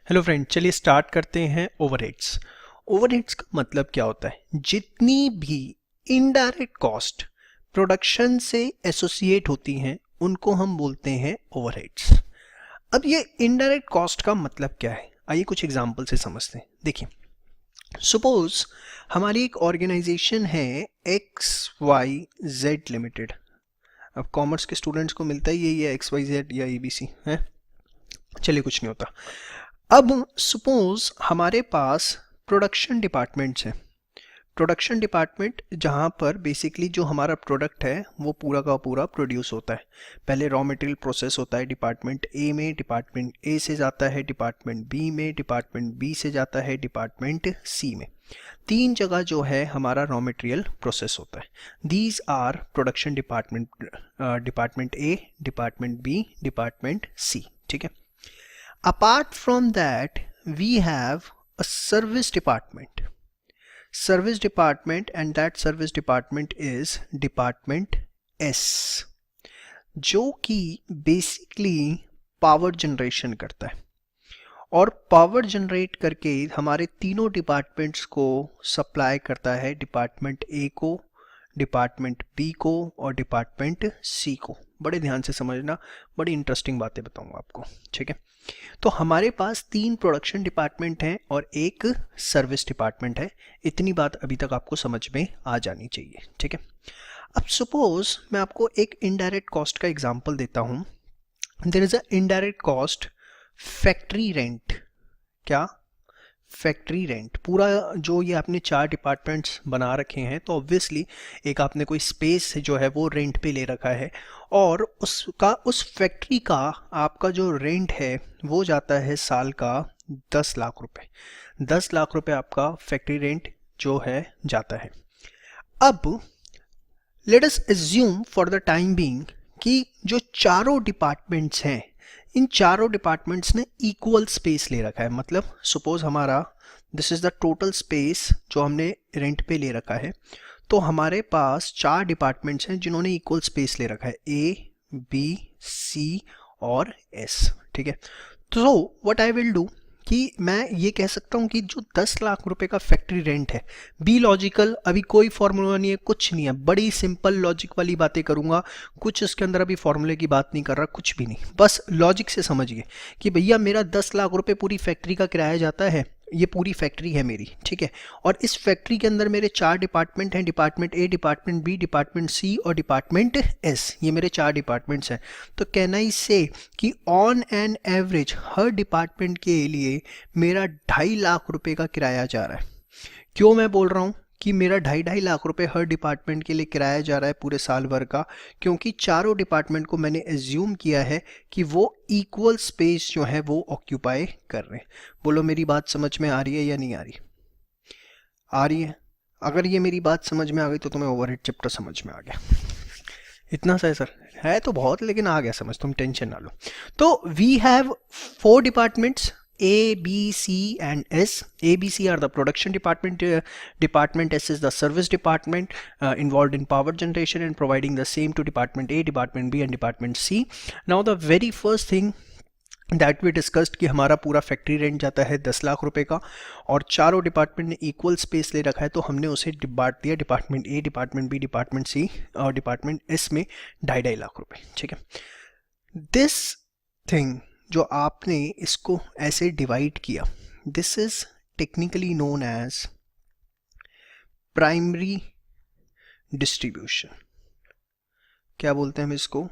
Hello friend, चलिए start करते हैं ओवरहेड्स। ओवरहेड्स का मतलब क्या होता है? जितनी भी इनडायरेक्ट कॉस्ट प्रोडक्शन से एसोसिएट होती हैं उनको हम बोलते हैं ओवरहेड्स। अब ये इनडायरेक्ट कॉस्ट का मतलब क्या है, आइए कुछ एग्जांपल से समझते हैं। देखिए, सपोज हमारी एक ऑर्गेनाइजेशन है एक्स वाई जेड लिमिटेड। अब कॉमर्स के स्टूडेंट्स को मिलता है यही है, एक्स वाई जेड या एबीसी है। चलिए, कुछ नहीं होता। अब सपोज हमारे पास प्रोडक्शन डिपार्टमेंट्स हैं। प्रोडक्शन डिपार्टमेंट जहाँ पर बेसिकली जो हमारा प्रोडक्ट है वो पूरा का पूरा प्रोड्यूस होता है। पहले रॉ मटेरियल प्रोसेस होता है डिपार्टमेंट ए में, डिपार्टमेंट ए से जाता है डिपार्टमेंट बी में, डिपार्टमेंट बी से जाता है डिपार्टमेंट सी में। तीन जगह जो है हमारा रॉ मटेरियल प्रोसेस होता है। These are production department, department A, department B, department C. ठीक है। Apart from that, we have a service department. Service department, and that service department is department S, जो कि basically पावर जनरेशन करता है और power generate करके हमारे तीनों डिपार्टमेंट्स को सप्लाई करता है, डिपार्टमेंट ए को, डिपार्टमेंट बी को और डिपार्टमेंट सी को। बड़े ध्यान से समझना, बड़ी इंटरेस्टिंग बातें बताऊंगा आपको। ठीक है। तो हमारे पास तीन प्रोडक्शन डिपार्टमेंट हैं और एक सर्विस डिपार्टमेंट है। इतनी बात अभी तक आपको समझ में आ जानी चाहिए। ठीक है। अब सपोज मैं आपको एक इनडायरेक्ट कॉस्ट का एग्जांपल देता हूं। There is a indirect cost factory rent. क्या? Factory rent. पूरा जो ये आपने चार डिपार्टमेंट्स बना रखे हैं तो ऑब्वियसली एक आपने कोई स्पेस जो है वो रेंट पे ले रखा है और उसका, उस फैक्ट्री का आपका जो रेंट है वो जाता है साल का 10 लाख रुपए। 10 लाख रुपए आपका फैक्ट्री रेंट जो है जाता है। अब let us assume for the time being कि जो चारों डिपार्टमेंट्स हैं, इन चारों डिपार्टमेंट्स ने इक्वल स्पेस ले रखा है। मतलब सपोज हमारा this is the total space जो हमने रेंट पे ले रखा है। तो हमारे पास चार डिपार्टमेंट्स हैं जिन्होंने इक्वल स्पेस ले रखा है, ए, बी, सी और एस। ठीक है। तो व्हाट आई विल डू कि मैं ये कह सकता हूँ कि जो 10 लाख रुपए का फैक्ट्री रेंट है, बी लॉजिकल, अभी कोई फॉर्मूला नहीं है, कुछ नहीं है, बड़ी सिंपल लॉजिक वाली बातें करूंगा, कुछ इसके अंदर अभी फॉर्मूले की बात नहीं कर रहा, कुछ भी नहीं, बस लॉजिक से समझिए कि भैया मेरा 10 लाख रुपए पूरी फैक्ट्री का किराया जाता है। ये पूरी फैक्ट्री है मेरी। ठीक है। और इस फैक्ट्री के अंदर मेरे चार डिपार्टमेंट हैं, department A, department B, department C और डिपार्टमेंट एस। ये मेरे चार डिपार्टमेंट्स हैं। तो कैन आई से कि on an average her department के लिए मेरा 2.5 लाख रुपए का किराया जा रहा है। क्यों मैं बोल रहा हूँ कि मेरा 2.5 लाख रुपए हर डिपार्टमेंट के लिए किराया जा रहा है पूरे साल भर का? क्योंकि चारों डिपार्टमेंट को मैंने एज्यूम किया है कि वो इक्वल स्पेस जो है वो ऑक्यूपाई कर रहे हैं। बोलो मेरी बात समझ में आ रही है या नहीं आ रही? आ रही है? अगर ये मेरी बात समझ में आ गई तो तुम्हें ओवरहेड चैप्टर समझ में आ गया। इतना सा है सर? है तो बहुत, लेकिन आ गया समझ, तुम टेंशन ना लो। तो we have 4 departments, A, B, C and S. A, B, C are the production department. Department S is the service department involved in power generation and providing the same to Department A, Department B and Department C. Now the very first thing that we discussed कि हमारा पूरा factory rent जाता है 10 लाख रुपए का और चारों department ने इक्वल स्पेस ले रखा है, तो हमने उसे बांट दिया department A, department B, department C और डिपार्टमेंट एस में 2.5 लाख रुपए। ठीक है। दिस थिंग जो आपने इसको ऐसे डिवाइड किया, this is technically known as primary distribution. क्या बोलते हैं हम इसको?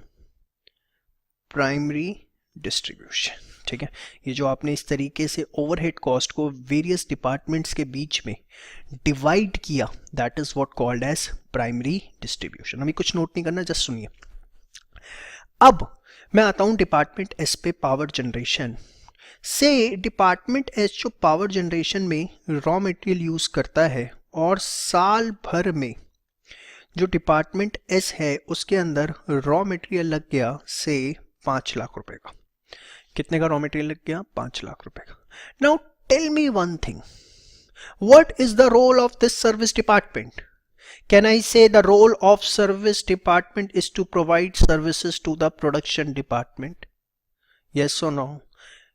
Primary distribution. ठीक है। ये जो आपने इस तरीके से ओवरहेड कॉस्ट को वेरियस डिपार्टमेंट्स के बीच में डिवाइड किया, that is what called as primary distribution. अभी कुछ नोट नहीं करना, जस्ट सुनिए। अब मैं आता हूं डिपार्टमेंट एस पे, पावर जनरेशन से। डिपार्टमेंट एस जो पावर जनरेशन में रॉ मटेरियल यूज करता है और साल भर में जो डिपार्टमेंट एस है उसके अंदर रॉ मटेरियल लग गया से 5 लाख रुपए का। कितने का रॉ मटेरियल लग गया? 5 लाख रुपए का। Now tell me one thing, what is the role of this service department? Can I say the role of service department is to provide services to the production department? Yes or no?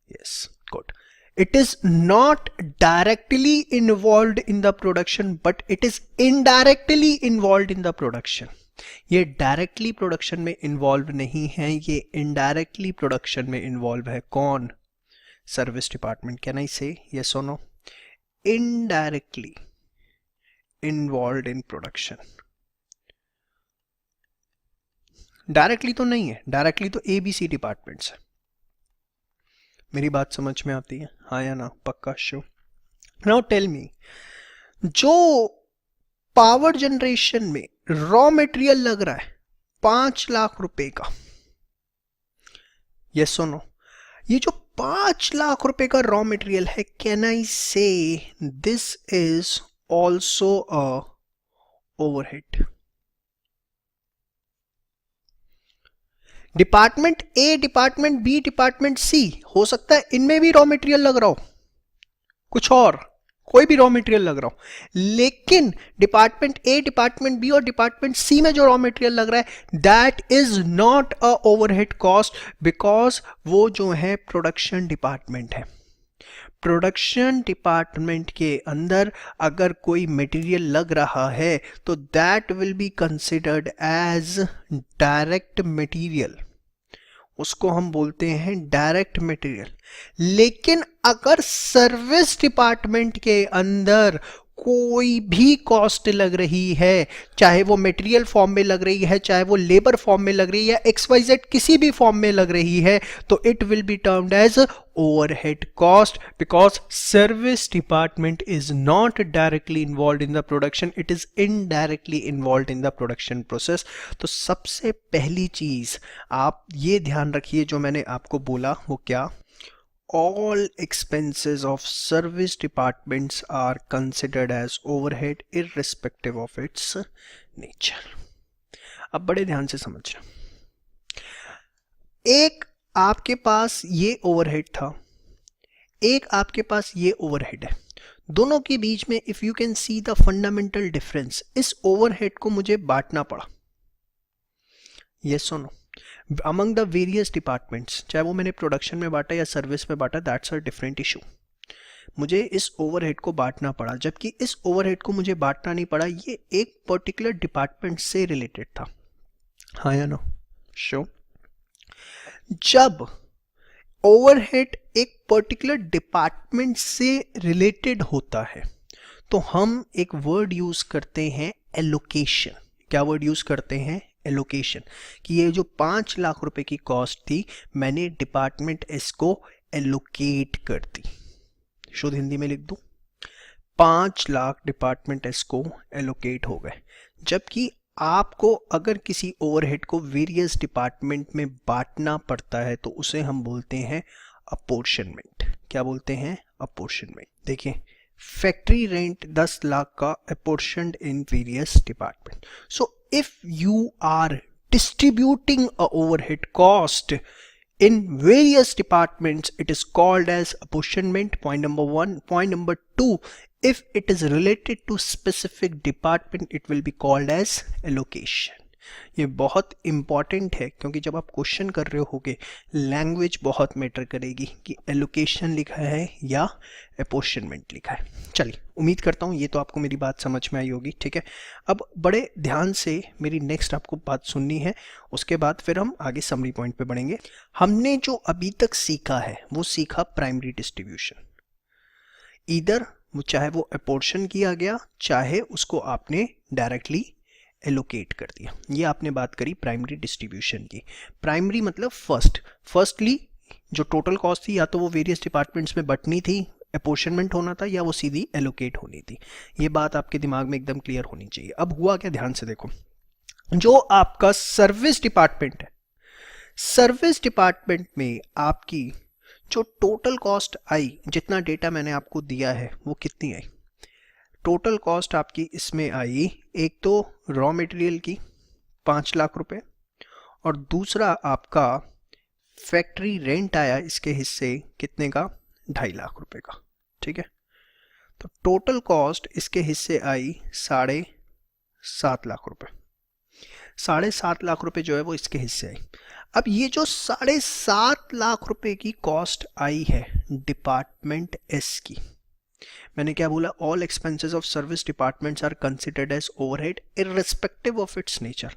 Yes. Good. It is not directly involved in the production, but it is indirectly involved in the production. ये directly production में involve नहीं है, ये indirectly production में involve है. कौन? Service department. Can I say yes और no? Indirectly involve in production. Directly तो नहीं है, डायरेक्टली तो ABC डिपार्टमेंट्स है. मेरी बात समझ में आती है? हाँ या ना? पक्का? श्योर. नाउ टेल मी, जो पावर जनरेशन में रॉ मटेरियल लग रहा है 5 लाख रुपए का, यस और नो? ये जो 5 लाख रुपए का रॉ मटेरियल है, can I say this is also a overhead? Department A, department B, department C, हो सकता है इनमें भी रॉ मटेरियल लग रहा हो, कुछ और कोई भी रॉ मटेरियल लग रहा हो, लेकिन डिपार्टमेंट ए, डिपार्टमेंट बी और डिपार्टमेंट सी में जो रॉ मटेरियल लग रहा है, that is not a overhead cost, because वो जो है प्रोडक्शन डिपार्टमेंट है. प्रोडक्शन डिपार्टमेंट के अंदर अगर कोई मटेरियल लग रहा है तो that will be considered as direct material, उसको हम बोलते हैं डायरेक्ट मटेरियल. लेकिन अगर सर्विस डिपार्टमेंट के अंदर कोई भी कॉस्ट लग रही है, चाहे वो मटेरियल फॉर्म में लग रही है, चाहे वो लेबर फॉर्म में लग रही है, XYZ किसी भी फॉर्म में लग रही है, तो it will be termed as overhead cost, because service department is not directly involved in the production, it is indirectly involved in the production process. तो सबसे पहली चीज आप ये ध्यान रखिए, जो मैंने आपको बोला वो क्या? All expenses of service departments are considered as overhead irrespective of its nature. अब बड़े ध्यान से समझना, एक आपके पास ये ओवरहेड था, एक आपके पास ये ओवरहेड है, दोनों के बीच में if you can see the fundamental difference, इस ओवरहेड को मुझे बांटना पड़ा, यस और no, among the various departments, चाहे वो मैंने प्रोडक्शन में बांटा या सर्विस में बांटा, दैट्स अ डिफरेंट इशू. मुझे इस ओवरहेड को बांटना पड़ा, जबकि इस ओवरहेड को मुझे बांटना नहीं पड़ा, ये एक पर्टिकुलर डिपार्टमेंट से रिलेटेड था. हाँ या नो? श्योर. जब ओवरहेड एक पर्टिकुलर डिपार्टमेंट से रिलेटेड होता है तो हम एक वर्ड यूज करते हैं एलोकेशन. क्या वर्ड यूज करते हैं? एलोकेशन. कि ये जो 5 लाख रुपए की कॉस्ट थी, मैंने डिपार्टमेंट एस को एलोकेट कर दी. शुद्ध हिंदी में लिख दूं, 5 लाख डिपार्टमेंट एस को एलोकेट हो गए. जबकि आपको अगर किसी ओवरहेड को वेरियस डिपार्टमेंट में बांटना पड़ता है तो उसे हम बोलते हैं अपोर्शनमेंट. क्या बोलते हैं? अपोर्शनमेंट. देखिए, फैक्ट्री रेंट 10 लाख का apportioned in various department. So if you are distributing a overhead cost in various departments, it is called as apportionment. Point number 1. Point number 2, if it is related to specific department, it will be called as allocation. ये बहुत important है, क्योंकि जब आप question कर रहे होगे language बहुत मैटर करेगी कि एलोकेशन लिखा है या अपोर्शनमेंट लिखा है. चलिए, उम्मीद करता हूँ ये तो आपको मेरी बात समझ में आई होगी. ठीक है, अब बड़े ध्यान से मेरी नेक्स्ट आपको बात सुननी है, उसके बाद फिर हम आगे समरी पॉइंट पे बढ़ेंगे. हमने जो अभी तक सीखा है वो सीखा प्राइमरी डिस्ट्रीब्यूशन. इधर वो चाहे वो अपोर्शन किया गया, चाहे उसको आपने डायरेक्टली एलोकेट कर दिया. ये आपने बात करी प्राइमरी डिस्ट्रीब्यूशन की. प्राइमरी मतलब फर्स्टली जो टोटल कॉस्ट थी, या तो वो वेरियस डिपार्टमेंट्स में बंटनी थी, अपोर्शनमेंट होना था, या वो सीधी एलोकेट होनी थी. ये बात आपके दिमाग में एकदम क्लियर होनी चाहिए. अब हुआ क्या, ध्यान से देखो, जो आपका सर्विस डिपार्टमेंट है, सर्विस डिपार्टमेंट में आपकी जो टोटल कॉस्ट आई, जितना डेटा मैंने आपको दिया है वो कितनी आई? टोटल कॉस्ट आपकी इसमें आई, एक तो रॉ मटेरियल की 5 लाख रुपए, और दूसरा आपका फैक्ट्री रेंट आया इसके हिस्से कितने का? 2.5 लाख रुपए का. ठीक है, तो टोटल कॉस्ट इसके हिस्से आई 7.5 लाख रुपए. 7.5 लाख रुपए जो है वो इसके हिस्से आई. अब ये जो 7.5 लाख रुपए की कॉस्ट आई है डिपार्टमेंट एस की। मैंने क्या बोला? All expenses of service departments are considered as overhead irrespective of its nature.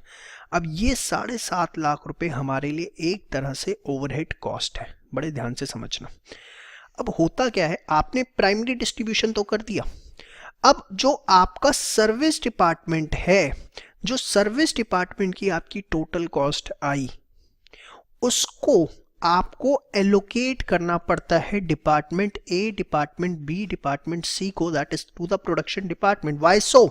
अब ये 7.5 लाख रुपए हमारे लिए एक तरह से ओवरहेड कॉस्ट है, बड़े ध्यान से समझना। अब होता क्या है, आपने प्राइमरी डिस्ट्रीब्यूशन तो कर दिया, अब जो आपका सर्विस डिपार्टमेंट है, जो सर्विस डिपार्टमेंट की आपकी टोटल कॉस्ट आई, उसको आपको एलोकेट करना पड़ता है department A, department B, department C को, that is to the production department. Why so?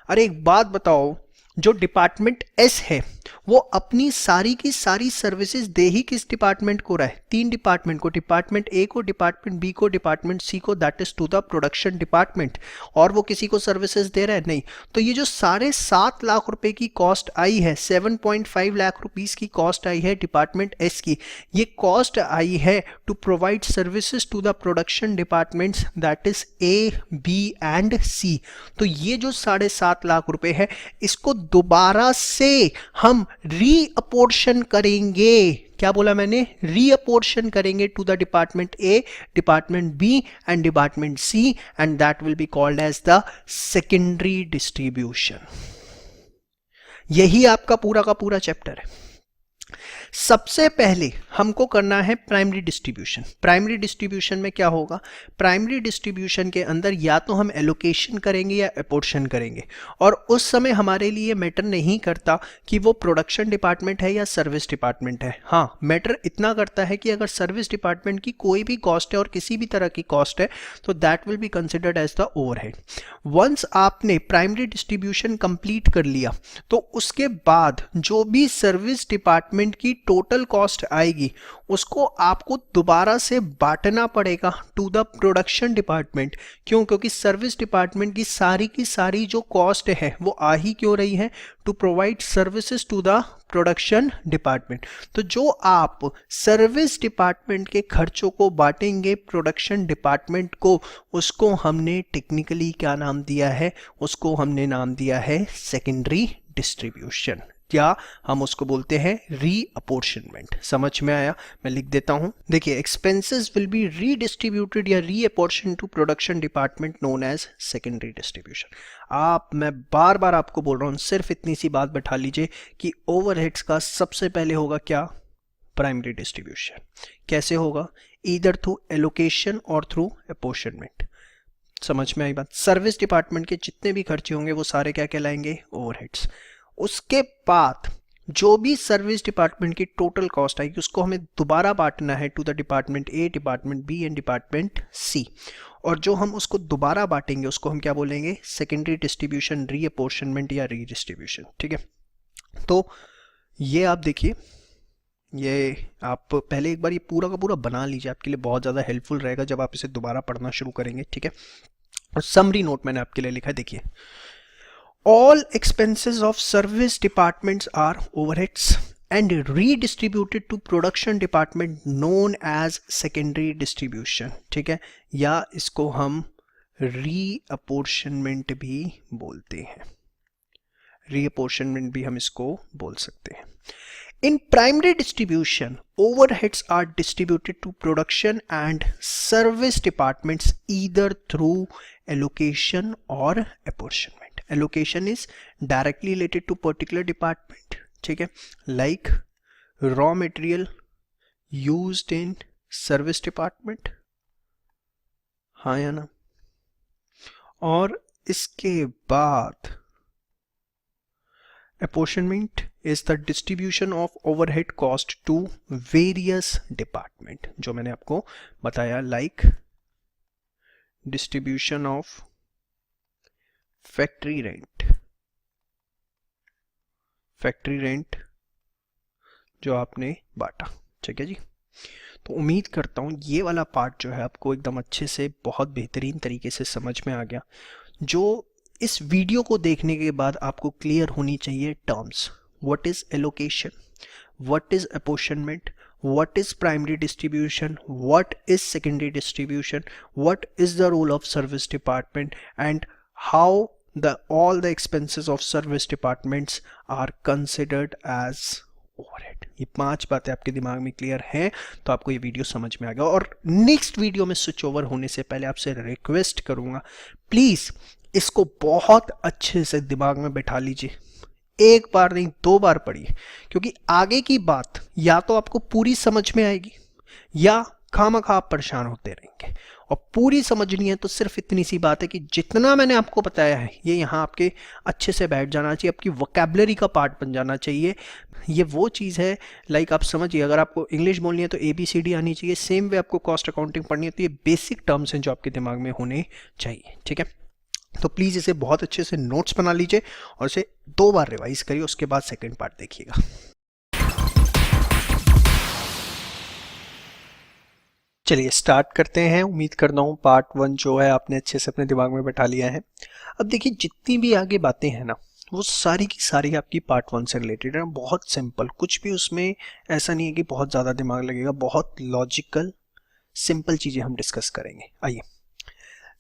अरे एक बात बताओ, जो डिपार्टमेंट एस है वो अपनी सारी की सारी सर्विसेज दे ही किस डिपार्टमेंट को रहा है? 3 डिपार्टमेंट को, डिपार्टमेंट ए को, डिपार्टमेंट बी को, डिपार्टमेंट सी को, that is to the production department. और वो किसी को सर्विसेज दे रहा है? नहीं। तो ये जो 7.5 लाख रुपए की कॉस्ट आई है, 7.5 लाख रुपीस की कॉस्ट आई है डिपार्टमेंट एस की, ये कॉस्ट आई है to provide services to the production departments, that is A, B and C. तो ये जो 7.5 लाख रुपए है, इसको दोबारा से हम रीअपोर्शन करेंगे। क्या बोला मैंने? रीअपोर्शन करेंगे to the department A, department B and department C, and that will be called as the secondary distribution. यही आपका पूरा का पूरा चैप्टर है। सबसे पहले हमको करना है प्राइमरी डिस्ट्रीब्यूशन। प्राइमरी डिस्ट्रीब्यूशन में क्या होगा? प्राइमरी डिस्ट्रीब्यूशन के अंदर या तो हम एलोकेशन करेंगे या अपोर्शन करेंगे, और उस समय हमारे लिए मैटर नहीं करता कि वो प्रोडक्शन डिपार्टमेंट है या सर्विस डिपार्टमेंट है। हाँ, मैटर इतना करता है कि अगर सर्विस डिपार्टमेंट की कोई भी कॉस्ट है और किसी भी तरह की कॉस्ट है, तो that will be considered as the overhead. Once आपने प्राइमरी डिस्ट्रीब्यूशन कंप्लीट कर लिया, तो उसके बाद जो भी सर्विस डिपार्टमेंट की टोटल कॉस्ट आएगी, उसको आपको दोबारा से बांटना पड़ेगा टू द प्रोडक्शन डिपार्टमेंट। क्यों? क्योंकि सर्विस डिपार्टमेंट की सारी जो कॉस्ट है वो आ ही क्यों रही है? To provide services to the production department. तो जो आप सर्विस डिपार्टमेंट के खर्चों को बांटेंगे प्रोडक्शन डिपार्टमेंट को, उसको हमने टेक्निकली क्या नाम दिया है? उसको हमने नाम दिया है सेकेंडरी डिस्ट्रीब्यूशन, या हम उसको बोलते हैं रीअपोर्शनमेंट। समझ में आया? मैं लिख देता हूं। देखिए, एक्सपेंसेस विल बी रीडिस्ट्रीब्यूटेड या reapportion to production department known as secondary distribution. मैं बार बार आपको बोल रहा हूं, सिर्फ इतनी सी बात बैठा लीजिए कि ओवरहेड्स का सबसे पहले होगा क्या? Primary distribution. कैसे होगा? ईदर थ्रू एलोकेशन और थ्रू अपोर्शनमेंट। समझ में आई बात? सर्विस डिपार्टमेंट के जितने भी खर्चे होंगे वो सारे क्या कहलाएंगे? ओवरहेड्स। उसके बाद जो भी सर्विस डिपार्टमेंट की टोटल कॉस्ट आएगी, उसको हमें दोबारा बांटना है to the department A, department B and department C. और जो हम उसको दोबारा बांटेंगे उसको हम क्या बोलेंगे? सेकेंडरी डिस्ट्रीब्यूशन, रीअपोर्शनमेंट या रीडिस्ट्रीब्यूशन। ठीक है, तो ये आप देखिए, ये आप पहले एक बार ये पूरा का पूरा बना लीजिए, आपके लिए बहुत ज़्यादा हेल्पफुल रहेगा जब आप इसे दोबारा पढ़ना शुरू करेंगे। ठीक है, और समरी नोट मैंने आपके लिए लिखा है, देखिए। All expenses of service departments are overheads and redistributed to production department known as secondary distribution। ठीक है, या इसको हम रीअपोर्शनमेंट भी बोलते हैं। रीअपोर्शनमेंट भी हम इसको बोल सकते हैं। In primary distribution, overheads are distributed to production and service departments either through allocation or apportionment. Allocation is directly related to particular department, ठीक है, like raw material used in service department, हाँ या ना? और इसके बाद apportionment is the distribution of overhead cost to various department, जो मैंने आपको बताया, like distribution of factory rent जो आपने बांटा। ठीक है जी, तो उम्मीद करता हूँ ये वाला पार्ट जो है आपको एकदम अच्छे से, बहुत बेहतरीन तरीके से समझ में आ गया। जो इस वीडियो को देखने के बाद आपको क्लियर होनी चाहिए terms. What is allocation, what is apportionment, what is primary distribution, what is secondary distribution, what is the role of service department, and how all the expenses of service departments are considered as overhead. ये 5 बातें आपके दिमाग में clear हैं तो आपको ये video समझ में आ गया। और नेक्स्ट वीडियो में स्विच ओवर होने से पहले आपसे रिक्वेस्ट करूंगा, प्लीज इसको बहुत अच्छे से दिमाग में बैठा लीजिए, एक बार नहीं 2 बार पढ़िए, क्योंकि आगे की बात या तो आपको पूरी समझ में आएगी या खामखा आप परेशान होते रहेंगे। और पूरी समझनी है तो सिर्फ इतनी सी बात है कि जितना मैंने आपको बताया है ये यहाँ आपके अच्छे से बैठ जाना चाहिए, आपकी वोकैबुलरी का पार्ट बन जाना चाहिए। ये वो चीज़ है, लाइक आप समझिए, अगर आपको इंग्लिश बोलनी है तो ABCD आनी चाहिए, सेम वे आपको कॉस्ट अकाउंटिंग पढ़नी है तो ये बेसिक टर्म्स हैं जो आपके दिमाग में होने चाहिए। ठीक है, तो प्लीज़ इसे बहुत अच्छे से नोट्स बना लीजिए और इसे 2 बार रिवाइज करिए, उसके बाद सेकेंड पार्ट देखिएगा। चलिए स्टार्ट करते हैं। उम्मीद करता हूँ पार्ट 1 जो है आपने अच्छे से अपने दिमाग में बैठा लिया है। अब देखिए जितनी भी आगे बातें हैं ना वो सारी की सारी आपकी पार्ट 1 से रिलेटेड है। बहुत सिंपल, कुछ भी उसमें ऐसा नहीं है कि बहुत ज़्यादा दिमाग लगेगा, बहुत लॉजिकल सिंपल चीज़ें हम डिस्कस करेंगे। आइए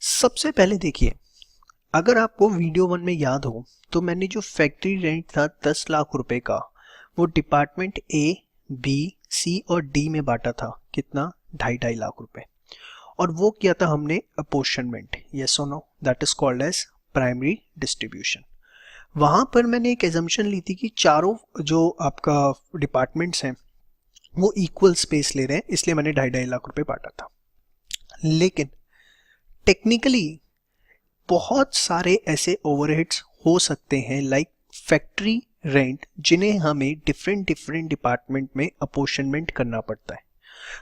सबसे पहले देखिए, अगर आपको वीडियो 1 में याद हो तो मैंने जो फैक्ट्री रेंट था 10 लाख रुपए का, वो डिपार्टमेंट A, B, C और D में बांटा था। कितना? 2.5 लाख रुपए। और वो किया था हमने अपोर्शनमेंट, यस और no, that is called as primary distribution. वहां पर मैंने एक एजम्पशन ली थी कि चारों जो आपका डिपार्टमेंट्स हैं वो इक्वल स्पेस ले रहे हैं, इसलिए मैंने 2.5 लाख रुपए बांटा था। लेकिन टेक्निकली बहुत सारे ऐसे ओवरहेड्स हो सकते हैं लाइक फैक्ट्री रेंट, जिन्हें हमें डिफरेंट डिपार्टमेंट में अपोर्शनमेंट करना पड़ता है।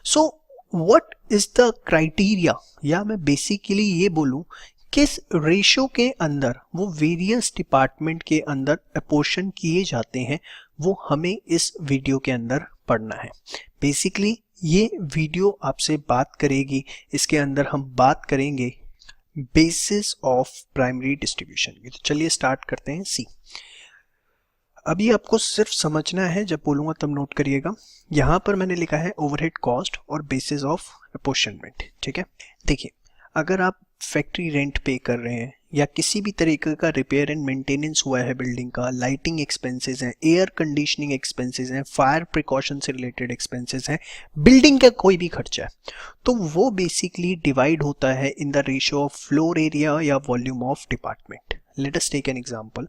So what is the criteria, या मैं बेसिकली ये बोलूं किस रेशो के अंदर वो वेरियस डिपार्टमेंट के अंदर अपोर्शन किए जाते हैं, वो हमें इस वीडियो के अंदर पढ़ना है। बेसिकली ये वीडियो आपसे बात करेगी, इसके अंदर हम बात करेंगे बेसिस ऑफ प्राइमरी डिस्ट्रीब्यूशन की। तो चलिए स्टार्ट करते हैं। सी, अभी आपको सिर्फ समझना है, जब बोलूंगा तब नोट करिएगा। यहां पर मैंने लिखा है ओवरहेड कॉस्ट और बेसिस ऑफ अपोर्शनमेंट। ठीक है, देखिए अगर आप फैक्ट्री रेंट पे कर रहे हैं या किसी भी तरीके का रिपेयर एंड मेंटेनेंस हुआ है बिल्डिंग का, लाइटिंग एक्सपेंसेस हैं, एयर कंडीशनिंग एक्सपेंसेस हैं, फायर प्रिकॉशन से रिलेटेड एक्सपेंसेस हैं, बिल्डिंग का कोई भी खर्चा है, तो वो बेसिकली डिवाइड होता है in the ratio of floor area या volume of department. Let us take an example.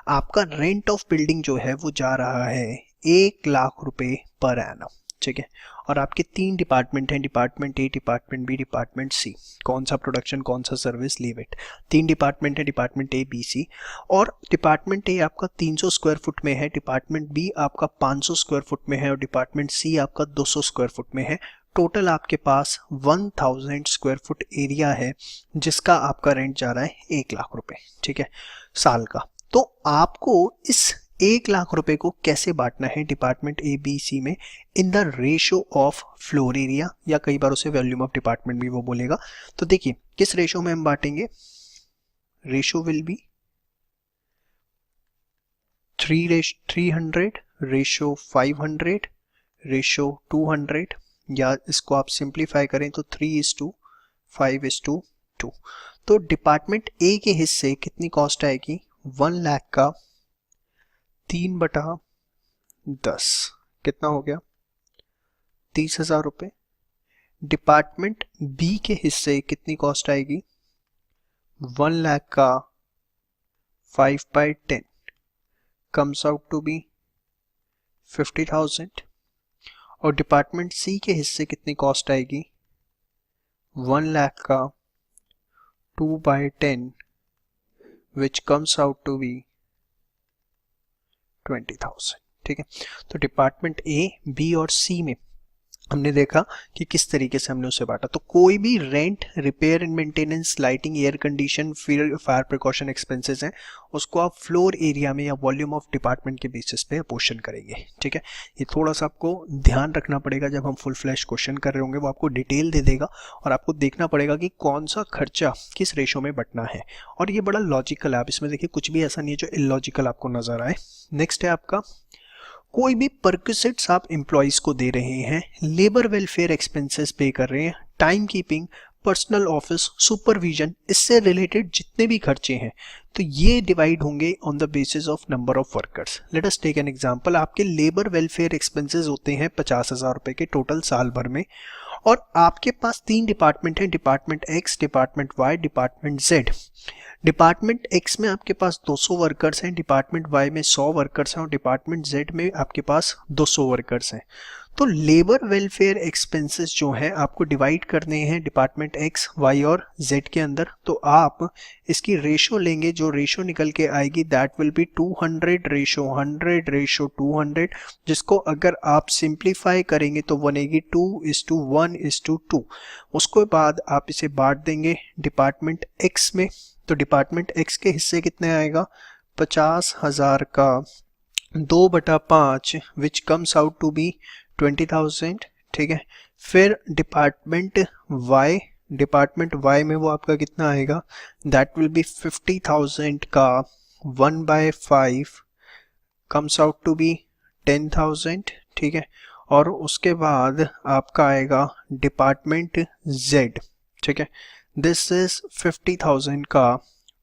आपका रेंट ऑफ बिल्डिंग जो है वो जा रहा है 1 लाख रुपए पर एनम। ठीक है, और आपके 3 डिपार्टमेंट हैं, department A, department B, department C। कौन सा प्रोडक्शन, कौन सा सर्विस, लीव इट। 3 डिपार्टमेंट है, डिपार्टमेंट A, B, C। और डिपार्टमेंट A आपका 300 स्क्वायर फुट में है, डिपार्टमेंट B आपका 500 स्क्वायर फुट में है और डिपार्टमेंट C आपका 200 स्क्वायर फुट में है। टोटल आपके पास 1000 स्क्वायर फुट एरिया है जिसका आपका रेंट जा रहा है 1 लाख रुपए। ठीक है, साल का। तो आपको इस 1 लाख रुपए को कैसे बांटना है डिपार्टमेंट A, B, C में in the ratio of floor area, या कई बार उसे वॉल्यूम ऑफ डिपार्टमेंट भी वो बोलेगा। तो देखिए किस रेशो में हम बांटेंगे। Ratio will be 300 ratio 500 ratio 200, या इसको आप सिंप्लीफाई करें तो 3:5:2। तो डिपार्टमेंट A के हिस्से कितनी कॉस्ट आएगी? 1 लाख का 3/10 कितना हो गया? 30,000 रुपए। डिपार्टमेंट B के हिस्से कितनी कॉस्ट आएगी? 1 लाख का 5/10 comes out to be 50,000। और डिपार्टमेंट C के हिस्से कितनी कॉस्ट आएगी? 1 लाख का 2/10 which comes out to be 20,000। ठीक है, तो डिपार्टमेंट A, B और C में हमने देखा कि किस तरीके से हमने उसे बांटा। तो कोई भी rent, repair and maintenance, lighting, air condition, fire precaution expenses हैं, उसको आप फ्लोर एरिया में या वॉल्यूम ऑफ डिपार्टमेंट के बेसिस पे अपोर्शन करेंगे। ठीक है, ये थोड़ा सा आपको ध्यान रखना पड़ेगा, जब हम फुल फ्लैश क्वेश्चन कर रहे होंगे वो आपको डिटेल दे देगा और आपको देखना पड़ेगा कि कौन सा खर्चा किस रेशो में बंटना है। और ये बड़ा लॉजिकल है, आप इसमें देखिए कुछ भी ऐसा नहीं है जो इलॉजिकल आपको नजर आए। नेक्स्ट है आपका, कोई भी परक्विजिट्स आप एम्प्लॉयज को दे रहे हैं, लेबर वेलफेयर एक्सपेंसेस पे कर रहे हैं, time keeping, personal office, supervision, इससे रिलेटेड जितने भी खर्चे हैं तो ये डिवाइड होंगे on the basis of number of workers. Let us take an example. आपके लेबर वेलफेयर एक्सपेंसेस होते हैं 50,000 रुपए के टोटल साल भर में, और आपके पास 3 डिपार्टमेंट हैं, department X, department Y, department Z. Department X में आपके पास 200 वर्कर्स हैं, डिपार्टमेंट वाई में 100 वर्कर्स हैं और डिपार्टमेंट जेड में आपके पास 200 वर्कर्स हैं। तो लेबर वेलफेयर एक्सपेंसेस जो हैं आपको डिवाइड करने हैं डिपार्टमेंट एक्स, वाई और जेड के अंदर। तो आप इसकी रेशो लेंगे, जो रेशो निकल के आएगी that will B 200 ratio 100 ratio 200, जिसको अगर आप सिंप्लीफाई करेंगे तो बनेगी 2:1:2। उसके बाद आप इसे बांट देंगे डिपार्टमेंट एक्स में। तो डिपार्टमेंट एक्स के हिस्से कितने आएगा, 50,000 का 2/5 which comes out to be 20,000, ठीक है। फिर डिपार्टमेंट वाई में वो आपका कितना आएगा, दैट विल बी 50,000 का 1/5 कम्स आउट टू बी 10,000, ठीक है। और उसके बाद आपका आएगा डिपार्टमेंट जेड, ठीक है। दिस इज 50,000 का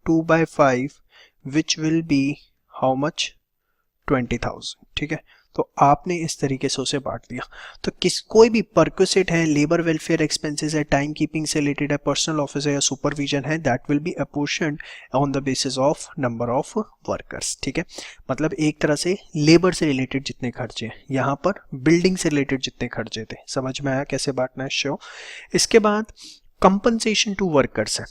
2/5 which will be how much, 20,000, ठीक है। तो आपने इस तरीके से उसे बांट दिया। तो कोई भी परक्विसिट है, लेबर वेलफेयर एक्सपेंसेस है, टाइम कीपिंग से रिलेटेड है, पर्सनल ऑफिस है या सुपरविजन है, that will be apportioned on the basis of number of workers, ठीक है। मतलब एक तरह से लेबर से रिलेटेड जितने खर्चे हैं, यहाँ पर बिल्डिंग से रिलेटेड जितने खर्चे थे। समझ में आया कैसे बांटना है शो। इसके बाद कंपनसेशन टू वर्कर्स है,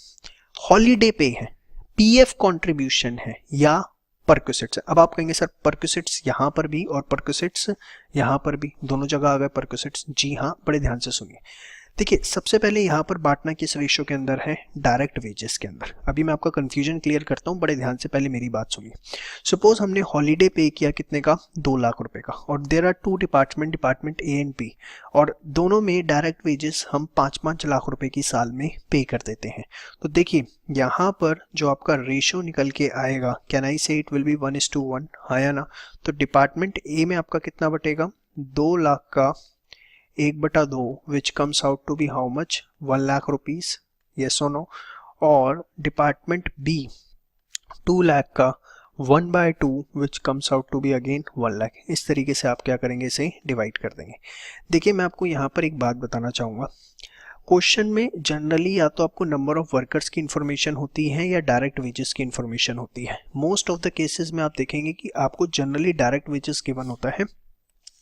हॉलीडे पे है, पीएफ कंट्रीब्यूशन है या परक्विसिट्स है। अब आप कहेंगे सर परक्विसिट्स यहाँ पर भी और परक्विसिट्स यहाँ पर भी, दोनों जगह आ गए परक्विसिट्स। जी हाँ, बड़े ध्यान से सुनिए। देखिए सबसे पहले यहाँ पर बांटना किस रेशियो के अंदर है, डायरेक्ट वेजेस के अंदर। अभी मैं आपका कंफ्यूजन क्लियर करता हूँ, बड़े ध्यान से पहले मेरी बात सुनिए। सपोज हमने हॉलीडे पे किया कितने का, 2 लाख रुपए का, और there are 2 department, department A and B, और दोनों में डायरेक्ट वेजेस हम 5-5 लाख रुपए की साल में पे कर देते हैं। तो देखिए यहाँ पर जो आपका रेशियो निकल के आएगा, कैन आई से इट विल बी 1:1, हाँ या ना। तो डिपार्टमेंट ए में आपका कितना बटेगा, 2 लाख का 1/2 which comes out to be how much, 1 lakh rupees, yes और नो। और डिपार्टमेंट बी 2 लाख का 1/2 which comes out to be again 1 lakh. इस तरीके से आप क्या करेंगे, इसे डिवाइड कर देंगे। देखिए मैं आपको यहाँ पर एक बात बताना चाहूँगा, क्वेश्चन में जनरली या तो आपको नंबर ऑफ वर्कर्स की इन्फॉर्मेशन होती है या डायरेक्ट वेजेस की इन्फॉर्मेशन होती है। मोस्ट ऑफ द केसेस में आप देखेंगे कि आपको जनरली डायरेक्ट वेजेस गिवन होता है,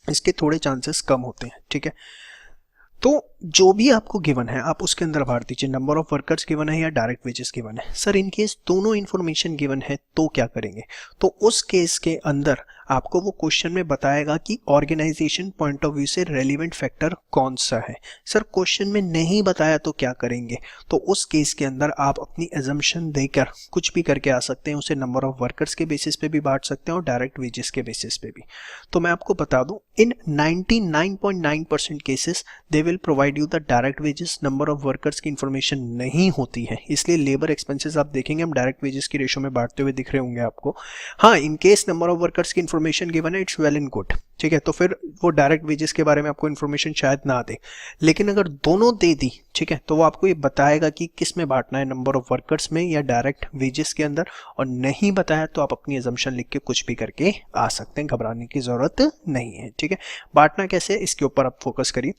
इसके थोड़े चांसेस कम होते हैं, ठीक है। तो जो भी आपको गिवन है आप उसके अंदर भर दीजिए, नंबर ऑफ वर्कर्स गिवन है या डायरेक्ट वेजेस गिवन है। सर इन केस दोनों इन्फॉर्मेशन गिवन है तो क्या करेंगे, तो उस केस के अंदर आपको वो क्वेश्चन में बताएगा कि ऑर्गेनाइजेशन पॉइंट ऑफ व्यू से रेलिवेंट फैक्टर कौन सा है। सर क्वेश्चन में नहीं बताया तो क्या करेंगे, तो उस केस के अंदर आप अपनी एजम्पशन देकर कुछ भी करके आ सकते हैं, उसे नंबर ऑफ वर्कर्स के बेसिस पे भी बांट सकते हैं और डायरेक्ट वेजेस के बेसिस पे भी। तो मैं आपको बता दूं इन 99.9% cases they will provide you the direct wages, number of workers की इन्फॉर्मेशन नहीं होती है, इसलिए लेबर एक्सपेंसेस आप देखेंगे हम डायरेक्ट वेजेस की रेशो में बांटते हुए दिख रहे होंगे आपको। हाँ in case number of workers की इन्फॉर्मेशन गिवन है, इट्स वेल एंड गुड, ठीक है। तो फिर वो डायरेक्ट वेजेस के बारे में आपको इन्फॉर्मेशन शायद ना दे, लेकिन अगर दोनों दे दी, ठीक है, तो वो आपको ये बताएगा कि किस में बांटना है, नंबर ऑफ वर्कर्स में या डायरेक्ट वेजेस के अंदर। और नहीं बताया तो आप अपनी एजम्पशन लिख के कुछ भी करके आ सकते हैं, घबराने की जरूरत नहीं है, ठीक है। बांटना कैसे इसके ऊपर आप फोकस करिए।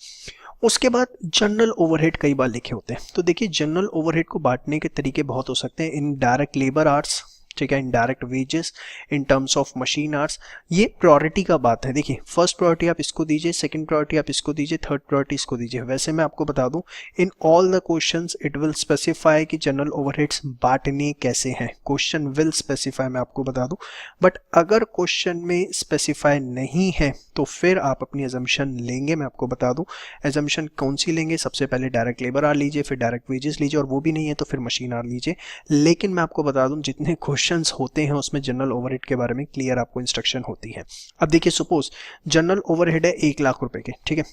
उसके बाद जनरल ओवरहेड कई बार लिखे होते हैं, तो देखिए जनरल ओवरहेड को बांटने के तरीके बहुत हो सकते हैं, इन डायरेक्ट लेबर आवर्स, ठीक है, in direct wages, in terms of machine hours. ये प्रायोरिटी का बात है, देखिए फर्स्ट प्रायोरिटी आप इसको दीजिए, सेकंड प्रायोरिटी आप इसको दीजिए, थर्ड प्रायोरिटी इसको दीजिए। वैसे मैं आपको बता दूं in all the questions it will specify कि जनरल ओवरहेड्स बांटने कैसे हैं, क्वेश्चन विल स्पेसिफाई, मैं आपको बता दूं। बट अगर क्वेश्चन में स्पेसिफाई नहीं है तो फिर आप अपनी एजम्पशन लेंगे, मैं आपको बता दूं एजम्पशन कौन सी लेंगे। सबसे पहले डायरेक्ट लेबर आर लीजिए, फिर डायरेक्ट वेजेस लीजिए, और वो भी नहीं है तो फिर मशीन आर लीजिए। लेकिन मैं आपको बता दूं जितने क्वेश्चंस होते हैं उसमें जनरल ओवरहेड के बारे में क्लियर आपको इंस्ट्रक्शन होती है। अब देखिए सपोज जनरल ओवरहेड है 1 लाख रुपए के, ठीक है।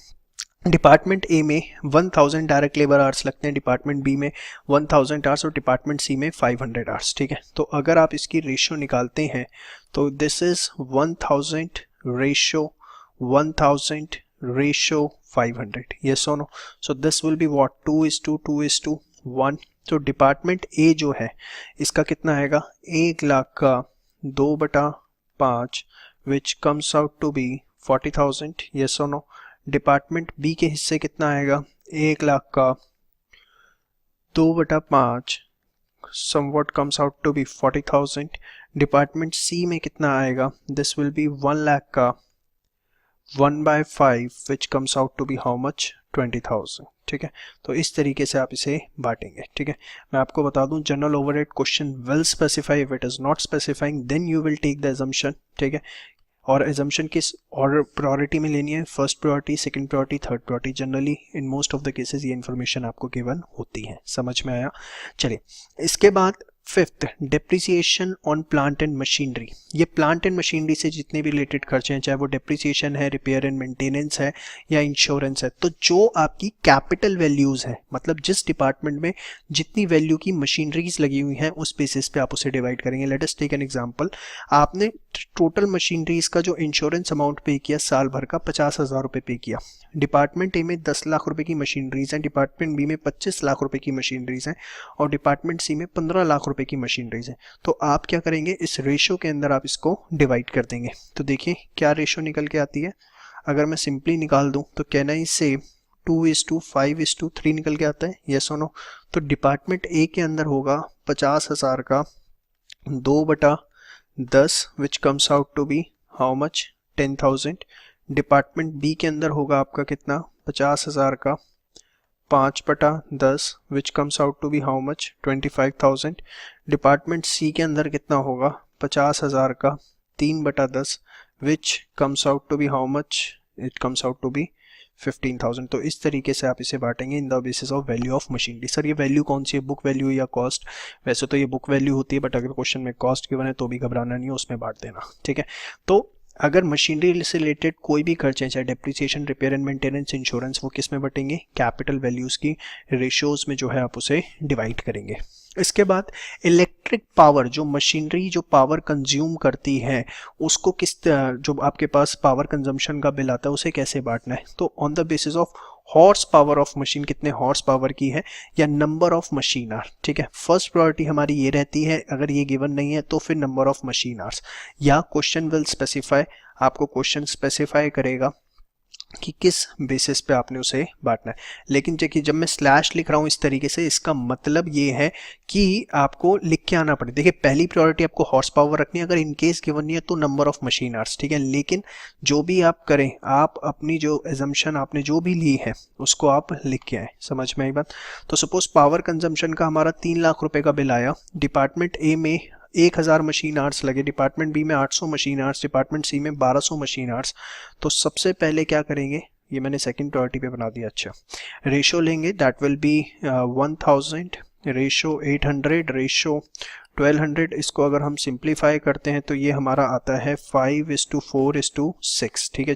डिपार्टमेंट ए में 1000 डायरेक्ट लेबर आवर्स लगते हैं, डिपार्टमेंट बी में 1000 आवर्स और डिपार्टमेंट सी में 500 आवर्स, ठीक है। तो अगर आप इसकी रेशियो निकालते हैं तो this is 1000 ratio 1000 ratio 500, yes or no? So this will be what, 2:1. तो डिपार्टमेंट ए जो है इसका कितना आएगा, 1,00,000 का 2/5 which comes out to be 40,000, yes or no? Department B के हिस्से कितना आएगा, 1,00,000 का 2/5 somewhat comes out to be 40,000. Department C में कितना आएगा, दिस विल बी 1,00,000 का 1/5 which comes out to be how much, 20,000. ठीक है, तो इस तरीके से आप इसे बांटेंगे. ठीक है, मैं आपको बता दूं general overhead question will specify, if it is not specifying then you will take the assumption. ठीक है, और एजम्पशन किस और प्रायोरिटी में लेनी है, first priority, second priority, third priority. Generally in most of the cases ये इन्फॉर्मेशन आपको गिवन होती है. समझ में आया? चलिए, इसके बाद fifth, depreciation on plant and machinery. ये प्लांट एंड मशीनरी से जितने भी रिलेटेड खर्चे हैं, चाहे वो डेप्रिसिएशन है, रिपेयर एंड मेंटेनेंस है या इंश्योरेंस है, तो जो आपकी कैपिटल वैल्यूज है, मतलब जिस डिपार्टमेंट में जितनी वैल्यू की मशीनरीज लगी हुई हैं उस बेसिस पे आप उसे डिवाइड करेंगे. Let us take an example. आपने टोटल मशीनरीज का जो इंश्योरेंस अमाउंट पे किया साल भर का 50,000 रुपये पे किया. डिपार्टमेंट ए में 10 लाख रुपए की मशीनरीज हैं, डिपार्टमेंट बी में 25 लाख रुपए की मशीनरीज हैं और डिपार्टमेंट सी में 15 लाख रुपए की मशीनरीज हैं. तो आप क्या करेंगे, इस रेशो के अंदर आप इसको डिवाइड कर देंगे. तो देखिए क्या रेशो निकल के आती है. अगर मैं सिंपली निकाल दूं तो कैन आई से 2:5:3 निकल के आता है, यस और नो? तो डिपार्टमेंट ए के अंदर होगा 50,000 का 2/10 which comes out to be how much, 10,000. Department B के अंदर होगा आपका कितना, 50,000 का 5/10 which comes out to be how much, 25,000. Department C के अंदर कितना होगा, 50,000 का 3/10 which comes out to be how much, it comes out to be 15,000. तो इस तरीके से आप इसे बांटेंगे in the basis of value of machinery. Sir ये वैल्यू कौन सी है, बुक वैल्यू या कॉस्ट? वैसे तो ये बुक वैल्यू होती है, बट अगर क्वेश्चन में कॉस्ट गिवन है तो भी घबराना नहीं है, उसमें बांट देना. ठीक है, तो अगर मशीनरी से रिलेटेड कोई भी खर्चे, चाहे depreciation, repair and maintenance, insurance, वो किस में बटेंगे, कैपिटल वैल्यूज की रेशियोज में जो है आप उसे डिवाइड करेंगे. इसके बाद इलेक्ट्रिक पावर, जो मशीनरी जो पावर कंज्यूम करती है उसको किस, जो आपके पास पावर कंजम्पशन का बिल आता है उसे कैसे बांटना है. तो on the basis of horse power of machine, कितने हॉर्स पावर की है, या नंबर ऑफ मशीन आर. ठीक है, फर्स्ट प्रायोरिटी हमारी ये रहती है, अगर ये गिवन नहीं है तो फिर नंबर ऑफ मशीन आर्स, या क्वेश्चन विल स्पेसिफाई, आपको क्वेश्चन स्पेसिफाई करेगा कि किस बेसिस पे आपने उसे बांटना है. लेकिन देखिए जब मैं स्लैश लिख रहा हूं इस तरीके से, इसका मतलब ये है कि आपको लिख के आना पड़े. देखिए पहली प्रायोरिटी आपको हॉर्स पावर रखनी है, अगर इनकेस गिवन नहीं है तो नंबर ऑफ मशीन आवर्स. ठीक है, लेकिन जो भी आप करें, आप अपनी जो एजम्पशन आपने जो भी ली है उसको आप लिख के आए. समझ में आई बात? तो सपोज पावर कंजम्पशन का हमारा 3 लाख रुपए का बिल आया, डिपार्टमेंट ए में 1000 मशीन आवर्स लगे, डिपार्टमेंट बी में 800 मशीन आवर्स, डिपार्टमेंट सी में 1200 मशीन आवर्स. तो सबसे पहले क्या करेंगे, ये मैंने सेकंड प्रायोरिटी पे बना दिया. अच्छा, रेशो लेंगे, that will B 1000 ratio 800 ratio 1200. इसको अगर हम सिंप्लीफाई करते हैं तो ये हमारा आता है 5:4:6. ठीक है,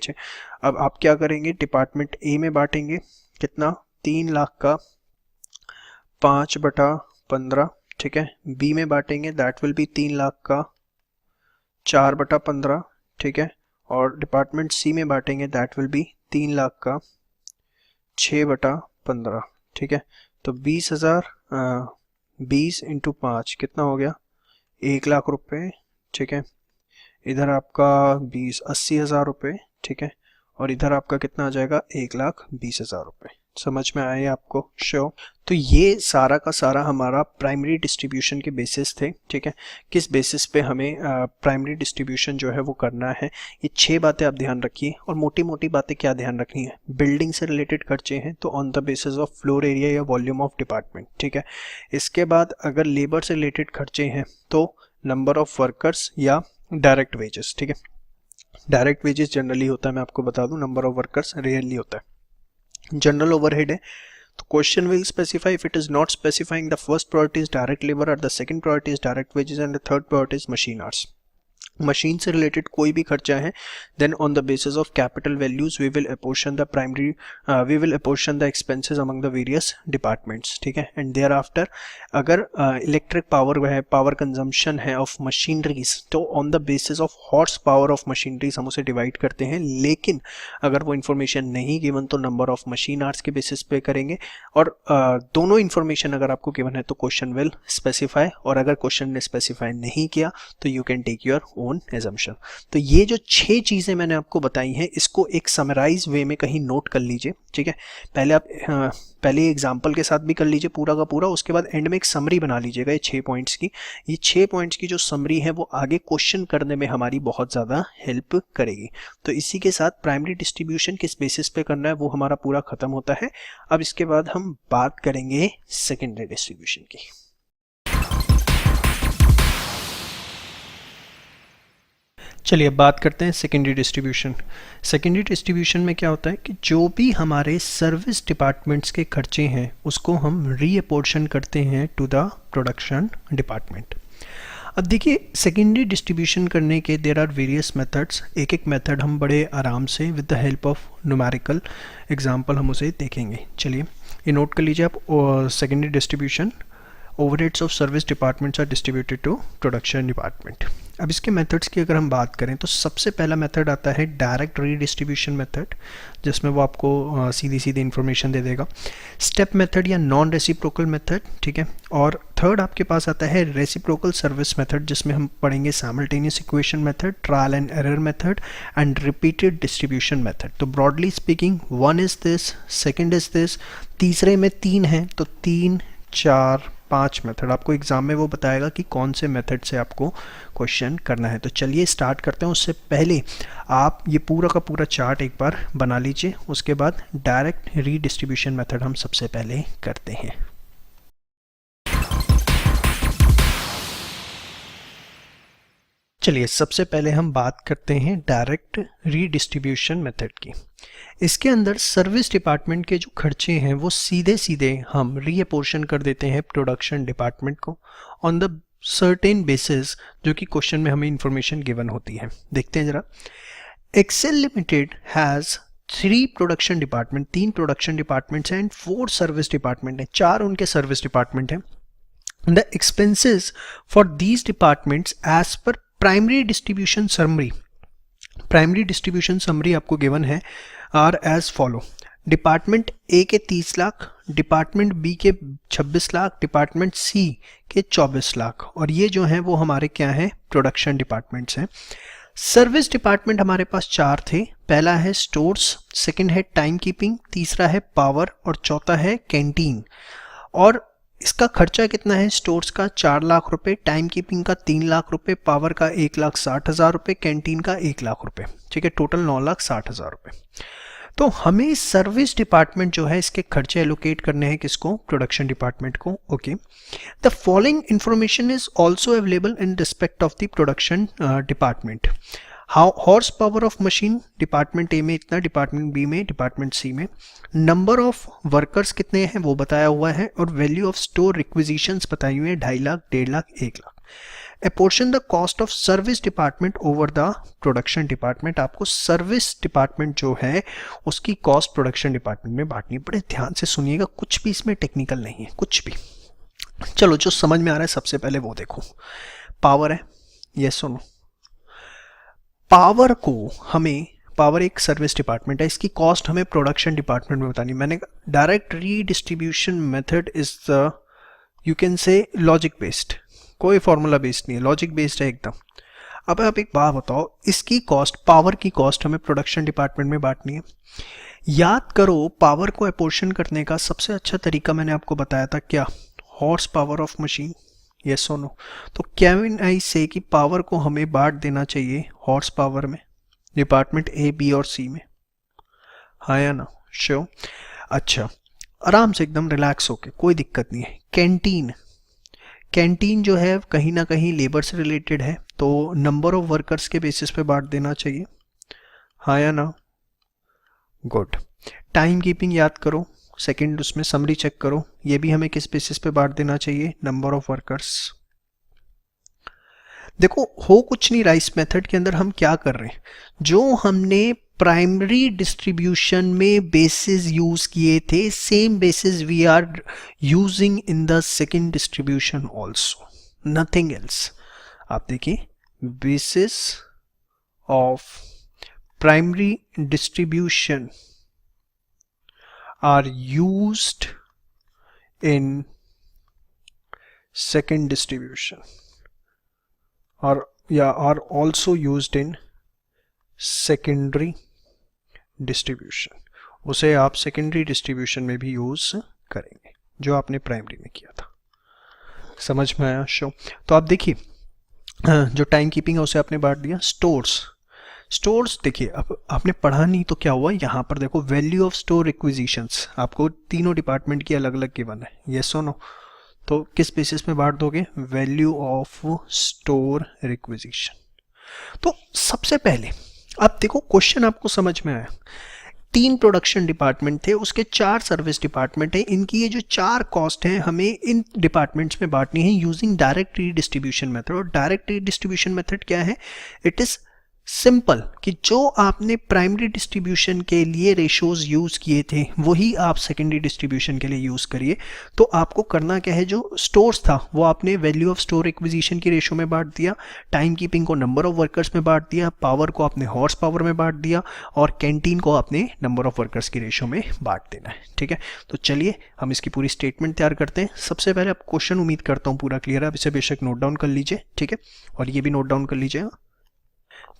अब आप क्या करेंगे, डिपार्टमेंट ए में बांटेंगे कितना, 3 लाख का 5/15. ठीक है, बी में बांटेंगे, दैट विल बी 3 लाख का 4/15. ठीक है, और डिपार्टमेंट सी में बांटेंगे, दैट विल बी 3 लाख का 6/15. ठीक है, तो 20,000 20 × 5 कितना हो गया, 1 लाख रुपए. ठीक है, इधर आपका 80,000 रुपये. ठीक है, और इधर आपका कितना आ जाएगा, 1,20,000 रुपये. समझ में आए आपको? श्योर. तो ये सारा का सारा हमारा प्राइमरी डिस्ट्रीब्यूशन के बेसिस थे. ठीक है, किस बेसिस पे हमें प्राइमरी डिस्ट्रीब्यूशन जो है वो करना है, ये 6 बातें आप ध्यान रखिए. और मोटी मोटी बातें क्या ध्यान रखनी है, बिल्डिंग से रिलेटेड खर्चे हैं तो on the basis of floor area या वॉल्यूम ऑफ डिपार्टमेंट. ठीक है, इसके बाद अगर लेबर से रिलेटेड खर्चे हैं तो नंबर ऑफ वर्कर्स या डायरेक्ट वेजेस. ठीक है, डायरेक्ट वेजेस जनरली होता है, मैं आपको बता दूं, नंबर ऑफ वर्कर्स रेयरली होता है. जनरल ओवरहेड है तो question will specify, if it is not specifying, the first priority is direct labour, और the second priority is direct wages, and the third priority is machine hours. Machine से रिलेटेड कोई भी खर्चा है, then on the basis of capital values we will apportion the expenses among the various departments, ठीक है। And thereafter अगर electric power है, पावर कंजम्पशन है ऑफ मशीनरीज, तो on the basis of horse power of machineries हम उसे divide करते हैं। लेकिन अगर वो इन्फॉर्मेशन नहीं गिवन तो नंबर ऑफ मशीन आवर्स के बेसिस पे करेंगे। और दोनों इन्फॉर्मेशन अगर आपको गिवन है तो क्वेश्चन विल स्पेसिफाई, और अगर क्वेश्चन ने स्पेसिफाई नहीं किया तो you can take your own assumption. तो ये जो 6 चीजें मैंने आपको बताई हैं, इसको एक समराइज वे में कहीं नोट कर लीजिए, ठीक है। पहले आप पहले एग्जाम्पल के साथ भी कर लीजिए पूरा का पूरा, उसके बाद एंड में एक समरी बना लीजिएगा ये 6 पॉइंट्स की। ये 6 पॉइंट्स की जो समरी है वो आगे क्वेश्चन करने में हमारी बहुत ज़्यादा हेल्प करेगी। तो इसी के साथ प्राइमरी डिस्ट्रीब्यूशन किस बेसिस पे करना है वो हमारा पूरा खत्म होता है। अब इसके बाद हम बात करेंगे सेकेंडरी डिस्ट्रीब्यूशन की। चलिए अब बात करते हैं सेकेंडरी डिस्ट्रीब्यूशन। सेकेंडरी डिस्ट्रीब्यूशन में क्या होता है कि जो भी हमारे सर्विस डिपार्टमेंट्स के खर्चे हैं उसको हम रीअपोर्शन करते हैं टू द प्रोडक्शन डिपार्टमेंट। अब देखिए सेकेंडरी डिस्ट्रीब्यूशन करने के देयर आर वेरियस मेथड्स। एक एक मेथड हम बड़े आराम से with the help of numerical example हम उसे देखेंगे। चलिए ये नोट कर लीजिए आप, secondary distribution, overheads of service departments are distributed to production department. अब इसके मेथड्स की अगर हम बात करें तो सबसे पहला मेथड आता है डायरेक्ट रीडिस्ट्रीब्यूशन मेथड, जिसमें वो आपको सीधी सीधी इन्फॉर्मेशन दे देगा। स्टेप मेथड या नॉन रेसिप्रोकल मेथड, ठीक है। और थर्ड आपके पास आता है रेसिप्रोकल सर्विस मेथड, जिसमें हम पढ़ेंगे simultaneous equation method, trial and error method and repeated distribution method. तो broadly speaking 1 is this, second is this, तीसरे में 3 है तो 3, 4, 5 मेथड आपको एग्जाम में वो बताएगा कि कौन से मेथड से आपको क्वेश्चन करना है। तो चलिए स्टार्ट करते हैं। उससे पहले आप ये पूरा का पूरा चार्ट एक बार बना लीजिए, उसके बाद डायरेक्ट रीडिस्ट्रीब्यूशन मेथड हम सबसे पहले करते हैं। चलिए सबसे पहले हम बात करते हैं डायरेक्ट रीडिस्ट्रीब्यूशन मेथड की। इसके अंदर सर्विस डिपार्टमेंट के जो खर्चे हैं वो सीधे सीधे हम रीअपोर्शन कर देते हैं प्रोडक्शन डिपार्टमेंट को ऑन द सर्टेन बेसिस जो कि क्वेश्चन में हमें इंफॉर्मेशन गिवन होती है। देखते हैं जरा। Excel limited has 3 production department, 3 production departments हैं एंड 4 सर्विस डिपार्टमेंट हैं, 4 उनके सर्विस डिपार्टमेंट हैं। The expenses for these departments as per primary distribution summary, primary distribution summary आपको गिवन है are as follow. Department A के 30 lakh, department B के 26 lakh, department C के 24 लाख, और ये जो हैं वो हमारे क्या हैं, प्रोडक्शन डिपार्टमेंट्स हैं। सर्विस डिपार्टमेंट हमारे पास 4 थे। पहला है स्टोर्स, सेकंड है टाइम कीपिंग, तीसरा है पावर और चौथा है कैंटीन। और इसका खर्चा कितना है, स्टोर्स का 4 लाख रुपए, टाइम कीपिंग का 3 लाख रुपए, पावर का 1,60,000 रुपए, कैंटीन का 1 लाख रुपए, ठीक है। टोटल 9,60,000 रुपए। तो हमें सर्विस डिपार्टमेंट जो है इसके खर्चे एलोकेट करने हैं किसको, प्रोडक्शन डिपार्टमेंट को। Okay, the following information is also available in respect of the production department. How horse power of machine department A में इतना, डिपार्टमेंट बी में, डिपार्टमेंट सी में। नंबर ऑफ वर्कर्स कितने हैं वो बताया हुआ है, और वैल्यू ऑफ स्टोर रिक्विजिशंस बताई हुई है 2.5 lakh, 1.5 lakh, 1 lakh. Apportion the cost of service department over the production department. आपको सर्विस डिपार्टमेंट जो है उसकी कॉस्ट प्रोडक्शन डिपार्टमेंट में बांटनी है। बड़े ध्यान से सुनिएगा, कुछ भी इसमें टेक्निकल नहीं है, कुछ भी। चलो जो समझ में आ रहा है सबसे पहले वो देखो। पावर है, यस सुनो, पावर को हमें, पावर एक सर्विस डिपार्टमेंट है, इसकी कॉस्ट हमें प्रोडक्शन डिपार्टमेंट में बतानी। मैंने direct redistribution method is the, you can से लॉजिक बेस्ड, कोई फॉर्मूला बेस्ड नहीं है, लॉजिक बेस्ड है एकदम। अब आप एक बात बताओ, इसकी कॉस्ट, पावर की कॉस्ट हमें प्रोडक्शन डिपार्टमेंट में बांटनी है। याद करो पावर को अपोर्शन करने का सबसे अच्छा तरीका मैंने आपको बताया था क्या, horse power of machine, yes और नो। तो कैन आई से कि पावर को हमें बांट देना चाहिए हॉर्स पावर में, डिपार्टमेंट ए, बी और सी में, हाँ या ना, श्योर। अच्छा, आराम से एकदम रिलैक्स होके, कोई दिक्कत नहीं है। कैंटीन, कैंटीन जो है कहीं ना कहीं लेबर से रिलेटेड है, तो नंबर ऑफ वर्कर्स के बेसिस पे बांट देना चाहिए, हाँ या ना, गुड। टाइम कीपिंग याद करो, सेकंड उसमें समरी चेक करो, ये भी हमें किस बेसिस पे बांट देना चाहिए, नंबर ऑफ वर्कर्स। देखो हो कुछ नहीं रहा इस मेथड के अंदर, हम क्या कर रहे हैं, जो हमने प्राइमरी डिस्ट्रीब्यूशन में बेसिस यूज किए थे, same basis we are using in the second distribution also, nothing else. आप देखिए, basis of primary distribution are used in second distribution are also used in secondary distribution। उसे आप secondary distribution में भी use करेंगे जो आपने प्राइमरी में किया था। समझ में आया शो? तो आप देखिए, जो टाइम कीपिंग है उसे आपने बांट दिया। स्टोर्स देखिए, अब आपने पढ़ा नहीं तो क्या हुआ, यहाँ पर देखो वैल्यू ऑफ स्टोर रिक्विजिशंस आपको तीनों डिपार्टमेंट की अलग अलग गिवन है, यस और नो। तो किस बेसिस में बांट दोगे? Value of store requisition. तो सबसे पहले अब देखो, क्वेश्चन आपको समझ में आया, 3 प्रोडक्शन डिपार्टमेंट थे, उसके 4 सर्विस डिपार्टमेंट है, इनकी ये जो 4 कॉस्ट हैं हमें इन डिपार्टमेंट्स में बांटनी है यूजिंग डायरेक्ट रीडिस्ट्रीब्यूशन मेथड। और डायरेक्ट रीडिस्ट्रीब्यूशन मेथड क्या है? इट इज सिंपल कि जो आपने प्राइमरी डिस्ट्रीब्यूशन के लिए रेशोज यूज किए थे वही आप सेकेंडरी डिस्ट्रीब्यूशन के लिए यूज करिए। तो आपको करना क्या है, जो स्टोर्स था वो आपने वैल्यू ऑफ स्टोर एक्विजिशन की रेशो में बांट दिया, टाइम कीपिंग को नंबर ऑफ वर्कर्स में बांट दिया, पावर को आपने हॉर्स पावर में बांट दिया, और कैंटीन को आपने नंबर ऑफ वर्कर्स की रेशो में बांट देना है। ठीक है, तो चलिए हम इसकी पूरी स्टेटमेंट तैयार करते हैं। सबसे पहले आप क्वेश्चन उम्मीद करता हूँ पूरा क्लियर है, आप इसे बेशक नोट डाउन कर लीजिए, ठीक है, और ये भी नोट डाउन कर लीजिए।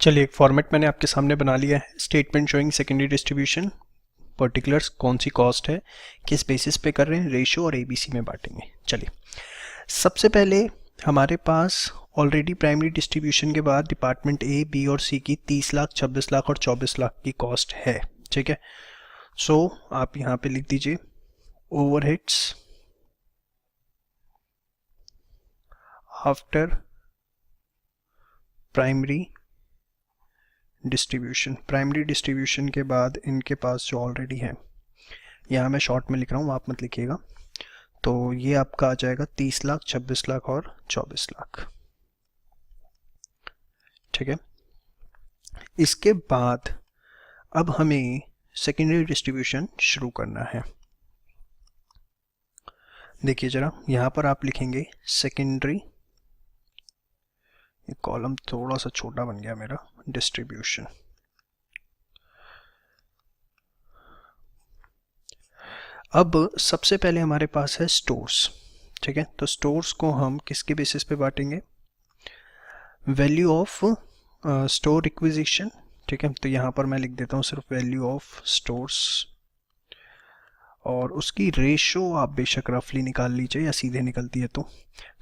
चलिए, एक फॉर्मेट मैंने आपके सामने बना लिया है, statement showing secondary distribution, particulars कौन सी कॉस्ट है, किस बेसिस पे कर रहे हैं, रेशो और एबीसी में बांटेंगे। चलिए, सबसे पहले हमारे पास ऑलरेडी प्राइमरी डिस्ट्रीब्यूशन के बाद डिपार्टमेंट ए, बी और सी की 30 लाख, 26 लाख और 24 लाख की कॉस्ट है। ठीक है, सो आप यहाँ पे लिख दीजिए overheads after primary distribution. Primary distribution के बाद इनके पास जो ऑलरेडी है, यहाँ मैं शॉर्ट में लिख रहा हूँ, आप मत लिखिएगा, तो ये आपका आ जाएगा 30 लाख, 26 लाख और 24 लाख। ठीक है, इसके बाद अब हमें सेकेंडरी डिस्ट्रीब्यूशन शुरू करना है। देखिए जरा, यहाँ पर आप लिखेंगे सेकेंडरी, ये कॉलम थोड़ा सा छोटा बन गया मेरा, डिस्ट्रीब्यूशन। अब सबसे पहले हमारे पास है स्टोर्स। ठीक है, तो स्टोर्स को हम किसके बेसिस पे बांटेंगे? Value of store requisition. ठीक है, तो यहाँ पर मैं लिख देता हूँ सिर्फ वैल्यू ऑफ स्टोर्स, और उसकी रेशो आप बेशक रफली निकाल लीजिए या सीधे निकलती है तो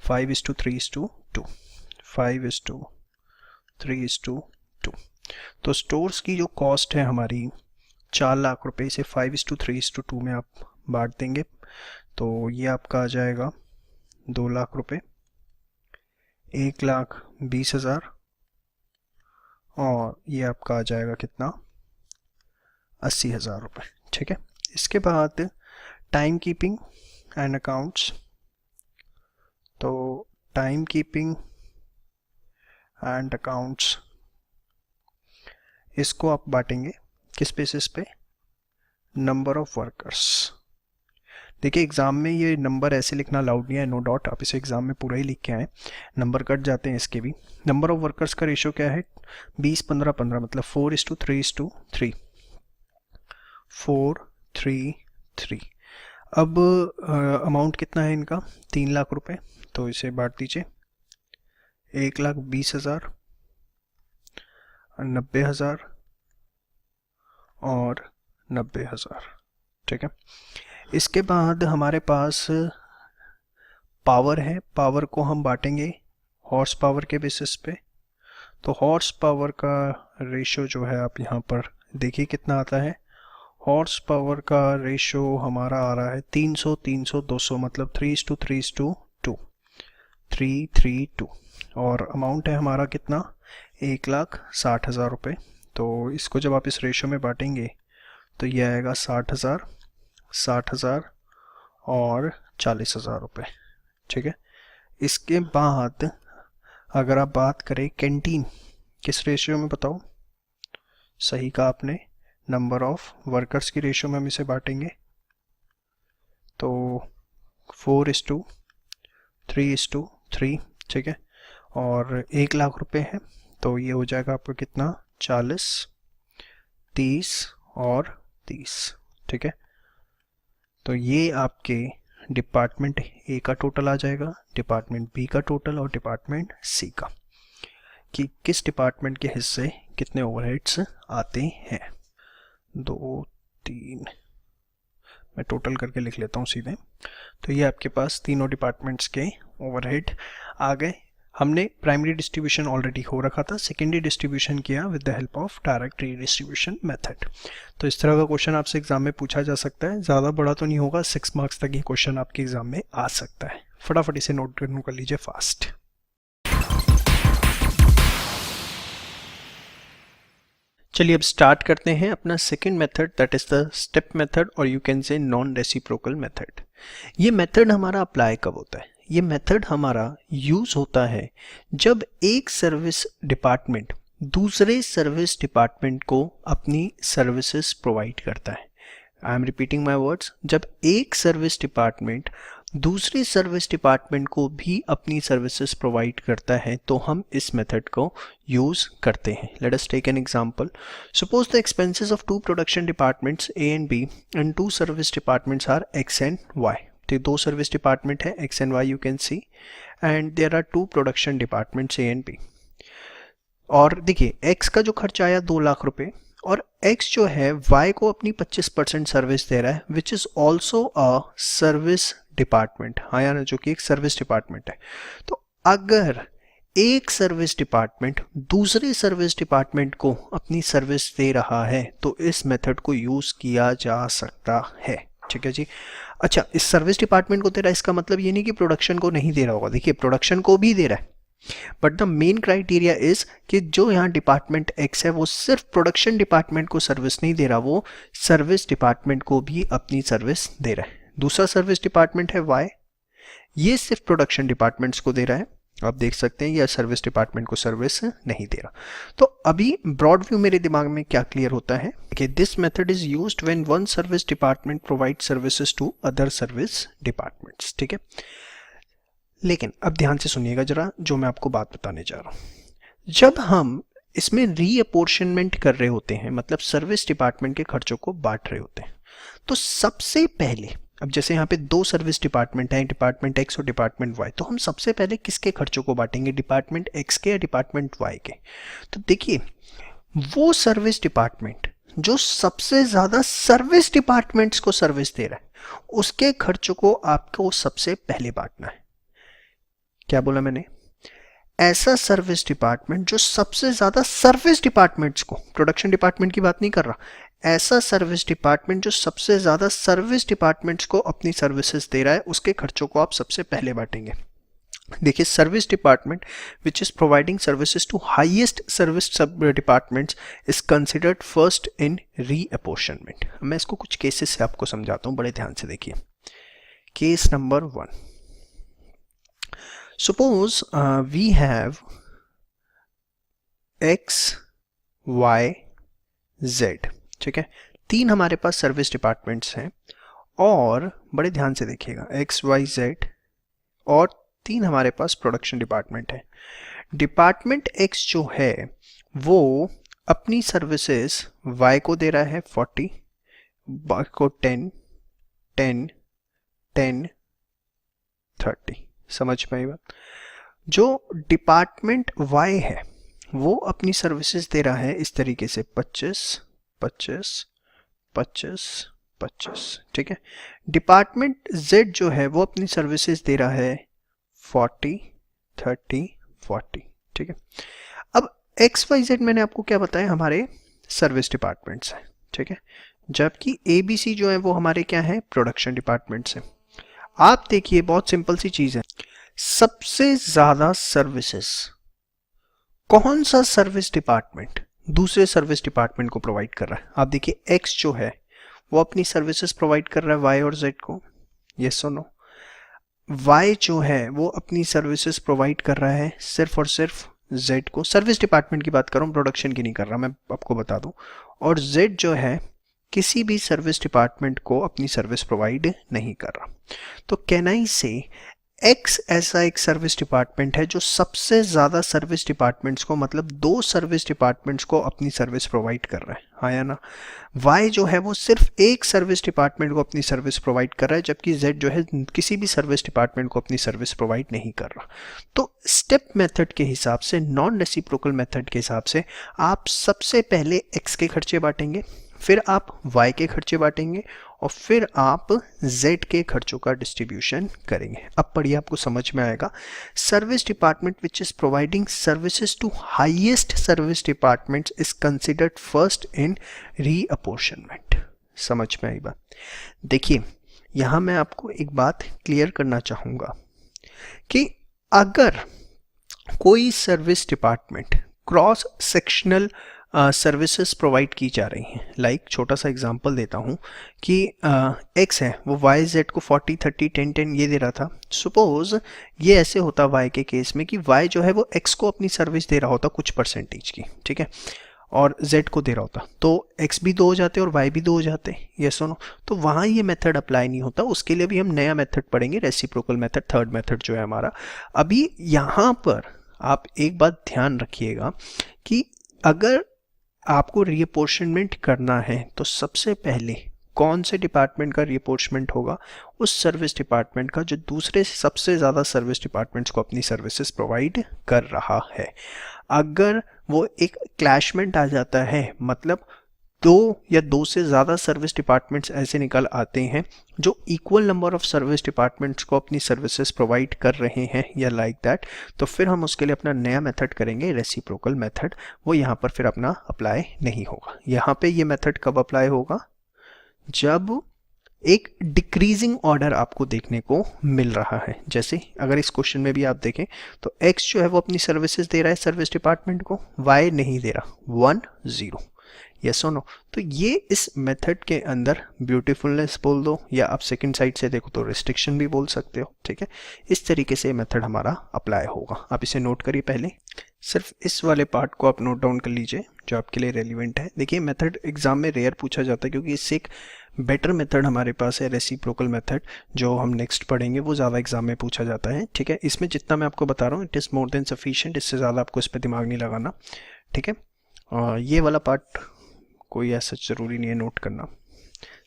5:3:2, 5:3:2। तो स्टोर्स की जो कॉस्ट है हमारी 4 लाख रुपए, इसे 5:3:2 में आप बांट देंगे, तो ये आपका आ जाएगा 2 लाख रुपए, 1,20,000, और ये आपका आ जाएगा कितना? 80,000 रुपये। ठीक है, इसके बाद टाइम कीपिंग एंड अकाउंट्स। तो टाइम कीपिंग एंड अकाउंट्स, इसको आप बांटेंगे किस बेसिस पे? Number of workers. देखिए, एग्जाम में ये नंबर ऐसे लिखना अलाउड नहीं है, नो डाउट, आप इसे एग्जाम में पूरा ही लिख के आए, नंबर कट जाते हैं इसके भी। नंबर ऑफ वर्कर्स का रेशो क्या है? 20-15-15, मतलब 4:3:3, 4:3:3। अब अमाउंट कितना है इनका? 3 लाख रुपए, तो इसे बांट दीजिए 1,20,000, 90,000 और 90,000। ठीक है, इसके बाद हमारे पास पावर है, पावर को हम बांटेंगे हॉर्स पावर के बेसिस पे। तो हॉर्स पावर का रेशो जो है आप यहाँ पर देखिए कितना आता है। हॉर्स पावर का रेशो हमारा आ रहा है 300-300-200, मतलब 3:2, और अमाउंट है हमारा कितना? 1,60,000 रुपये। तो इसको जब आप इस रेशो में बांटेंगे तो ये आएगा 60,000, 60,000 और 40,000 रुपये। ठीक है, इसके बाद अगर आप बात करें कैंटीन, किस रेशियो में बताओ? सही कहा आपने, नंबर ऑफ वर्कर्स की रेशियो में हम इसे बांटेंगे। तो 4:3:3, ठीक है। और 1,00,000 रुपये है, तो ये हो जाएगा आपको कितना? 40, 30 और 30, ठीक है। तो ये आपके डिपार्टमेंट ए का टोटल आ जाएगा, डिपार्टमेंट बी का टोटल और डिपार्टमेंट सी का, कि किस डिपार्टमेंट के हिस्से कितने ओवरहेड्स आते हैं। 2, 3, मैं टोटल करके लिख लेता हूँ सीधे। तो ये आपके पास तीनों डिपार्टमेंट्स के ओवरहेड आ गए। हमने प्राइमरी डिस्ट्रीब्यूशन ऑलरेडी हो रखा था, सेकेंडरी डिस्ट्रीब्यूशन किया with the help of direct redistribution method. तो इस तरह का क्वेश्चन आपसे एग्जाम में पूछा जा सकता है, ज़्यादा बड़ा तो नहीं होगा, 6 मार्क्स तक ये क्वेश्चन आपके एग्जाम में आ सकता है। फटाफट इसे नोट कर लीजिए फास्ट। चलिए अब स्टार्ट करते हैं अपना second method, that is the step method और you can say non reciprocal method. ये मेथड हमारा अप्लाई कब होता है? ये मेथड हमारा यूज होता है जब एक सर्विस डिपार्टमेंट दूसरे सर्विस डिपार्टमेंट को अपनी सर्विसेज प्रोवाइड करता है। I am repeating my words, जब एक सर्विस डिपार्टमेंट दूसरे सर्विस डिपार्टमेंट को भी अपनी सर्विसेज प्रोवाइड करता है तो हम इस मेथड को यूज करते हैं। Let us take an example. Suppose the expenses of 2 production departments A and B and 2 service departments are X and Y. तो 2 सर्विस डिपार्टमेंट है X and Y, you can see, and there are 2 production departments A and B. और देखिए x का जो खर्चा आया 2,00,000 रुपए और x जो है y को अपनी 25% सर्विस दे रहा है, which is also a service department. हाँ यार, जो कि एक सर्विस डिपार्टमेंट है। तो अगर एक सर्विस डिपार्टमेंट दूसरे सर्विस डिपार्टमेंट को अपनी सर्विस दे रहा है तो इस मेथड को यूज किया जा सकता है, ठीक है जी। अच्छा, इस सर्विस डिपार्टमेंट को दे रहा है, इसका मतलब ये नहीं कि प्रोडक्शन को नहीं दे रहा होगा। देखिए प्रोडक्शन को भी दे रहा है, but the main criteria is कि जो यहाँ डिपार्टमेंट एक्स है वो सिर्फ प्रोडक्शन डिपार्टमेंट को सर्विस नहीं दे रहा, वो सर्विस डिपार्टमेंट को भी अपनी सर्विस दे रहा है। दूसरा सर्विस डिपार्टमेंट है वाई, ये सिर्फ प्रोडक्शन डिपार्टमेंट्स को दे रहा है। आप देख सकते हैं यह सर्विस डिपार्टमेंट को सर्विस नहीं दे रहा। तो अभी ब्रॉड व्यू मेरे दिमाग में क्या क्लियर होता है कि this method is used when one service department provide services to other service departments, ठीक है। लेकिन अब ध्यान से सुनिएगा जरा, जो मैं आपको बात बताने जा रहा हूं। जब हम इसमें रीअपोर्शनमेंट कर रहे होते हैं, मतलब सर्विस डिपार्टमेंट के खर्चों को बांट रहे होते हैं, तो सबसे पहले, अब जैसे यहाँ पे 2 सर्विस डिपार्टमेंट हैं, डिपार्टमेंट एक्स और डिपार्टमेंट वाई, तो हम सबसे पहले किसके खर्चों को बांटेंगे? डिपार्टमेंट एक्स के या डिपार्टमेंट वाई के? तो देखिए वो सर्विस डिपार्टमेंट जो सबसे ज्यादा सर्विस डिपार्टमेंट्स को सर्विस दे रहा है उसके खर्चों को आपको सबसे पहले बांटना है। क्या बोला मैंने? ऐसा सर्विस डिपार्टमेंट जो सबसे ज्यादा सर्विस डिपार्टमेंट्स को, प्रोडक्शन डिपार्टमेंट की बात नहीं कर रहा, ऐसा सर्विस डिपार्टमेंट जो सबसे ज्यादा सर्विस डिपार्टमेंट्स को अपनी सर्विसेज दे रहा है उसके खर्चों को आप सबसे पहले बांटेंगे। देखिए service department which is providing services to highest service sub departments is considered first in reapportionment. मैं इसको कुछ केसेस से आपको समझाता हूं, बड़े ध्यान से देखिए। Case number 1, suppose we have x, y, z, ठीक है। 3 हमारे पास सर्विस डिपार्टमेंट्स हैं और बड़े ध्यान से देखिएगा x, y, z और 3 हमारे पास प्रोडक्शन डिपार्टमेंट है। डिपार्टमेंट x जो है वो अपनी सर्विसेज y को दे रहा है 40, y को 10, 10, 10, 30। समझ पाई बात? जो डिपार्टमेंट Y है वो अपनी सर्विसेज दे रहा है इस तरीके से 25, 25, 25, 25, ठीक है। डिपार्टमेंट Z जो है वो अपनी सर्विसेज दे रहा है 40, 30, 40, ठीक है। अब XYZ मैंने आपको क्या बताया, हमारे सर्विस डिपार्टमेंट्स हैं, ठीक है, जबकि ABC जो है वो हमारे क्या है? प्रोडक्शन डिपार्टमेंट्स हैं। आप देखिए बहुत सिंपल सी चीज है, सबसे ज्यादा सर्विसेज कौन सा सर्विस डिपार्टमेंट दूसरे सर्विस डिपार्टमेंट को प्रोवाइड कर रहा है? आप देखिए एक्स जो है वो अपनी सर्विसेज प्रोवाइड कर रहा है वाई और जेड को, यस और नो। वाई जो है वो अपनी सर्विसेज प्रोवाइड कर रहा है सिर्फ और सिर्फ जेड को, सर्विस डिपार्टमेंट की बात कर रहा हूँ, प्रोडक्शन की नहीं कर रहा, मैं आपको बता दूं। और जेड जो है किसी भी सर्विस डिपार्टमेंट को अपनी सर्विस प्रोवाइड नहीं कर रहा। तो कैन आई से एक्स ऐसा एक सर्विस डिपार्टमेंट है जो सबसे ज़्यादा सर्विस डिपार्टमेंट्स को, मतलब 2 सर्विस डिपार्टमेंट्स को अपनी सर्विस प्रोवाइड कर रहा है, हाँ या ना। वाई जो है वो सिर्फ एक सर्विस डिपार्टमेंट को अपनी सर्विस प्रोवाइड कर रहा है, जबकि जेड जो है किसी भी सर्विस डिपार्टमेंट को अपनी सर्विस प्रोवाइड नहीं कर रहा। तो स्टेप मेथड के हिसाब से, नॉन रेसिप्रोकल मेथड के हिसाब से, आप सबसे पहले एक्स के खर्चे बांटेंगे, फिर आप y के खर्चे बांटेंगे और फिर आप z के खर्चों का डिस्ट्रीब्यूशन करेंगे। अब पढ़िए, आपको समझ में आएगा। Service department which is providing services to highest service department is considered first in reapportionment. समझ में आई बात? देखिए, यहां मैं आपको एक बात क्लियर करना चाहूंगा कि अगर कोई service department cross sectional services provide की जा रही हैं, लाइक छोटा सा एग्जांपल देता हूं कि एक्स है वो वाई जेड को 40 30 10 10 ये दे रहा था। सपोज ये ऐसे होता वाई के केस में कि वाई जो है वो एक्स को अपनी सर्विस दे रहा होता कुछ परसेंटेज की, ठीक है, और z को दे रहा होता, तो x भी 2 हो जाते और y भी 2 हो जाते, ये सुनो। तो वहाँ ये मेथड अप्लाई नहीं होता, उसके लिए भी हम नया मेथड पढ़ेंगे, रेसिप्रोकल मेथड, थर्ड मेथड जो है हमारा। अभी यहाँ पर आप एक बात ध्यान रखिएगा कि अगर आपको रीअपोर्शनमेंट करना है तो सबसे पहले कौन से डिपार्टमेंट का रीअपोर्शनमेंट होगा? उस सर्विस डिपार्टमेंट का जो दूसरे सबसे ज़्यादा सर्विस डिपार्टमेंट्स को अपनी सर्विसेज प्रोवाइड कर रहा है। अगर वो एक क्लैशमेंट आ जाता है, मतलब 2 या 2 से ज़्यादा सर्विस डिपार्टमेंट्स ऐसे निकल आते हैं जो equal number of service departments को अपनी सर्विसेज प्रोवाइड कर रहे हैं या लाइक दैट, तो फिर हम उसके लिए अपना नया मेथड करेंगे, रेसिप्रोकल मेथड। वो यहाँ पर फिर अपना अप्लाई नहीं होगा। यहाँ पे ये मेथड कब अप्लाई होगा? जब एक डिक्रीजिंग ऑर्डर आपको देखने को मिल रहा है। जैसे अगर इस क्वेश्चन में भी आप देखें तो x जो है वो अपनी सर्विसेज दे रहा है सर्विस डिपार्टमेंट को, y नहीं दे रहा, 1 0, यस और नो। तो ये इस मेथड के अंदर ब्यूटीफुलनेस बोल दो, या आप सेकंड साइड से देखो तो रिस्ट्रिक्शन भी बोल सकते हो, ठीक है। इस तरीके से मेथड हमारा अप्लाई होगा। आप इसे नोट करिए, पहले सिर्फ इस वाले पार्ट को आप नोट डाउन कर लीजिए जो आपके लिए रेलिवेंट है। देखिए, मेथड एग्जाम में रेयर पूछा जाता है क्योंकि इससे एक बेटर मेथड हमारे पास है, रेसिप्रोकल मेथड, जो हम नेक्स्ट पढ़ेंगे, वो ज़्यादा एग्जाम में पूछा जाता है, ठीक है। इसमें जितना मैं आपको बता रहा हूँ it is more than sufficient, इससे ज़्यादा आपको इस पर दिमाग नहीं लगाना, ठीक है। ये वाला पार्ट कोई ऐसा ज़रूरी नहीं है नोट करना,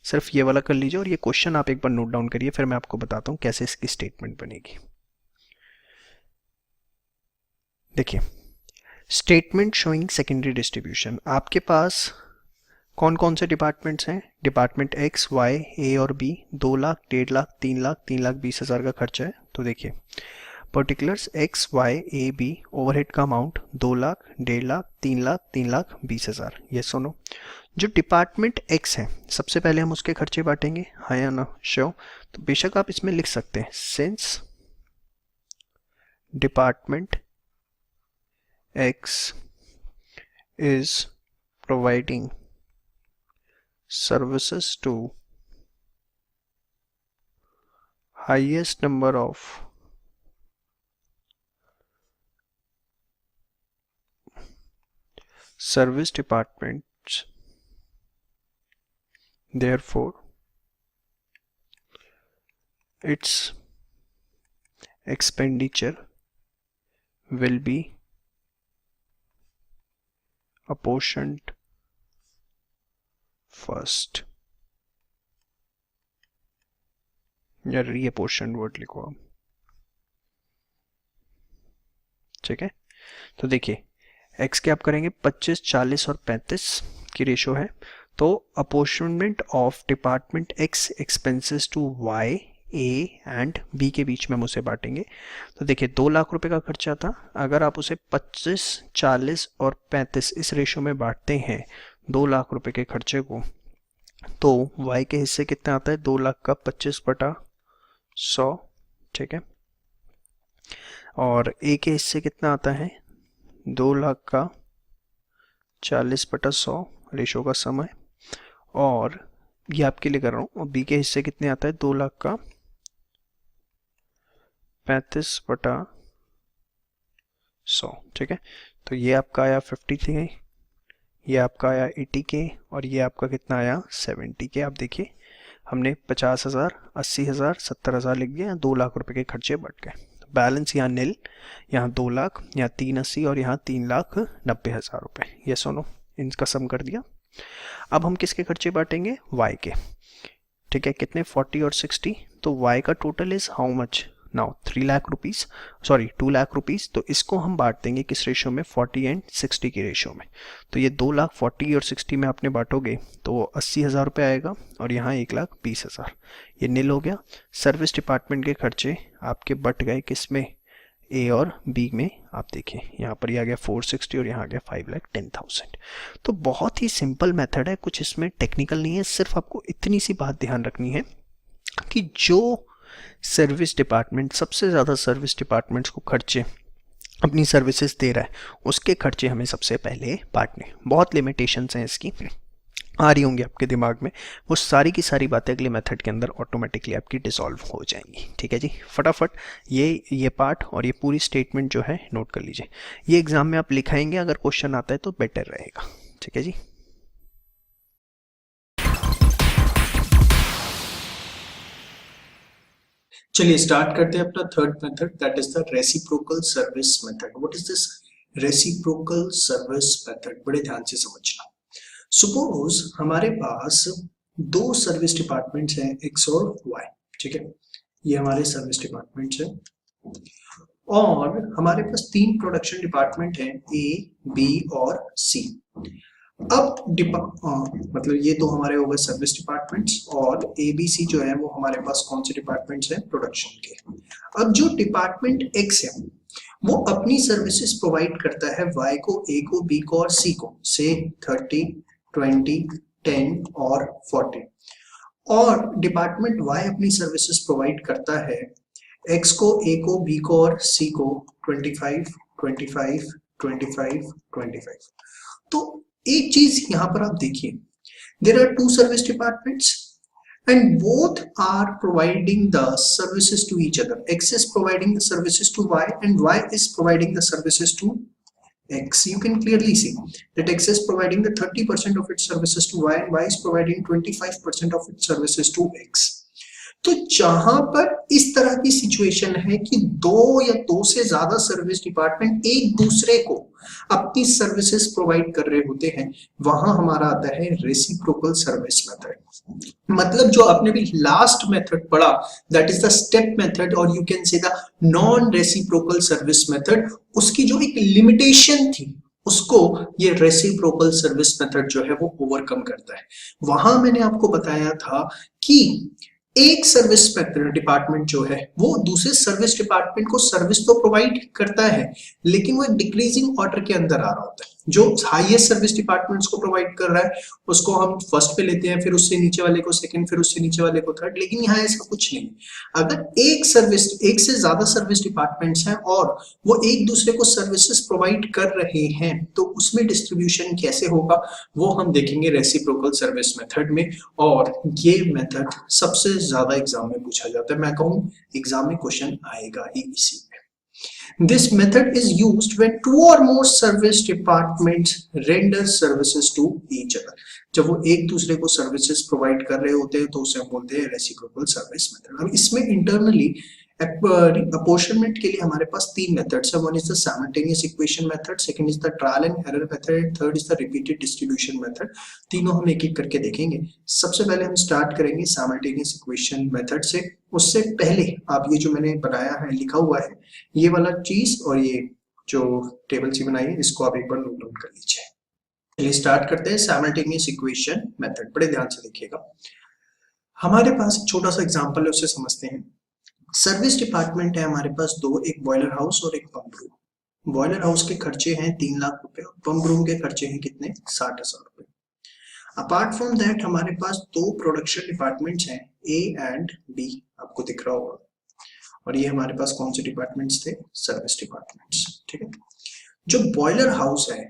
सिर्फ ये वाला कर लीजिए। और ये क्वेश्चन आप एक बार नोट डाउन करिए, फिर मैं आपको बताता हूँ कैसे इसकी स्टेटमेंट बनेगी। देखिए, स्टेटमेंट शोइंग सेकेंडरी डिस्ट्रीब्यूशन। आपके पास कौन कौन से डिपार्टमेंट्स हैं? डिपार्टमेंट एक्स, वाई, ए और बी। 2 लाख, 1.5 लाख, 3 लाख, 3,20,000 का खर्चा है। तो देखिए, पर्टिकुलर्स एक्स, वाई, ए, बी, ओवरहेड का अमाउंट 2 लाख, 1.5 लाख, 3 लाख, 3,20,000। ये सुनो, जो डिपार्टमेंट एक्स है सबसे पहले हम उसके खर्चे बांटेंगे, हाँ या ना? श्योर। तो बेशक आप इसमें लिख सकते हैं, since department x is providing services to highest number of service departments, therefore its expenditure will be apportioned first, या रीअपोर्शन वर्ड लिखो आप, ठीक है। तो देखिए, एक्स के आप करेंगे 25, 40 और 35 की रेशो है, तो apportionment of department x expenses to Y, A and B के बीच में हम उसे बांटेंगे। तो देखिए, 2 लाख रुपए का खर्चा था, अगर आप उसे 25, 40 और 35 इस रेशो में बांटते हैं 2 लाख रुपए के खर्चे को, तो y के हिस्से कितना आता है? 2 लाख का 25/100, ठीक है। और a के हिस्से कितना आता है? 2 लाख का 40/100, रेशो का सम है। और ये आपके लिए कर रहा हूँ। और b के हिस्से कितने आता है? 2 लाख का 35/100, ठीक है। तो ये आपका आया 50K, ये आपका आया 80K और ये आपका कितना आया 70K। आप देखिए हमने 50,000, 80,000, 70,000 लिख दिया, 2 लाख रुपए के खर्चे बढ़ गए। बैलेंस यहाँ नील, यहाँ 2 लाख, यहाँ 380 और यहाँ 3,90,000 रुपए। ये सुनो, इनका सम कर दिया। अब हम किसके खर्चे बांटेंगे? वाई के, ठीक है। कितने? 40 और 60। तो वाई का total is how much now? 3 lakh rupees, sorry 2 lakh rupees. तो इसको हम बांट देंगे किस रेशियो में? 40 एंड 60 की रेशियो में। तो ये 2 लाख 40 और 60 में आपने बांटोगे तो 80,000 रुपये आएगा और यहाँ 1,20,000, ये नील हो गया। सर्विस डिपार्टमेंट के खर्चे आपके बट गए किस में? ए और बी में। आप देखिए यहाँ पर ये आ गया 460 और यहाँ आ गया 5,10,000। तो बहुत ही सिंपल मेथड है, कुछ इसमें टेक्निकल नहीं है। सिर्फ आपको इतनी सी बात ध्यान रखनी है कि जो सर्विस डिपार्टमेंट सबसे ज़्यादा सर्विस डिपार्टमेंट्स को खर्चे अपनी सर्विसेज दे रहा है, उसके खर्चे हमें सबसे पहले बांटने। बहुत लिमिटेशंस हैं इसकी, आ रही होंगी आपके दिमाग में, वो सारी की सारी बातें अगले मेथड के अंदर ऑटोमेटिकली आपकी डिसॉल्व हो जाएंगी, ठीक है जी। फटाफट ये पार्ट और ये पूरी स्टेटमेंट जो है नोट कर लीजिए। ये एग्जाम में आप लिखाएंगे, अगर क्वेश्चन आता है तो बेटर रहेगा, ठीक है जी। चलिए स्टार्ट करते हैं अपना third method, that is the reciprocal service method. What is this reciprocal service method? बड़े ध्यान से समझना। सपोज हमारे पास 2 सर्विस डिपार्टमेंट्स हैं, एक्स और वाई, ठीक है। ये हमारे सर्विस डिपार्टमेंट्स हैं और हमारे पास 3 प्रोडक्शन डिपार्टमेंट हैं, ए, बी और सी। अब मतलब ये तो हमारे हो गए सर्विस डिपार्टमेंट्स और ए बी सी जो है वो हमारे पास कौन से डिपार्टमेंट्स हैं? प्रोडक्शन के। अब जो डिपार्टमेंट एक्स है वो अपनी सर्विसेज प्रोवाइड करता है वाई को, ए को, बी को और सी को, से 30, 20, 10 और 40। और डिपार्टमेंट वाई अपनी सर्विसेज प्रोवाइड करता है एक्स को, ए को, बी को और सी को 25, 25, 25, 25। तो एक चीज यहां पर आप देखिए, there are 2 service departments and both are providing the services to each other. X is providing the services to Y and Y is providing the services to X. You can clearly see that X is providing the 30% of its services to Y and Y is providing 25% of its services to X. तो जहां पर इस तरह की situation है कि 2 या 2 से ज्यादा सर्विस डिपार्टमेंट एक दूसरे को अपनी सर्विसेज प्रोवाइड कर रहे होते हैं, वहां हमारा आता है रेसिप्रोकल सर्विस मेथड। मतलब जो आपने भी लास्ट मेथड पढ़ा, that is the step method और you can say the non reciprocal service method, उसकी जो एक लिमिटेशन थी उसको ये रेसिप्रोकल सर्विस मेथड जो है वो ओवरकम करता है। वहां मैंने आपको बताया था कि एक सर्विस डिपार्टमेंट जो है वो दूसरे सर्विस डिपार्टमेंट को सर्विस तो प्रोवाइड करता है, लेकिन वो एक डिक्रीजिंग ऑर्डर के अंदर आ रहा होता है। जो हाईएस्ट सर्विस डिपार्टमेंट्स को प्रोवाइड कर रहा है उसको हम फर्स्ट पे लेते हैं, फिर उससे नीचे वाले को सेकंड, फिर उससे नीचे वाले को थर्ड। लेकिन यहाँ ऐसा कुछ नहीं। अगर एक से ज्यादा सर्विस डिपार्टमेंट्स हैं और वो एक दूसरे को सर्विसेज प्रोवाइड कर रहे हैं तो उसमें डिस्ट्रीब्यूशन कैसे होगा वो हम देखेंगे रेसिप्रोकल सर्विस मेथड में। और ये मेथड सबसे ज्यादा एग्जाम में पूछा जाता है, मैं कहूँ एग्जाम में क्वेश्चन आएगा ही इसी में। This method is used when 2 or more service departments render services to each other. जब वो एक दूसरे को सर्विसेज प्रोवाइड कर रहे होते हैं तो उसे हम बोलते हैं रेसिप्रोकल सर्विस मेथड। अब इसमें इंटरनली अपॉर्शनमेंट के लिए हमारे पास 3 मेथड्स है। One is the simultaneous equation method, second is the trial and error method and third is the repeated distribution method. तीनों हम एक एक करके देखेंगे। सबसे पहले हम स्टार्ट करेंगे साइमल्टेनियस इक्वेशन मेथड से। उससे पहले आप ये जो मैंने बनाया है, लिखा हुआ है, ये वाला चीज और ये जो टेबल सी बनाई है इसको आप एक बार नोट डाउन कर लीजिए। चलिए स्टार्ट करते हैं साइमल्टेनियस इक्वेशन मेथड। बड़े ध्यान से देखिएगा, हमारे पास एक छोटा सा एग्जांपल है, उससे समझते हैं। सर्विस डिपार्टमेंट है हमारे पास 2, एक बॉयलर हाउस और एक पंप रूम। बॉयलर हाउस के खर्चे हैं 3 लाख रुपए और पंप रूम के खर्चे हैं कितने? 60,000 रुपए। अपार्ट फ्रॉम दैट हमारे पास 2 प्रोडक्शन डिपार्टमेंट्स हैं, ए एंड बी, आपको दिख रहा होगा। और ये हमारे पास कौन से डिपार्टमेंट्स थे? सर्विस डिपार्टमेंट्स, ठीक है। जो बॉयलर हाउस है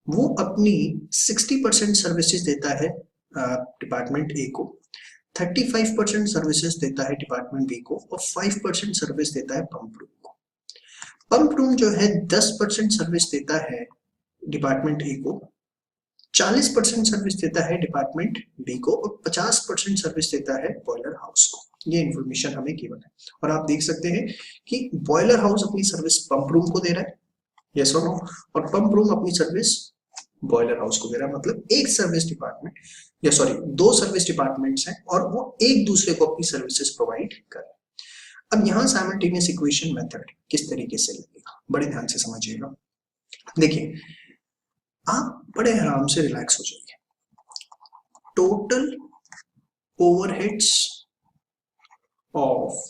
वो अपनी 60% सर्विसेज देता है डिपार्टमेंट ए को, 35% सर्विसेज देता है डिपार्टमेंट बी को और 5% सर्विस देता है पंप रूम को। पंप रूम जो है 10% सर्विस देता है डिपार्टमेंट ए को, 40% सर्विस देता है डिपार्टमेंट बी को और 50% सर्विस देता है बॉयलर हाउस को। ये इंफॉर्मेशन हमें गिवन है और आप देख सकते हैं कि बॉयलर हाउस अपनी सर्विस पंप रूम को दे रहा है, यस और नो, और पंप रूम अपनी सर्विस बॉयलर हाउस को दे रहा है। मतलब एक सर्विस डिपार्टमेंट या सॉरी 2 सर्विस डिपार्टमेंट्स हैं और वो एक दूसरे को अपनी सर्विसेज प्रोवाइड कर रहे हैं। अब यहाँ साइमल्टेनियस इक्वेशन मेथड किस तरीके से लगेगा, बड़े ध्यान से समझिएगा। देखिए, आप बड़े आराम से रिलैक्स हो जाइए। Total overheads of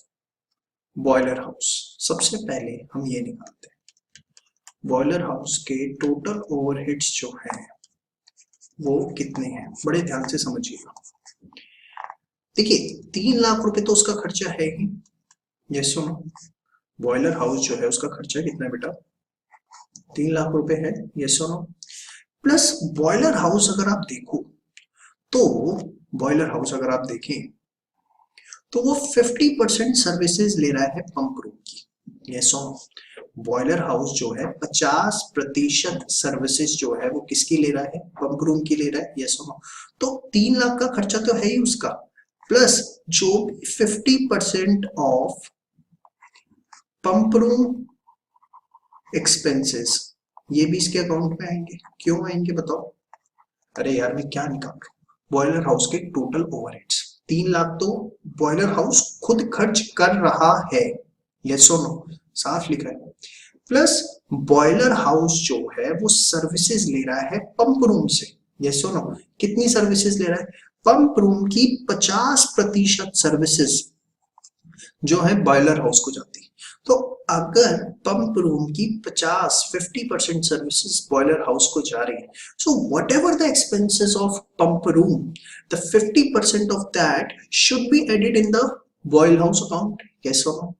boiler house, सबसे पहले हम ये निकालते हैं, बॉयलर हाउस के टोटल ओवरहेड्स जो है वो कितने हैं, बड़े ध्यान से समझिएगा। देखिए 3 लाख रुपए तो उसका खर्चा है ही, ये सुनो, बॉयलर हाउस जो है उसका खर्चा कितना है बेटा, 3 लाख रुपए है, ये सुनो, प्लस बॉयलर हाउस अगर आप देखो तो बॉयलर हाउस अगर आप देखें तो वो 50% सर्विसेज ले रहा है पंप रूम की, ये सुनो, बॉयलर हाउस जो है 50% सर्विसेज जो है वो किसकी ले रहा है, पंप रूम की ले रहा है, ये सुनो। तो 3 लाख का खर्चा तो है ही उसका, प्लस जो 50% ऑफ पंप रूम एक्सपेंसेस ये भी इसके अकाउंट में आएंगे। क्यों आएंगे बताओ? अरे यार मैं क्या निकाल रहा हूँ, बॉयलर हाउस के टोटल ओवरहेड्स 3 लाख तो बॉयलर हाउस खुद खर्च कर रहा है, यस और नो, साफ लिखा है, प्लस बॉयलर हाउस जो है वो सर्विसेज ले रहा है पंप रूम से, यस और नो, कितनी सर्विसेज ले रहा है, पंप रूम की 50% सर्विसेज जो है बॉयलर हाउस को जाती है। तो अगर पंप रूम की 50% सर्विसेज बॉयलर हाउस को जा रही है, so whatever the expenses of pump room, the 50% of that should be added in the boil house account, yes और नो,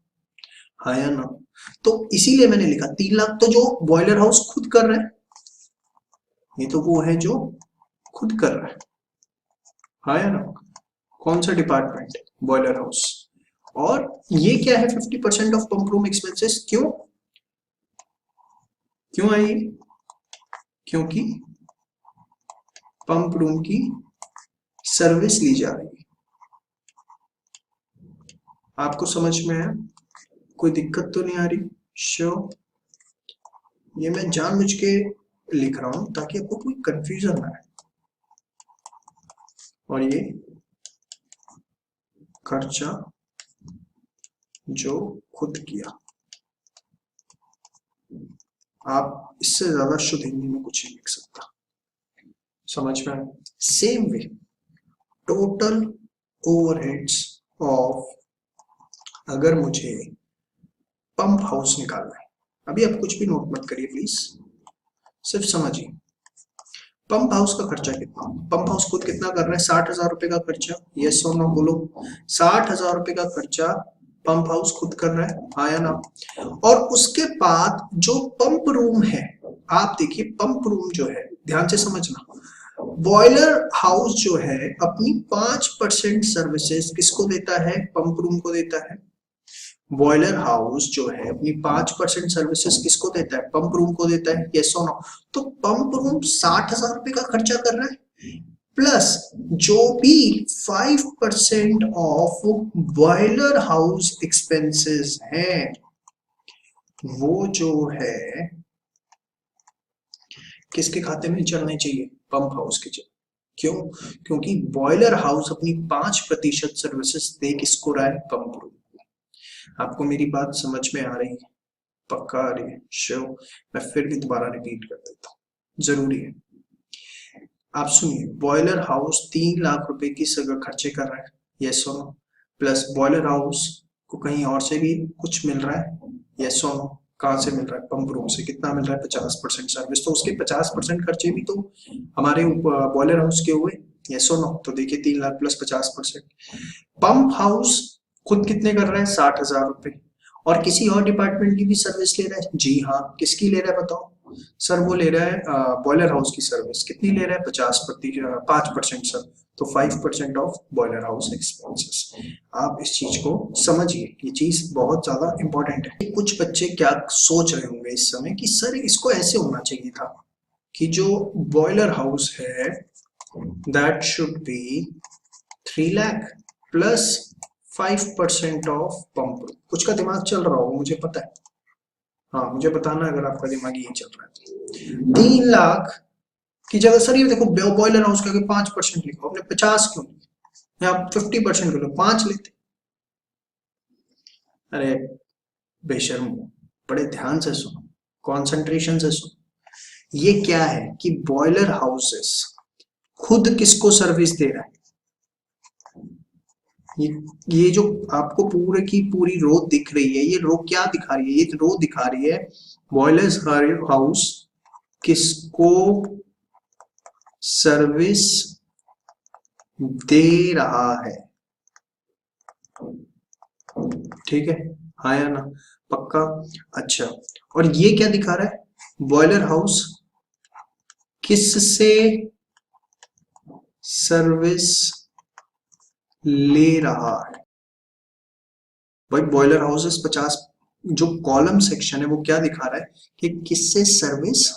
हाँ या ना? तो इसीलिए मैंने लिखा 3 लाख तो जो बॉयलर हाउस खुद कर रहा है, ये तो वो है जो खुद कर रहा है, हाँ या ना? कौन सा डिपार्टमेंट? Boiler house. और ये क्या है 50% ऑफ पंप रूम एक्सपेंसेस, क्यों क्यों आई? क्योंकि पंप रूम की सर्विस ली जा रही है। आपको समझ में है? कोई दिक्कत तो नहीं आ रही? श्योर? ये मैं जानबूझ के लिख रहा हूं ताकि आपको कोई कंफ्यूजन ना आए। और ये खर्चा जो खुद किया, आप इससे ज्यादा शुद्ध हिंदी में कुछ नहीं लिख सकता, समझ में आया? Same way total overheads of, अगर मुझे पंप हाउस निकालना है, अभी आप कुछ भी नोट मत करिए प्लीज, सिर्फ समझिए पंप हाउस का खर्चा कितना, पंप हाउस खुद कितना कर रहा है, 60,000 रुपए का खर्चा, यस और नो बोलो, 60,000 रुपए का खर्चा पंप हाउस खुद कर रहा है, हाँ या ना? और उसके बाद जो पंप रूम है, आप देखिए पंप रूम जो है, ध्यान से समझना, बॉयलर हाउस जो है अपनी 5% सर्विसेज किसको देता है, पंप रूम को देता है। बॉयलर हाउस जो है अपनी 5% सर्विसेज किसको देता है, पंप रूम को देता है, यस और नो? तो पंप रूम 60,000 रुपए का खर्चा कर रहा है, प्लस जो भी 5% ऑफ बॉयलर हाउस एक्सपेंसेस है वो जो है किसके खाते में चलने चाहिए, पंप हाउस के। क्यों? क्योंकि बॉयलर हाउस अपनी 5% सर्विसेज दे किसको रहा है, पंप रूम। आपको मेरी बात समझ में आ रही है? पक्का आ रही है? श्योर? मैं फिर भी दोबारा रिपीट कर देता हूँ, जरूरी है। आप सुनिए, बॉयलर हाउस 3 लाख रुपए की सगा खर्चे कर रहा है, यस और नो, प्लस बॉयलर हाउस को कहीं और से भी कुछ मिल रहा है, यस और नो, कहाँ से मिल रहा है, पंप रूम से। कितना मिल रहा है, 50% सर्विस, तो उसके 50% खर्चे भी तो हमारे बॉयलर हाउस के हुए, यस और नो। तो देखिए 3 लाख प्लस 50%। पंप हाउस खुद कितने कर रहा है, 60,000 रुपए, और किसी और डिपार्टमेंट की भी सर्विस ले रहा है, जी हाँ, किसकी ले रहा है बताओ, सर वो ले रहा है बॉयलर हाउस की सर्विस, कितनी ले रहा है 5% सर, तो 5% ऑफ बॉयलर हाउस एक्सपेंसेस। आप इस चीज को समझिए, ये चीज बहुत ज्यादा इंपॉर्टेंट है। कुछ बच्चे क्या सोच रहे होंगे इस समय कि सर इसको ऐसे होना चाहिए था कि जो बॉयलर हाउस है that should B 3 lakh plus 5% of pump. कुछ का दिमाग चल रहा हो मुझे पता है, हाँ मुझे बताना अगर आपका दिमाग यही चल रहा है। 3 लाख की जगह सर ये देखो बॉयलर हाउस का 5% लिखो, आपने 50 क्यों लिखा, आप 50% लो, 5 लेते। अरे बेशर्म, बड़े ध्यान से सुनो, कंसंट्रेशन से सुनो। ये क्या है कि बॉयलर हाउसेस खुद किसको सर्विस दे रहा है, ये जो आपको पूरे की पूरी रो दिख रही है, ये रो क्या दिखा रही है, ये रो दिखा रही है बॉयलर हाउस किसको सर्विस दे रहा है। ठीक है, हाँ या ना, पक्का। अच्छा, और ये क्या दिखा रहा है, बॉयलर हाउस किससे सर्विस ले रहा है। भाई बॉयलर हाउसेस 50, जो कॉलम सेक्शन है वो क्या दिखा रहा है कि किससे सर्विस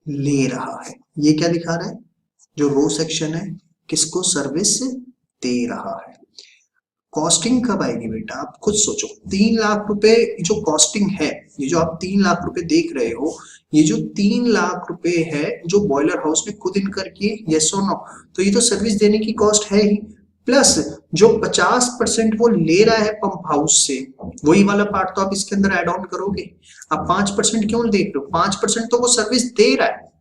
ले रहा है। ये क्या दिखा रहा है, जो रो सेक्शन है किसको सर्विस दे रहा है। कॉस्टिंग कब आएगी बेटा, आप खुद सोचो। 3 लाख रुपए जो कॉस्टिंग है, ये जो आप 3 लाख रुपए देख रहे हो, ये जो 3 लाख रुपए है जो बॉयलर हाउस ने खुद इनकर किए, यस और नो, तो ये तो सर्विस देने की कॉस्ट है ही, प्लस जो 50% वो ले रहा है पंप हाउस से, वही वाला पार्ट तो आप इसके अंदर एड ऑन करोगे। आप 5% क्यों देख रहे हो, 5% तो वो सर्विस दे रहा है,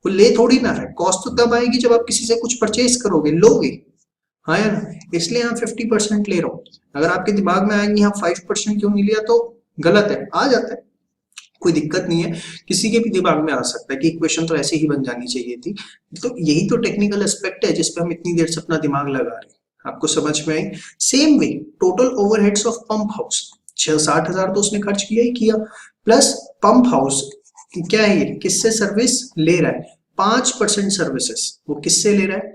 वो ले थोड़ी ना है। कॉस्ट तो तब आएगी जब आप किसी से कुछ परचेज करोगे, लोगे, हाँ या ना, इसलिए यहाँ 50% ले रहा हूँ। अगर आपके दिमाग में आएंगे यहाँ 5% क्यों नहीं लिया, तो गलत है, आ जाता है, कोई दिक्कत नहीं है, किसी के भी दिमाग में आ सकता है कि इक्वेशन तो ऐसे ही बन जानी चाहिए थी। तो यही तो टेक्निकल एस्पेक्ट है जिसपे हम इतनी देर से अपना दिमाग लगा रहे हैं। आपको समझ में आई। Same way total overheads of pump house 60,000 तो उसने खर्च किया ही किया, प्लस पंप हाउस क्या है, ये किससे सर्विस ले रहा है, 5% सर्विसेज वो किससे ले रहा है,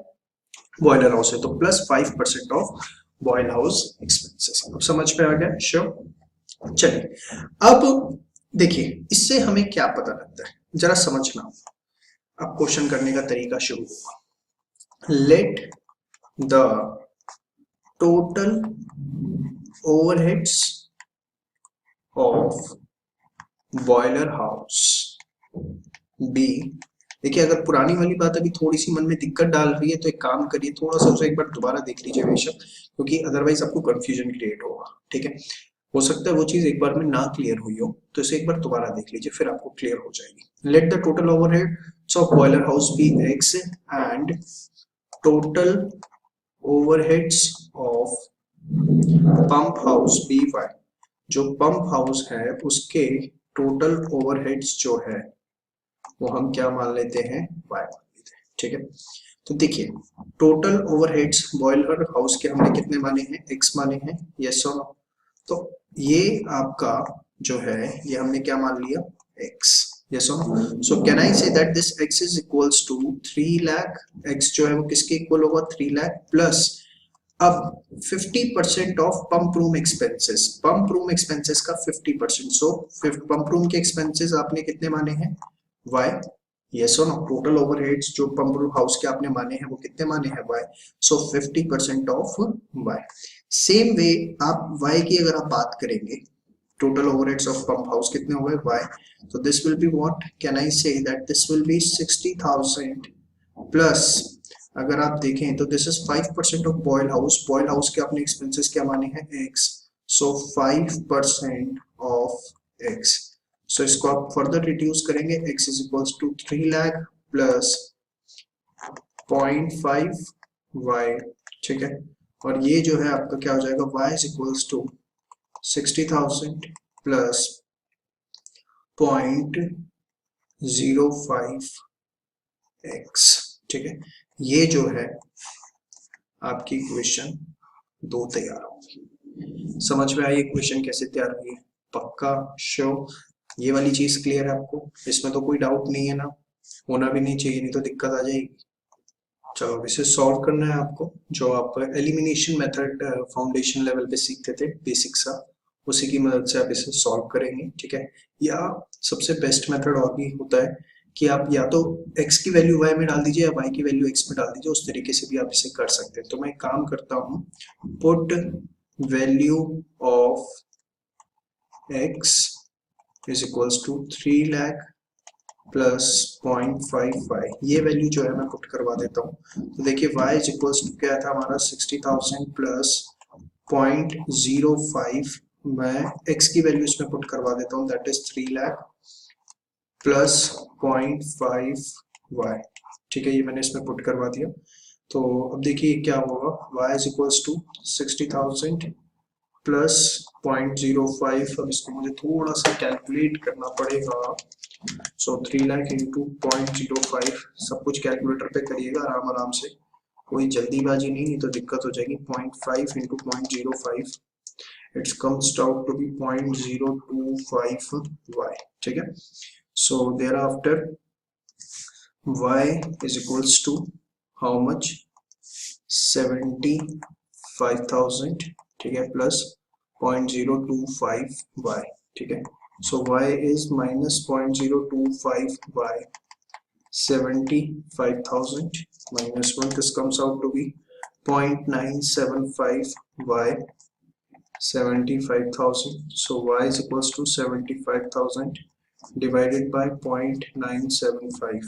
बॉयलर हाउस है, तो plus 5% of boil house expenses. अब समझ में आ गया, श्योर। चलिए अब देखिए इससे हमें क्या पता लगता है, जरा समझना। अब क्वेश्चन करने का तरीका शुरू होगा। Let the total overheads of boiler house be. देखिए अगर पुरानी वाली बात अभी थोड़ी सी मन में दिक्कत डाल रही है तो एक काम करिए, थोड़ा सा उसे एक बार दोबारा देख लीजिए बेशक, क्योंकि अदरवाइज आपको कंफ्यूजन क्रिएट होगा। ठीक है, हो सकता है वो चीज एक बार में ना क्लियर हुई हो, तो इसे एक बार दोबारा देख लीजिए, फिर आपको क्लियर हो जाएगी। Let the total overheads of boiler house be X and total overheads of pump house be Y. जो पंप हाउस है उसके टोटल ओवरहेड्स जो है वो हम क्या मान लेते हैं, वाई मान लेते हैं। ठीक है, तो देखिए टोटल ओवरहेड्स बॉयलर हाउस के हमने कितने माने हैं, एक्स माने हैं, यस और नो। तो ये आपका जो है ये हमने क्या मान लिया, एक्स, यस और no. So can I say that this X is equals to 3 lakh, X जो है वो किसके इक्वल होगा, 3 लाख प्लस अब 50% of pump room expenses, pump room expenses का 50%, सो पंप रूम के एक्सपेंसेस आपने कितने माने हैं, वाई, यस और नो। टोटल ओवरहेड्स जो पंप रूम हाउस के आपने माने हैं वो कितने माने हैं, y, so 50% of y. Same way आप वाई की अगर आप बात करेंगे, total overheads of pump house कितने हो गए, वाई, तो this will be what, can I say that this will be 60,000 plus, अगर आप देखें तो this is 5% of boil house, boil house के आपने एक्सपेंसेस क्या माने हैं, x, so 5% of x. So इसको आप फर्दर रिड्यूस करेंगे, x is equals to 3 lakh plus 0.5 y। ठीक है, और ये जो है आपका क्या हो जाएगा, y is equals to 60,000 plus 0.05 x। ठीक है, ये जो है आपकी इक्वेशन 2 तैयार होगी। समझ में आई इक्वेशन कैसे तैयार हुई है, पक्का, श्योर। ये वाली चीज क्लियर है आपको? इसमें तो कोई डाउट नहीं है ना, होना भी नहीं चाहिए, नहीं तो दिक्कत आ जाएगी। चलो अब इसे सॉल्व करना है आपको, जो आप एलिमिनेशन मेथड फाउंडेशन लेवल पे सीखते थे बेसिक सा, उसी की मदद से आप इसे सॉल्व करेंगे, ठीक है। या सबसे बेस्ट मेथड और भी होता है कि आप या तो x की वैल्यू y में डाल दीजिए या y की वैल्यू x में डाल दीजिए, उस तरीके से भी आप इसे कर सकते हैं। तो मैं एक काम करता हूँ, put value of x is equals to 3 lakh plus 0.55, ये वैल्यू जो है मैं पुट करवा देता हूँ। तो देखिए y इज इक्वल्स टू क्या था हमारा 60,000 प्लस 0.05, मैं x की वैल्यू इसमें पुट करवा देता हूँ, that is 3 lakh plus 0.5y, ठीक है, ये मैंने इसमें पुट करवा दिया। तो अब देखिए क्या होगा, y is equals to 60,000 plus 0.05, अब इसको मुझे थोड़ा सा कैलकुलेट करना पड़ेगा। सो 3 लाख इंटू 0.05, सब कुछ कैलकुलेटर पे करिएगा आराम आराम से, कोई जल्दीबाजी नहीं तो दिक्कत हो जाएगी। 0.5 into 0.05, it's comes out to be 0.025y, ठीक है। So there after y is equals to how much, 75,000, ठीक है, प्लस 0.025y, ठीक है। So y is minus 0.025y, 75,000 minus 1, this comes out to be 0.975y, 75,000. So y is equals to 75,000 divided by 0.975,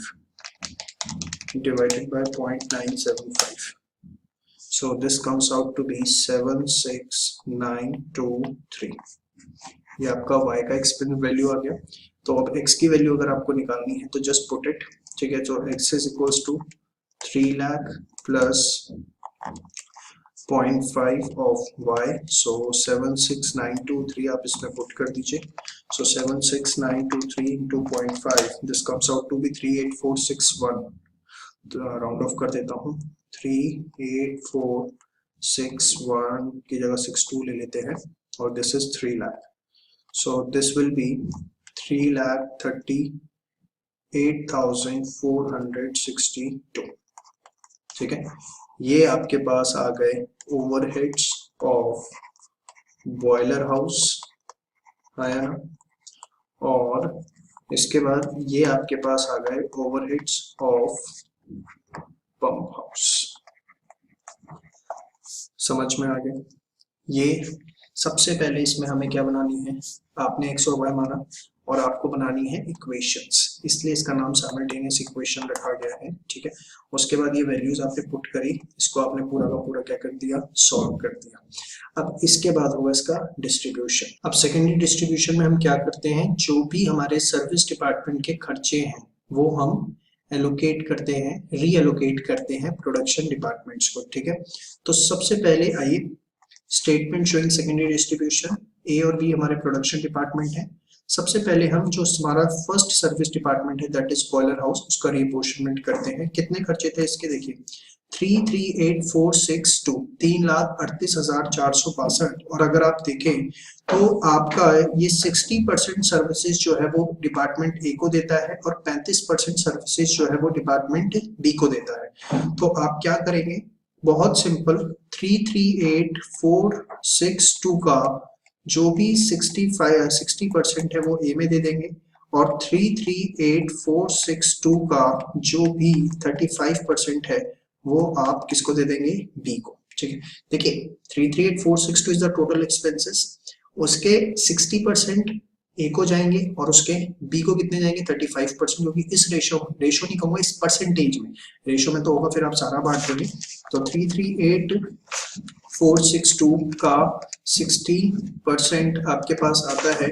divided by 0.975. So this comes out to be 76923. ये आपका y का expense value आ गया। तो अब x की value अगर आपको निकालनी है तो जस्ट पुट इट, ठीक है। तो x is equals to 3 lakh plus 0.5 of y, so 76923 आप इसमें पुट कर दीजिए। So 76923 into 0.5, this comes out to be 38461, round off कर देता हूँ, 38461 की जगह 62 ले लेते हैं, और this is 3 lakh. So this will be 3,38,462, ठीक है। ये आपके पास आ गए ओवरहेड्स ऑफ बॉयलर हाउस, आया ना, और इसके बाद ये आपके पास आ गए ओवरहेड्स ऑफ पंप हाउस। समझ में आ गया? ये सबसे पहले इसमें हमें क्या बनानी है, आपने x और y माना और आपको बनानी है इक्वेशंस, इसलिए इसका नाम साइमल्टेनियस इक्वेशन रखा गया है, ठीक है। उसके बाद ये वैल्यूज आपने पुट करी, इसको आपने पूरा का पूरा क्या कर दिया, सॉल्व कर दिया। अब इसके बाद होगा इसका डिस्ट्रीब्यूशन। अब सेकेंडरी डिस्ट्रीब्यूशन में हम क्या करते हैं, जो भी हमारे सर्विस डिपार्टमेंट के खर्चे हैं वो हम एलोकेट करते हैं, रीएलोकेट करते हैं प्रोडक्शन डिपार्टमेंट्स को, ठीक है। तो सबसे पहले आइए, स्टेटमेंट शोइंग सेकेंडरी डिस्ट्रीब्यूशन, ए और बी हमारे प्रोडक्शन डिपार्टमेंट है। सबसे पहले हम जो हमारा फर्स्ट सर्विस डिपार्टमेंट है दैट इज बॉयलर हाउस, उसका रीअपोर्शनमेंट करते हैं। कितने खर्चे थे इसके, देखिए 338,462, 3,38,462, और अगर आप देखें तो आपका ये 60% सर्विसेज जो है वो डिपार्टमेंट ए को देता है और 35% सर्विसेज जो है वो डिपार्टमेंट बी को देता है। तो आप क्या करेंगे, बहुत सिंपल, 338,462 का जो भी 60% है वो ए में दे देंगे, और 338,462 का जो भी 35% है वो आप किसको दे देंगे, बी को, ठीक है। देखिए 338,462 इज द टोटल एक्सपेंसेस, उसके 60% ए को जाएंगे और उसके बी को कितने जाएंगे, 35%, क्योंकि इस रेशो नहीं कहूंगा, इस परसेंटेज में, रेशो में तो होगा फिर आप सारा बांट देंगे। तो 338,462 का 60% आपके पास आता है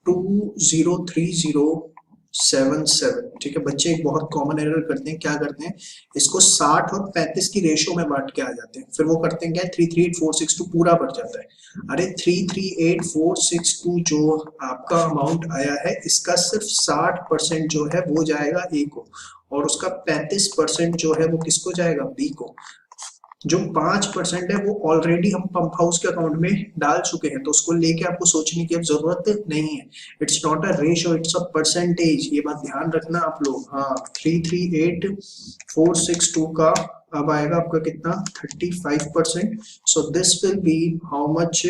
203,077, ठीक है। बच्चे एक बहुत कॉमन एरर करते हैं, क्या करते हैं, इसको 60 और 35 की रेशो में बांट के आ जाते हैं, फिर वो करते हैं क्या, 338,462 पूरा बढ़ जाता है। अरे 338,462 जो आपका अमाउंट आया है इसका सिर्फ 60% जो है वो जाएगा ए को, और उसका 35% जो है वो किसको जाएगा, बी को। जो 5% है वो ऑलरेडी हम पंप हाउस के अकाउंट में डाल चुके हैं, तो उसको लेके आपको सोचने की अब जरूरत नहीं है। It's not a ratio, it's a percentage, ये बात ध्यान रखना आप लोग। हाँ, 338462 का अब आएगा आपका कितना, 35%। So this will be how much,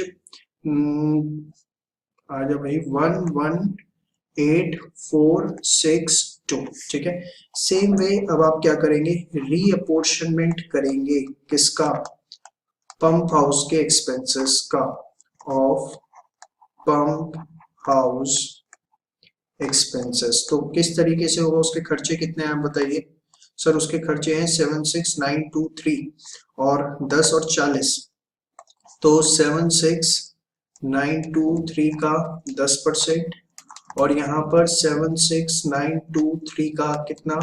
आ जाओ भाई, 118,462। ठीक है, सेम वे अब आप क्या करेंगे, रीअपोर्शनमेंट करेंगे किसका, पंप हाउस के एक्सपेंसेस का, ऑफ पंप हाउस एक्सपेंसेस। तो किस तरीके से होगा, उसके खर्चे कितने हैं आप बताइए। सर उसके खर्चे हैं 76923 और 10 और 40, तो 76923 का 10% और यहाँ पर 76923 का कितना,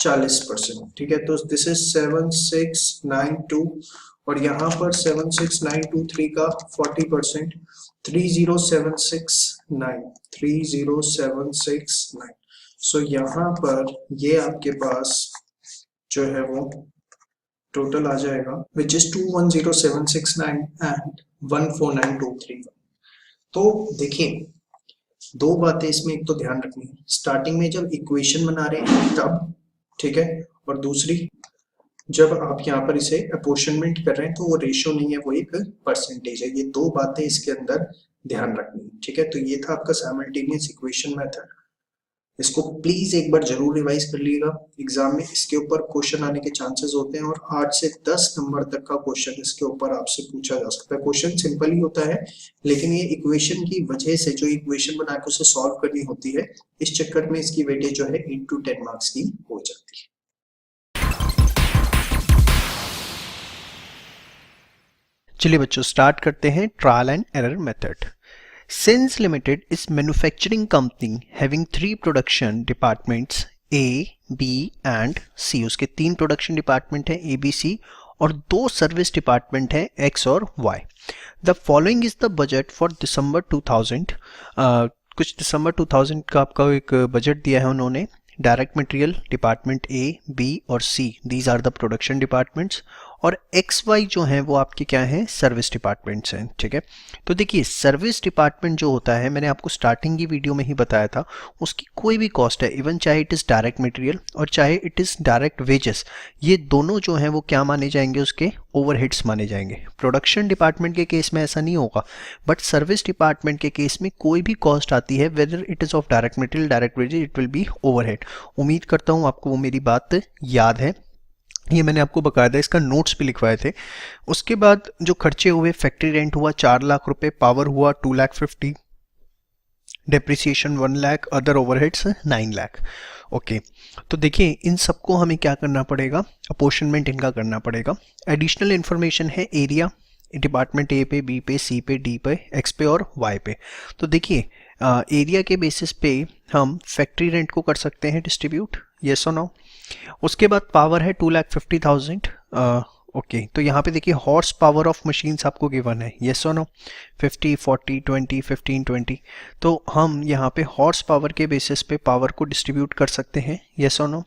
40%। ठीक है, तो दिस इज 7692 और यहाँ पर 76923 का 40%, 30769। सो यहाँ पर ये आपके पास जो है वो टोटल आ जाएगा विच इज 210769 एंड 14923। तो देखिए दो बातें इसमें, एक तो ध्यान रखनी है स्टार्टिंग में जब इक्वेशन बना रहे हैं तब, ठीक है, और दूसरी जब आप यहाँ पर इसे अपोर्शनमेंट कर रहे हैं तो वो रेशियो नहीं है, वो एक परसेंटेज है। ये दो बातें इसके अंदर ध्यान रखनी है। ठीक है, तो ये था आपका साइमल्टेनियस इक्वेशन मेथड। इसको प्लीज एक बार जरूर रिवाइज कर लीजिएगा, एग्जाम में इसके ऊपर क्वेश्चन आने के चांसेस होते हैं और 8 से 10 नंबर तक का क्वेश्चन इसके ऊपर आपसे पूछा जा सकता है। क्वेश्चन सिंपल ही होता है, लेकिन ये इक्वेशन की वजह से जो इक्वेशन बना के उसे सॉल्व करनी होती है, इस चक्कर में इसकी वेटेज जो है 8 to 10 मार्क्स की हो जाती है। चलिए बच्चों स्टार्ट करते हैं trial and error method. Sens Limited is manufacturing company having 3 production departments A, B and C। उसके 3 प्रोडक्शन डिपार्टमेंट हैं A, B, C और 2 सर्विस डिपार्टमेंट हैं X और Y। The following is the budget for December 2000। कुछ दिसंबर 2000 का आपका एक budget दिया है उन्होंने। Direct material department A, B और C, these are the production departments, और XY जो हैं वो आपके क्या हैं, सर्विस डिपार्टमेंट्स हैं। ठीक है, तो देखिए सर्विस डिपार्टमेंट जो होता है, मैंने आपको स्टार्टिंग की वीडियो में ही बताया था, उसकी कोई भी कॉस्ट है, इवन चाहे इट इज़ डायरेक्ट मटेरियल और चाहे इट इज़ डायरेक्ट वेजेस, ये दोनों जो हैं वो क्या माने जाएंगे, उसके ओवरहेड्स माने जाएंगे। प्रोडक्शन डिपार्टमेंट के केस में ऐसा नहीं होगा, बट सर्विस डिपार्टमेंट के केस में कोई भी कॉस्ट आती है, whether it is of direct material, direct wages, it will B overhead. उम्मीद करता हूँ आपको वो मेरी बात याद है, ये मैंने आपको बकायदा इसका नोट्स भी लिखवाए थे। उसके बाद जो खर्चे हुए, फैक्ट्री रेंट हुआ 4 लाख रुपए, पावर हुआ 2,50,000, depreciation 1 lakh, other overheads 9 lakh. Okay, तो देखिए इन सबको हमें क्या करना पड़ेगा, अपोर्शनमेंट इनका करना पड़ेगा। एडिशनल इन्फॉर्मेशन है एरिया, डिपार्टमेंट ए पे, बी पे, सी पे, डी पे, एक्स पे और वाई पे। तो देखिए एरिया के बेसिस पे हम फैक्ट्री रेंट को कर सकते हैं डिस्ट्रीब्यूट, येस और नो। उसके बाद पावर है 2,50,000। ओके, तो यहाँ पे देखिए हॉर्स पावर ऑफ मशीन्स आपको गिवन है, येस और नो, 50, 40, 20, 15, 20। तो हम यहाँ पे हॉर्स पावर के बेसिस पे पावर को डिस्ट्रीब्यूट कर सकते हैं, येस और नो।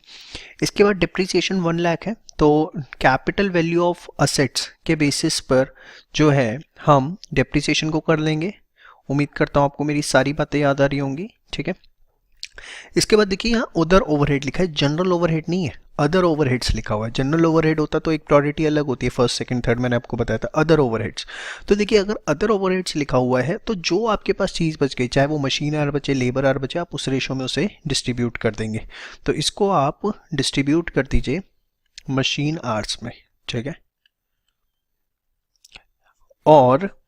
इसके बाद डिप्रिसिएशन 1 लाख है, तो कैपिटल वैल्यू ऑफ असेट्स के बेसिस पर जो है हम डिप्रिसिएशन को कर लेंगे। उम्मीद करता हूँ आपको मेरी सारी बातें याद आ रही होंगी। ठीक है, इसके बाद देखिए यहाँ अदर ओवरहेड लिखा है, जनरल ओवरहेड नहीं है, अदर ओवरहेड्स लिखा हुआ है। जनरल ओवरहेड होता तो एक प्रायोरिटी अलग होती है, फर्स्ट सेकंड थर्ड, मैंने आपको बताया था। अदर ओवरहेड्स, तो देखिए अगर अदर ओवरहेड्स लिखा हुआ है तो जो आपके पास चीज़ बच गई, चाहे वो मशीन आर बचे, लेबर आर बचे, आप उस रेशो में उसे डिस्ट्रीब्यूट कर देंगे। तो इसको आप डिस्ट्रीब्यूट कर दीजिए मशीन आर्स में। ठीक है, और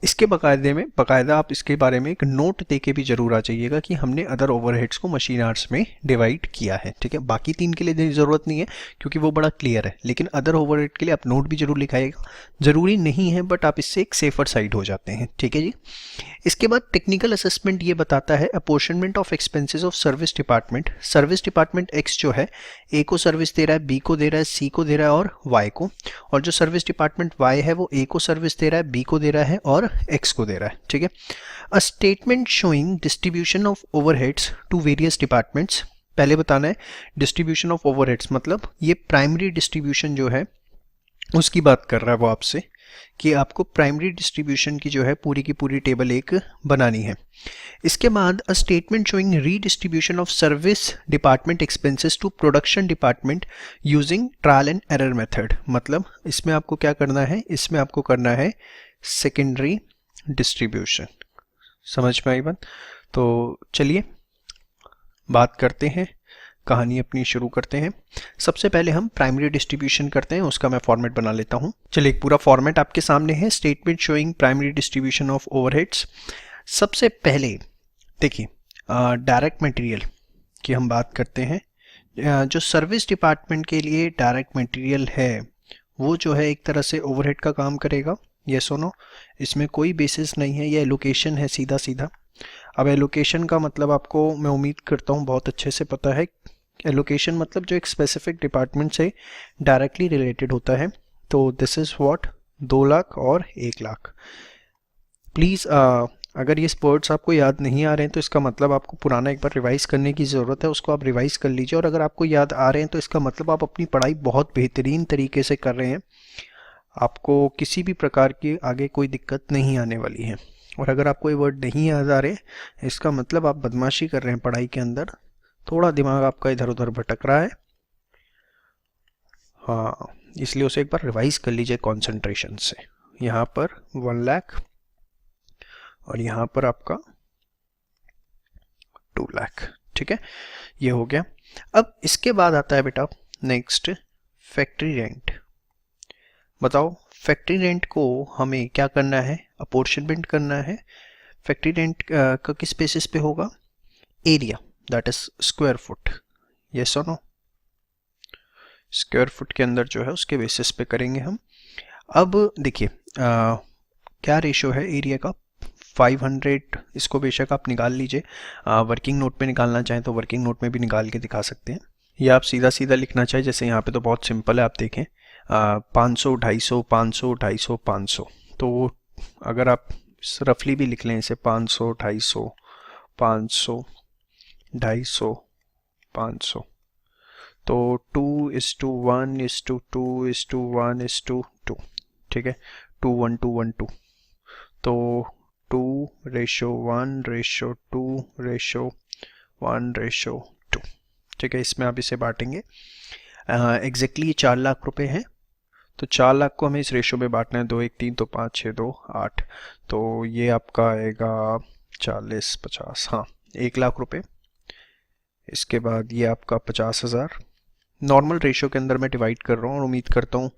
इसके बाकायदा आप इसके बारे में एक नोट देके भी जरूर आ जाइएगा कि हमने अदर ओवरहेड्स को मशीन आर्ट्स में डिवाइड किया है। ठीक है, बाकी 3 के लिए ज़रूरत नहीं है क्योंकि वो बड़ा क्लियर है, लेकिन अदर ओवरहेड के लिए आप नोट भी जरूर लिखाइएगा। ज़रूरी नहीं है, बट आप इससे एक सेफर साइड हो जाते हैं। ठीक है जी, इसके बाद टेक्निकल असेसमेंट ये बताता है apportionment of expenses of service department. Service department x जो है, ए को सर्विस दे रहा है, बी को दे रहा है, सी को दे रहा है और वाई को, और जो सर्विस डिपार्टमेंट वाई है वो ए को सर्विस दे रहा है, बी को दे रहा है और एक्स को दे रहा है। ठीक है, a statement showing distribution of overheads to various departments. पहले बताना है डिस्ट्रीब्यूशन ऑफ ओवरहेड्स मतलब ये प्राइमरी डिस्ट्रीब्यूशन जो है उसकी बात कर रहा है वो आपसे कि आपको प्राइमरी डिस्ट्रीब्यूशन की जो है पूरी की पूरी टेबल एक बनानी है। इसके बाद a statement showing redistribution of service department expenses to production department using trial and error method. मतलब इसमें आपको क्या करना है, इसमें आपको करना है सेकेंडरी डिस्ट्रीब्यूशन। समझ में आई बात? तो चलिए बात करते हैं, कहानी अपनी शुरू करते हैं। सबसे पहले हम प्राइमरी डिस्ट्रीब्यूशन करते हैं, उसका मैं फॉर्मेट बना लेता हूं। चलिए एक पूरा फॉर्मेट आपके सामने है, statement showing primary distribution of overheads. सबसे पहले देखिए डायरेक्ट मटेरियल की हम बात करते हैं। जो सर्विस डिपार्टमेंट के लिए डायरेक्ट मटेरियल है वो जो है एक तरह से ओवरहेड का काम करेगा। ये सुनो, इसमें कोई बेसिस नहीं है, ये एलोकेशन है सीधा सीधा। अब एलोकेशन का मतलब आपको मैं उम्मीद करता हूँ बहुत अच्छे से पता है। एलोकेशन मतलब जो एक स्पेसिफिक डिपार्टमेंट से डायरेक्टली रिलेटेड होता है। तो दिस इज़ व्हाट 2 लाख और 1 लाख। प्लीज़ अगर ये वर्ड्स आपको याद नहीं आ रहे हैं तो इसका मतलब आपको पुराना एक बार रिवाइज करने की ज़रूरत है, उसको आप रिवाइज कर लीजिए। और अगर आपको याद आ रहे हैं तो इसका मतलब आप अपनी पढ़ाई बहुत बेहतरीन तरीके से कर रहे हैं, आपको किसी भी प्रकार की आगे कोई दिक्कत नहीं आने वाली है। और अगर आपको ये वर्ड नहीं याद आ रहे, इसका मतलब आप बदमाशी कर रहे हैं पढ़ाई के अंदर, थोड़ा दिमाग आपका इधर उधर भटक रहा है। हाँ, इसलिए उसे एक बार रिवाइज कर लीजिए कंसंट्रेशन से। यहाँ पर 1 लाख और यहाँ पर आपका 2 लाख। ठीक है, ये हो गया। अब इसके बाद आता है बेटा नेक्स्ट फैक्ट्री रेंट। बताओ फैक्ट्री रेंट को हमें क्या करना है, अपॉर्शनमेंट करना है। फैक्ट्री रेंट का किस बेसिस पे होगा, area that is square foot. Yes और नो, स्क्वायर फुट के अंदर जो है उसके बेसिस पे करेंगे हम। अब देखिए क्या रेशो है एरिया का, 500। इसको बेशक आप निकाल लीजिए, वर्किंग नोट में निकालना चाहें तो वर्किंग नोट में भी निकाल के दिखा सकते हैं, या आप सीधा सीधा लिखना चाहें जैसे यहाँ पे तो बहुत सिंपल है। आप देखें 500 250 500 250 500। तो अगर आप रफली भी लिख लें इसे 500 250 500 250 500, तो 2:1:2:2:1:2। ठीक है, 2:1:2:1:2। तो 2:1:2:1:2। ठीक है, इसमें आप इसे बांटेंगे। एग्जैक्टली 4 लाख रुपए हैं, तो 4 लाख को हमें इस रेशो में बांटना है। 2 1 3 तो 5 6 2 8, तो ये आपका आएगा 40 50, हाँ 1 लाख रुपए। इसके बाद ये आपका 50,000। नॉर्मल रेशो के अंदर मैं डिवाइड कर रहा हूँ और उम्मीद करता हूँ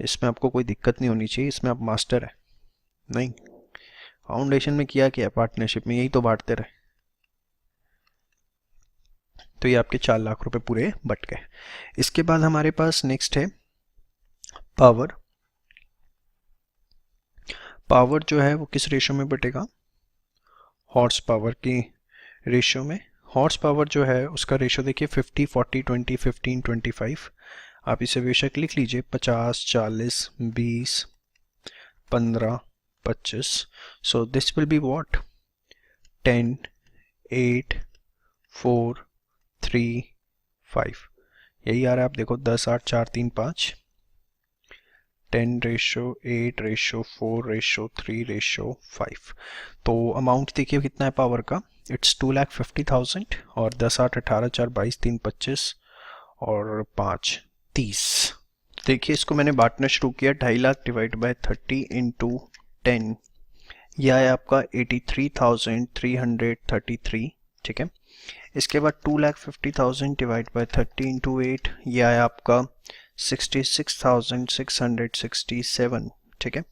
इसमें आपको कोई दिक्कत नहीं होनी चाहिए। इसमें आप मास्टर है नहीं, फाउंडेशन में किया क्या, पार्टनरशिप में यही तो बांटते रहे। तो ये आपके 4 लाख रुपए पूरे बट गए। इसके बाद हमारे पास नेक्स्ट है पावर। पावर जो है वो किस रेशो में बटेगा, हॉर्स पावर की रेशो में। हॉर्स पावर जो है उसका रेशो देखिए 50 40 20 15 25। आप इसे बेशक लिख लीजिए 50 40 20 15 25। सो दिस विल बी व्हाट 10 8 4 3 5। यही आ रहा है, आप देखो 10 8 4 3 5, 10:8:4:3:5। तो अमाउंट देखिए कितना है पावर का, इट्स 2,50,000। और 10 8 18 4 22 3 25 और 5 30। देखिए इसको मैंने बांटना शुरू किया, 2.5 लाख डिवाइड बाय 30 इंटू 10, यह है आपका 83,333। ठीक है, इसके बाद 2,50,000 डिवाइड बाय 30 इंटू 8, यह है आपका 66,667। ठीक है,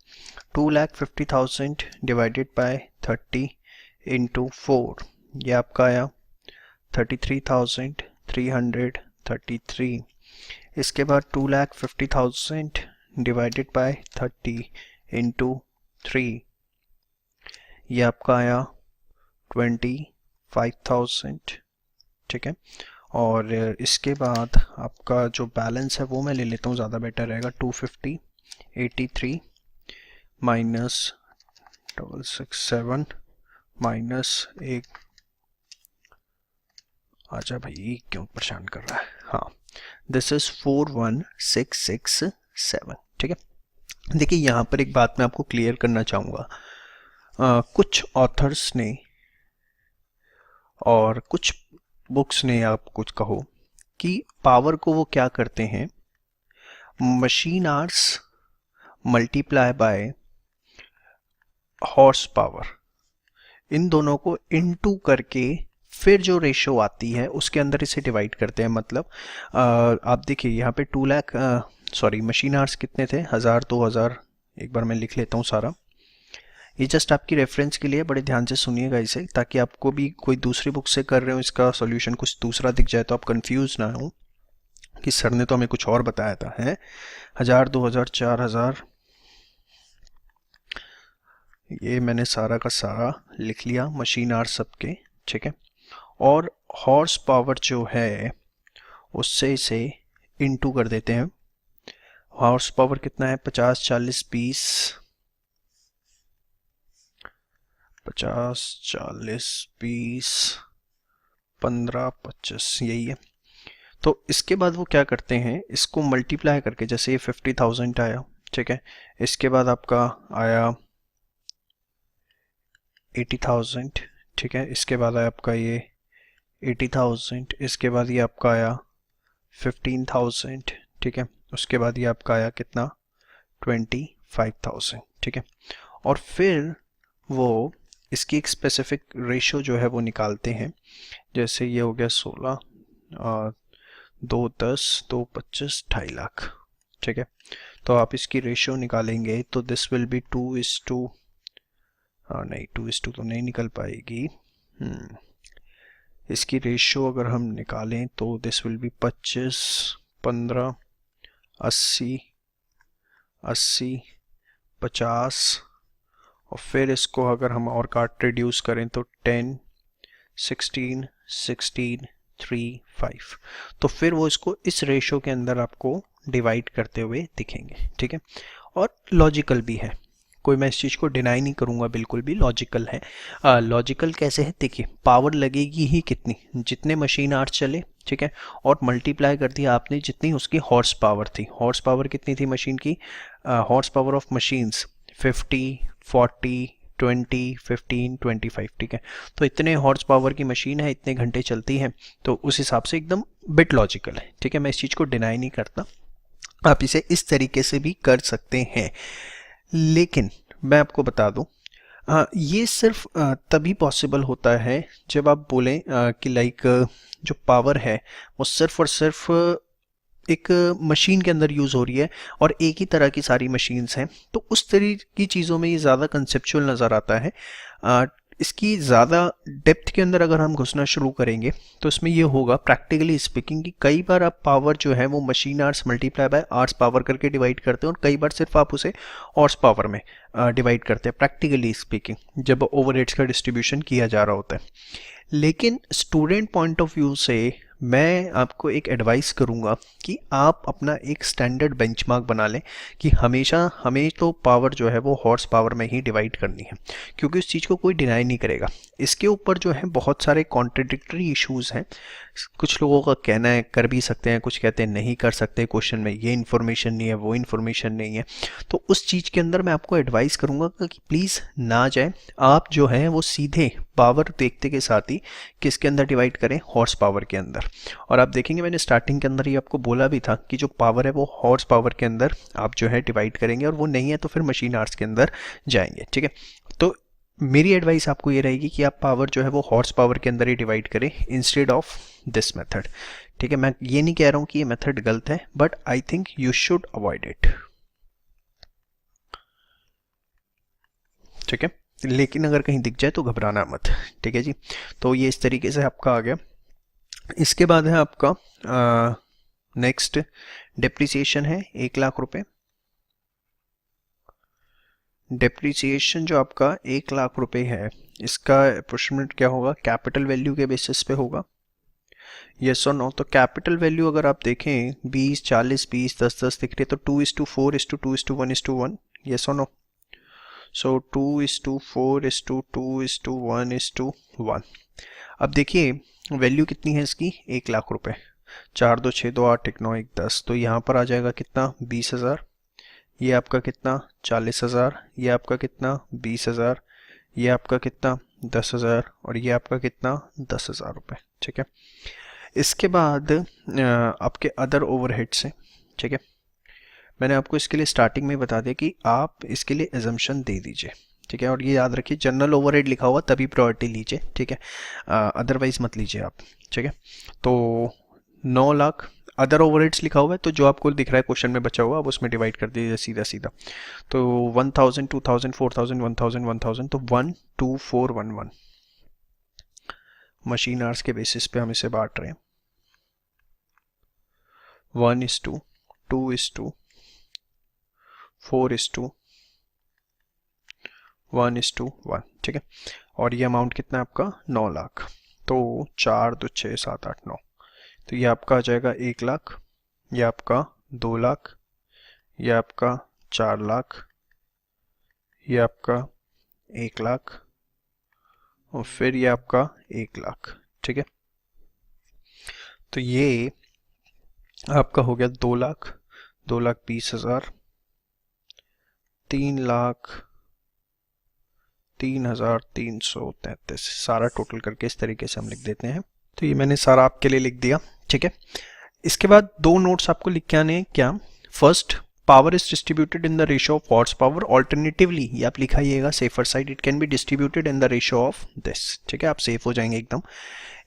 2,50,000 डिवाइडेड बाय 30 इंटू 4, ये आपका आया 33,333। इसके बाद 2,50,000 डिवाइडेड बाय 30 इंटू 3, ये आपका आया 25,000। ठीक है, और इसके बाद आपका जो बैलेंस है वो मैं ले लेता हूँ, ज़्यादा बेटर रहेगा। 250 83 माइनस 667 माइनस 1, आजा भाई क्यों परेशान कर रहा है, हाँ दिस इज 41667। ठीक है। देखिए यहाँ पर एक बात मैं आपको क्लियर करना चाहूँगा, कुछ ऑथर्स ने और कुछ बुक्स ने, आप कुछ कहो, कि पावर को वो क्या करते हैं, machine hours multiply by horse power, इन दोनों को इनटू करके फिर जो रेशो आती है उसके अंदर इसे डिवाइड करते हैं। मतलब आप देखिए यहाँ पे 2 लाख सॉरी मशीन आवर्स कितने थे, 1000 2000, एक बार मैं लिख लेता हूँ सारा, ये जस्ट आपकी रेफरेंस के लिए, बड़े ध्यान से सुनिएगा इसे, ताकि आपको भी कोई दूसरी बुक से कर रहे हो इसका सॉल्यूशन कुछ दूसरा दिख जाए तो आप कंफ्यूज ना हो कि सर ने तो हमें कुछ और बताया था। है 1000 2000 4000, ये मैंने सारा का सारा लिख लिया, मशीन आवर सबके, ठीक है। और हॉर्स पावर जो है उससे इसे इनटू कर देते हैं। हॉर्स पावर कितना है, 50 40 20, 50 40 20 15 25, यही है। तो इसके बाद वो क्या करते हैं, इसको मल्टीप्लाई करके, जैसे ये 50,000 आया, ठीक है, इसके बाद आपका आया 80,000, ठीक है, इसके बाद आया आपका ये 80,000, इसके बाद ये आपका आया 15,000, ठीक है, उसके बाद ये आपका आया कितना 25,000, ठीक है। और फिर वो इसकी एक स्पेसिफिक रेशो जो है वो निकालते हैं, जैसे ये हो गया 16 और 2 10 2 25 2.5 लाख, ठीक है। तो आप इसकी रेशो निकालेंगे तो दिस विल बी 2:2, नहीं 2:2 तो नहीं निकल पाएगी, इसकी रेशो अगर हम निकालें तो दिस विल बी 25 15 80 80 50, और फिर इसको अगर हम और काट रिड्यूस करें तो 10 16 16 3 5, तो फिर वो इसको इस रेशो के अंदर आपको डिवाइड करते हुए दिखेंगे, ठीक है। और लॉजिकल भी है, कोई मैं इस चीज़ को डिनाई नहीं करूँगा, बिल्कुल भी लॉजिकल है। लॉजिकल कैसे है, देखिए पावर लगेगी ही कितनी, जितने मशीन आवर्स चले, ठीक है, और मल्टीप्लाई कर दिया आपने जितनी उसकी हॉर्स पावर थी। हॉर्स पावर कितनी थी मशीन की, हॉर्स पावर ऑफ मशीन्स 50 40 20 15 25, ठीक है। तो इतने हॉर्स पावर की मशीन है, इतने घंटे चलती है, तो उस हिसाब से एकदम बिट लॉजिकल है, ठीक है। मैं इस चीज़ को डिनाई नहीं करता, आप इसे इस तरीके से भी कर सकते हैं। लेकिन मैं आपको बता दूं, ये सिर्फ तभी पॉसिबल होता है जब आप बोलें कि लाइक जो पावर है वो सिर्फ और सिर्फ एक मशीन के अंदर यूज़ हो रही है और एक ही तरह की सारी मशीन्स हैं, तो उस तरह की चीज़ों में ये ज़्यादा कंसेप्चुअल नज़र आता है। इसकी ज़्यादा डेप्थ के अंदर अगर हम घुसना शुरू करेंगे तो इसमें ये होगा प्रैक्टिकली स्पीकिंग कि कई बार आप पावर जो है वो machine hours multiply bye hours power करके डिवाइड करते हैं, और कई बार सिर्फ आप उसे हॉर्स पावर में डिवाइड करते हैं, प्रैक्टिकली स्पीकिंग जब ओवरहेड्स का डिस्ट्रीब्यूशन किया जा रहा होता है। लेकिन स्टूडेंट पॉइंट ऑफ व्यू से मैं आपको एक एडवाइस करूंगा कि आप अपना एक स्टैंडर्ड बेंचमार्क बना लें कि हमेशा हमें तो पावर जो है वो हॉर्स पावर में ही डिवाइड करनी है, क्योंकि उस चीज़ को कोई डिनाई नहीं करेगा। इसके ऊपर जो है बहुत सारे कॉन्ट्रडिक्टरी इश्यूज हैं, कुछ लोगों का कहना है कर भी सकते हैं, कुछ कहते हैं नहीं कर सकते, क्वेश्चन में ये इन्फॉर्मेशन नहीं है वो इन्फॉर्मेशन नहीं है। तो उस चीज़ के अंदर मैं आपको एडवाइस करूँगा कि प्लीज़ ना जाए, आप जो है वो सीधे पावर देखते के साथ ही किसके अंदर डिवाइड करें, हॉर्स पावर के अंदर। और आप देखेंगे मैंने स्टार्टिंग के अंदर ही आपको बोला भी था कि जो पावर है वो हॉर्स पावर के अंदर आप जो है डिवाइड करेंगे, और वो नहीं है तो फिर मशीन आवर्स के अंदर जाएंगे, ठीक है। तो मेरी एडवाइस आपको ये रहेगी कि आप पावर जो है वो हॉर्स पावर के अंदर ही डिवाइड करें इंस्टेड ऑफ दिस मेथड, ठीक है। मैं ये नहीं कह रहा हूँ कि ये मेथड गलत है, but I think you should avoid it, ठीक है। लेकिन अगर कहीं दिख जाए तो घबराना मत, ठीक है जी। तो ये इस तरीके से आपका आ गया। इसके बाद है आपका नेक्स्ट डेप्रिसिएशन है 1 लाख रुपए। डेप्रिसिएशन जो आपका 1 लाख रुपए है, इसका अप्रोक्सीमेट क्या होगा, कैपिटल वैल्यू के बेसिस पे होगा, यस और नो। तो कैपिटल वैल्यू अगर आप देखें 20 40 20 10 10 दिख रही है, तो 2:4:2:1:1, यस और नो। सो 2:4:2:1:1। अब देखिए वैल्यू कितनी है इसकी, 1 लाख रुपए, 4 2 6 2 8 1 9 1 10, तो यहाँ पर आ जाएगा कितना 20,000। ये आपका कितना 40,000, ये आपका कितना 20,000, ये आपका कितना 10,000 और ये आपका कितना 10,000 रुपये। ठीक है, इसके बाद आपके अदर ओवरहेड्स हैं। ठीक है, मैंने आपको इसके लिए स्टार्टिंग में बता दिया कि आप इसके लिए एजम्पशन दे दीजिए। ठीक है, और ये याद रखिए जनरल ओवरहेड लिखा हुआ तभी प्रायोरिटी लीजिए। ठीक है, अदरवाइज मत लीजिए आप। ठीक है, तो 9 लाख अदर ओवरहेड्स लिखा हुआ है, तो जो आपको दिख रहा है क्वेश्चन में बचा हुआ आप उसमें डिवाइड कर दीजिए सीधा सीधा। तो 1000, 2000, 4000, 1000, 1000, तो 12411 मशीन आवर्स के बेसिस पे हम इसे बांट रहे हैं। 1:2, 2:2, 4:1:1। ठीक है, और ये अमाउंट कितना है आपका 9 लाख। तो 4, 2, 6, 7, 8, 9, तो ये आपका आ जाएगा 1 लाख, ये आपका 2 लाख, ये आपका 4 लाख, ये आपका 1 लाख और फिर ये आपका 1 लाख। ठीक है, तो ये आपका हो गया 2 लाख, 2,20,000, 3,03,333, सारा टोटल करके इस तरीके से हम लिख देते हैं। तो ये मैंने सारा आपके लिए लिख दिया। ठीक है, इसके बाद 2 नोट्स आपको लिख के आने हैं। क्या? First, power is distributed in the ratio of horse power. Alternatively ये आप लिखाइएगा safer side, it can be distributed in the ratio of this. ठीक है, आप सेफ हो जाएंगे एकदम।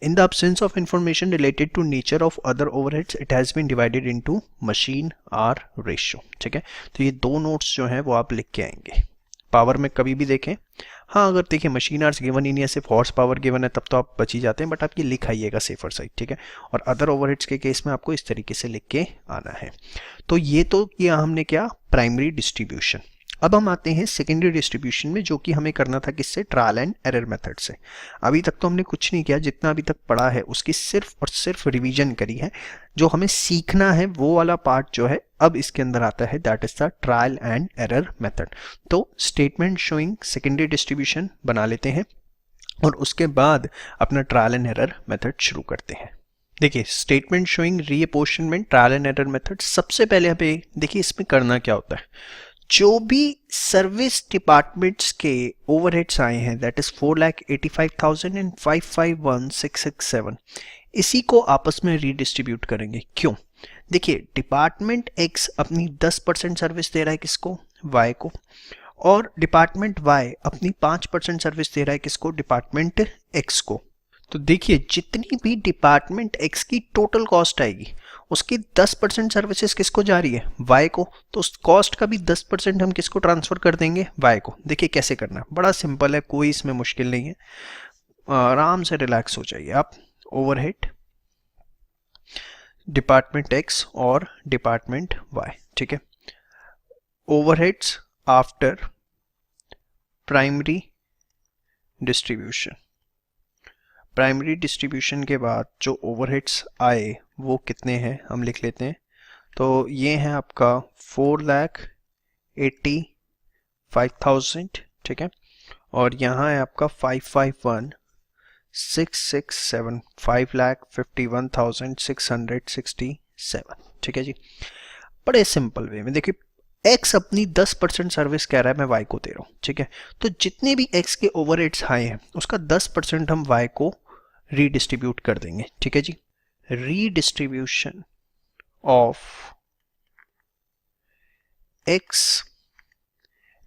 In the absence of information related to nature of other overheads, it has been divided into machine hour ratio. ठीक है, तो ये 2 नोट्स जो हैं वो आप लिख के आएंगे। पावर में कभी भी देखें, हाँ अगर देखिए मशीन आवर्स गिवन ही नहीं है, सिर्फ हॉर्स पावर गिवन है, तब तो आप बच ही जाते हैं, बट आप ये लिखाइएगा सेफर साइड। ठीक है, और अदर ओवरहेड्स के केस में आपको इस तरीके से लिख के आना है। तो ये तो किया हमने क्या, प्राइमरी डिस्ट्रीब्यूशन। अब हम आते हैं सेकेंडरी डिस्ट्रीब्यूशन में, जो कि हमें करना था किससे, ट्रायल एंड एरर मेथड से। अभी तक तो हमने कुछ नहीं किया, जितना अभी तक पढ़ा है उसकी सिर्फ और सिर्फ रिवीजन करी है। जो हमें सीखना है वो वाला पार्ट जो है अब इसके अंदर आता है, that is the trial and error method. तो स्टेटमेंट शोइंग सेकेंडरी डिस्ट्रीब्यूशन बना लेते हैं और उसके बाद अपना ट्रायल एंड एरर मेथड शुरू करते हैं। देखिए, statement showing reapportionment, trial and error method. सबसे पहले हमें देखिए इसमें करना क्या होता है, जो भी सर्विस डिपार्टमेंट्स के ओवरहेड्स आए हैं, दैट इज 4,85,000 एंड 551,667, इसी को आपस में रीडिस्ट्रीब्यूट करेंगे। क्यों? देखिए, डिपार्टमेंट एक्स अपनी 10% सर्विस दे रहा है किसको, वाई को, और डिपार्टमेंट वाई अपनी 5% सर्विस दे रहा है किसको, डिपार्टमेंट एक्स को। तो देखिए, जितनी भी डिपार्टमेंट एक्स की टोटल कॉस्ट आएगी उसकी 10% सर्विसेज किसको जा रही है, वाई को, तो उस कॉस्ट का भी 10% हम किसको ट्रांसफर कर देंगे, वाई को। देखिए कैसे करना है, बड़ा सिंपल है, कोई इसमें मुश्किल नहीं है, आराम से रिलैक्स हो जाइए आप। ओवरहेड डिपार्टमेंट एक्स और डिपार्टमेंट वाई। ठीक है, overheads after primary distribution. Primary distribution के बाद जो ओवरहेड्स आए वो कितने हैं हम लिख लेते हैं। तो ये है आपका 4,85,000। ठीक है, और यहाँ है आपका 551,667, 5,51,667। ठीक है जी, बड़े सिंपल वे में देखिए, एक्स अपनी 10% सर्विस कह रहा है, मैं वाई को दे रहा हूँ। ठीक है, तो जितने भी एक्स के ओवरहेड्स आए हैं उसका 10% हम वाई को रीडिस्ट्रीब्यूट कर देंगे। ठीक है जी, रीडिस्ट्रीब्यूशन ऑफ एक्स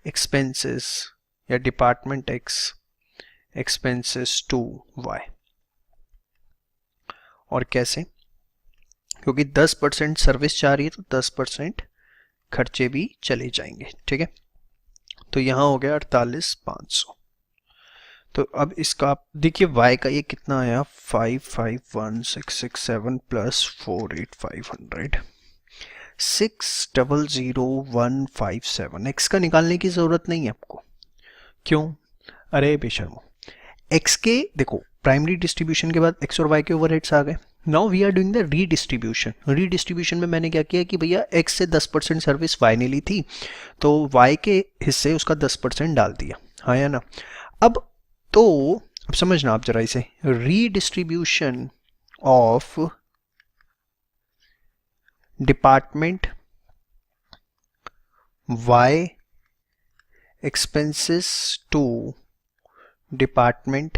एक्सपेंसेस या department x expenses to y. और कैसे? क्योंकि 10% सर्विस जा रही है तो 10% खर्चे भी चले जाएंगे। ठीक है, तो यहां हो गया 48,500। तो अब इसका आप देखिए y का ये कितना आया, 551,667 प्लस 48,500, 6,00,157। x का निकालने की जरूरत नहीं है आपको। क्यों? अरे बेशर्मो, x के देखो प्राइमरी डिस्ट्रीब्यूशन के बाद x और y के ओवरहेड्स आ गए। Now we are doing the redistribution. Redistribution में मैंने क्या किया कि भैया x से 10% सर्विस y ने ली थी, तो y के हिस्से उसका 10% डाल दिया, हाँ या ना। अब समझना आप जरा इसे, redistribution of department y expenses to department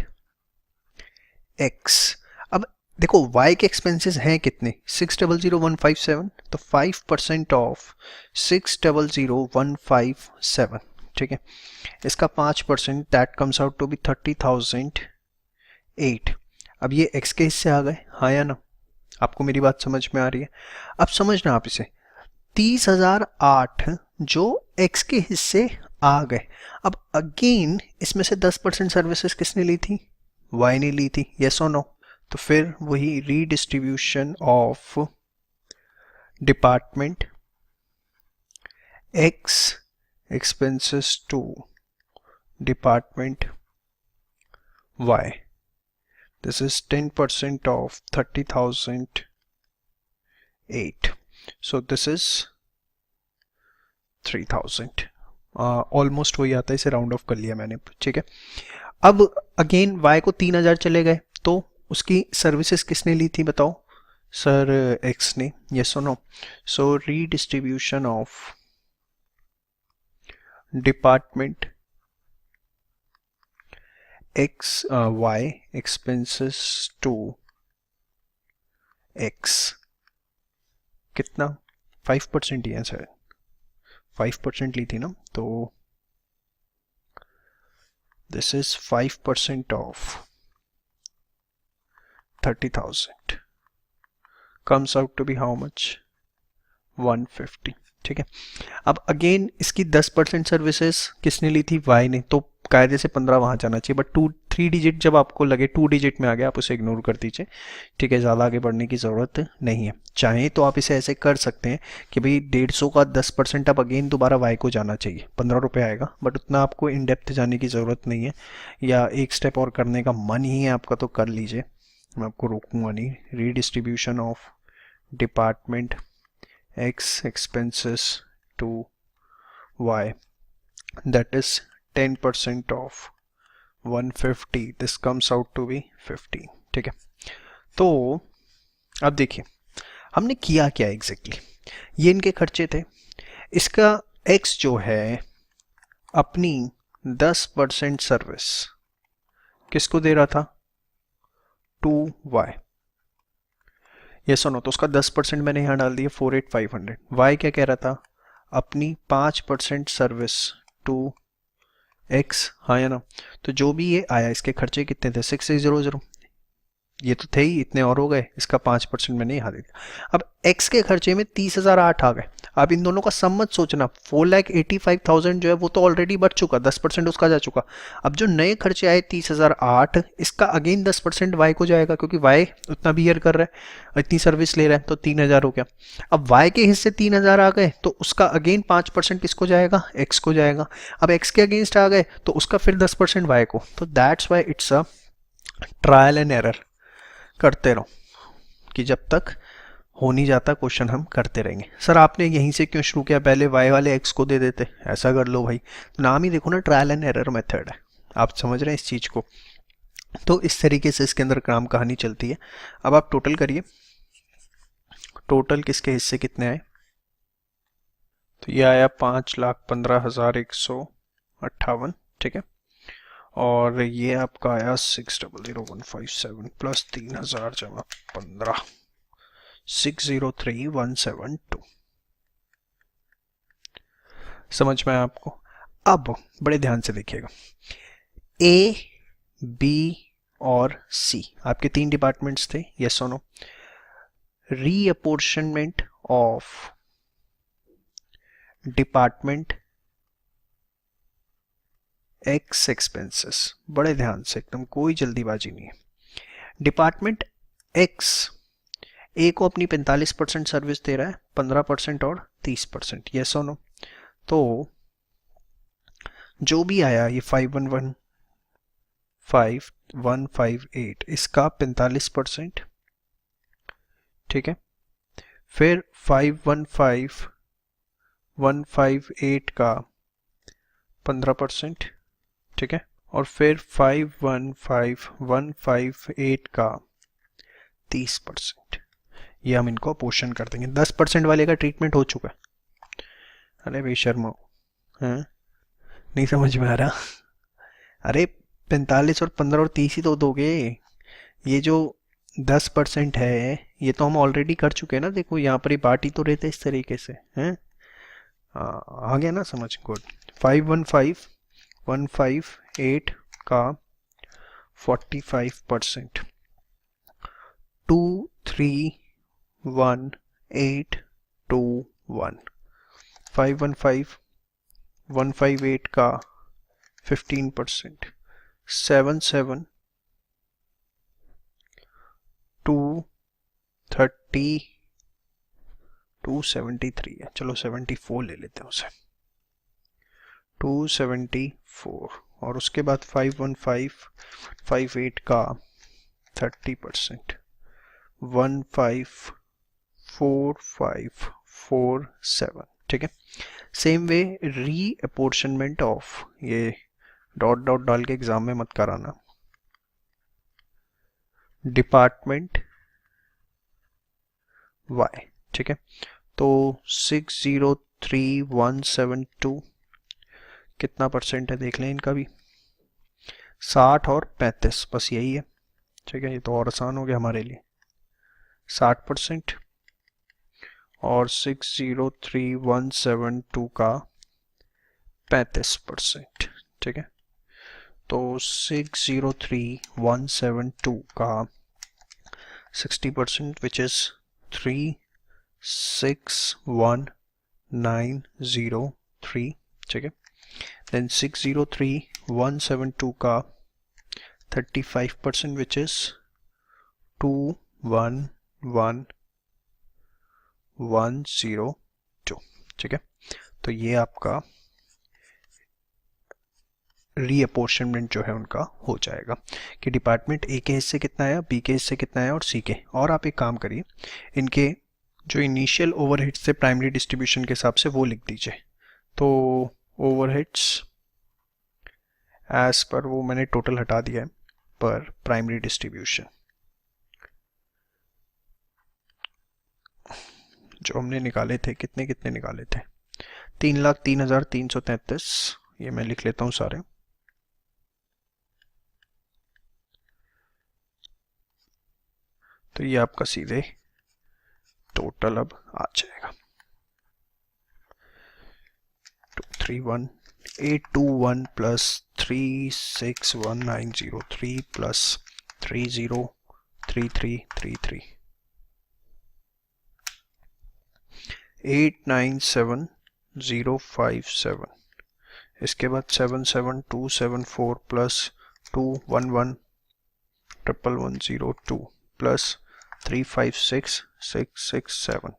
x। अब देखो y के एक्सपेंसेस हैं कितने, 600157, तो 5% ऑफ 600157, ठीक है, इसका 5% that comes out to be 30,008। अब ये x के हिस्से आ गए, हाँ या ना, आपको मेरी बात समझ में आ रही है? अब समझना आप इसे, 30,008 जो x के हिस्से आ गए। अब अगेन इसमें से 10% सर्विसेज किसने ली थी, y ने ली थी, यस और नो? तो फिर वही redistribution of department x expenses to department y, this is 10% of 30,008, so this is 3,000, almost वही आता है, इसे राउंड ऑफ कर लिया मैंने, ठीक है। अब अगेन y को 3,000 चले गए, तो उसकी सर्विसेज किसने ली थी बताओ, सर x ने, यस और no? So redistribution of department x y expenses to x कितना, 5% ही है सर, 5% ली थी ना, तो this is 5% of 30,000 comes out to be how much, 150, ठीक है। अब अगेन इसकी 10% सर्विसेज किसने ली थी, y ने, तो कायदे से 15 वहां जाना चाहिए, बट 3 डिजिट जब आपको लगे 2 डिजिट में आ गया, आप उसे इग्नोर कर दीजिए, ठीक है, ज़्यादा आगे बढ़ने की ज़रूरत नहीं है। चाहे तो आप इसे ऐसे कर सकते हैं कि भाई 150 का 10% अब अगेन दोबारा y को जाना चाहिए, 15 रुपये आएगा, बट उतना आपको इन डेप्थ जाने की ज़रूरत नहीं है, या एक स्टेप और करने का मन ही है आपका तो कर लीजिए, मैं आपको रोकूंगा नहीं। Redistribution of department x expenses to y, that is 10% of 150, this comes out to be 15, ठीक है। तो अब देखिए हमने किया क्या एग्जैक्टली, ये इनके खर्चे थे, इसका x जो है अपनी 10% सर्विस किसको दे रहा था, टू y, ये सुनो, तो उसका 10% मैंने यहाँ डाल दिया 48,500। y क्या कह रहा था, अपनी 5% सर्विस टू x, हाँ या ना? तो जो भी ये आया, इसके खर्चे कितने थे, 6,600, ये तो थे ही, इतने और हो गए, इसका 5% मैंने यहाँ दे दिया। अब x के खर्चे में 30,008 आ गए। अब इन दोनों का सम मत सोचना, 4,85,000 जो है वो तो ऑलरेडी बढ़ चुका, 10% उसका जा चुका। अब जो नए खर्चे आए 30,008, इसका अगेन 10% y को जाएगा, क्योंकि y उतना बियर कर रहा है, इतनी सर्विस ले रहा है, तो 3,000 हो गया। अब y के हिस्से 3,000 आ गए, तो उसका अगेन 5% किसको जाएगा, x को जाएगा। अब x के अगेंस्ट आ गए, तो उसका फिर 10% y को, तो that's why it's a trial and error, करते रहो कि जब तक हो नहीं जाता क्वेश्चन हम करते रहेंगे। सर आपने यहीं से क्यों शुरू किया, पहले y वाले x को दे देते, ऐसा कर लो भाई, नाम ही देखो ना, ट्रायल एंड एरर मेथड है, आप समझ रहे हैं इस चीज़ को। तो इस तरीके से इसके अंदर काम कहानी चलती है। अब आप टोटल करिए, टोटल किसके हिस्से कितने आए, तो ये आया 5,15,158, ठीक है, और ये आपका आया 6,00157 प्लस 3,000 जमा 15, 603,172। समझ में आया आपको? अब बड़े ध्यान से देखिएगा, A, B और C आपके 3 डिपार्टमेंट्स थे, यस और no? Reapportionment of department x expenses, बड़े ध्यान से, एकदम कोई जल्दीबाजी नहीं है। डिपार्टमेंट x A को अपनी 45% सर्विस दे रहा है, 15% और 30%, यस और नो? तो जो भी आया ये 5,158 इसका 45%, ठीक है, फिर 5,158 का 15%, ठीक है, और फिर 5,15158 का 30%, ये हम इनको अपोर्शन कर देंगे। 10% वाले का ट्रीटमेंट हो चुका है, अरे बेशर्मो, हाँ, नहीं समझ में आ रहा। अरे 45 और 15 और 30 ही तो दोगे। ये जो 10% है ये तो हम ऑलरेडी कर चुके हैं ना, देखो यहाँ पर ही पार्टी तो रहते इस तरीके से हैं। आ गया ना समझ, गुड। 515,158 का 45%, 231,821। 515,158 का 15%, 77230, 273 है, चलो 74 ले लेते हैं उसे, 274। और उसके बाद 515,58 का 30%, 154547। ठीक है। सेम वे री अपोर्शनमेंट ऑफ, ये डॉट डॉट डाल के एग्जाम में मत कराना, डिपार्टमेंट वाई। ठीक है। तो 603172 कितना परसेंट है देख लें इनका भी, 60 और 35, बस यही है। ठीक है, ये तो और आसान हो गया हमारे लिए, 60%। और 603172 का 35%। ठीक है, तो 603172 का 60% विच इज 361,903। ठीक है, देन 603172 का 35% विच इज 211,102। ठीक है, तो ये आपका रीअपोर्शनमेंट जो है उनका हो जाएगा कि डिपार्टमेंट ए के हिस्से कितना है, बी के हिस्से कितना है और सी के। और आप एक काम करिए, इनके जो इनिशियल ओवरहेड्स थे प्राइमरी डिस्ट्रीब्यूशन के हिसाब से वो लिख दीजिए। तो ओवरहेड्स एज पर, वो मैंने टोटल हटा दिया है, पर प्राइमरी डिस्ट्रीब्यूशन जो हमने निकाले थे, कितने कितने निकाले थे, 3,03,333। ये मैं लिख लेता हूँ सारे। तो ये आपका सीधे टोटल अब आ जाएगा 231,821 प्लस 361,903 प्लस 303333, 897,057। इसके बाद 77274 प्लस 211,111,102 प्लस 356,667,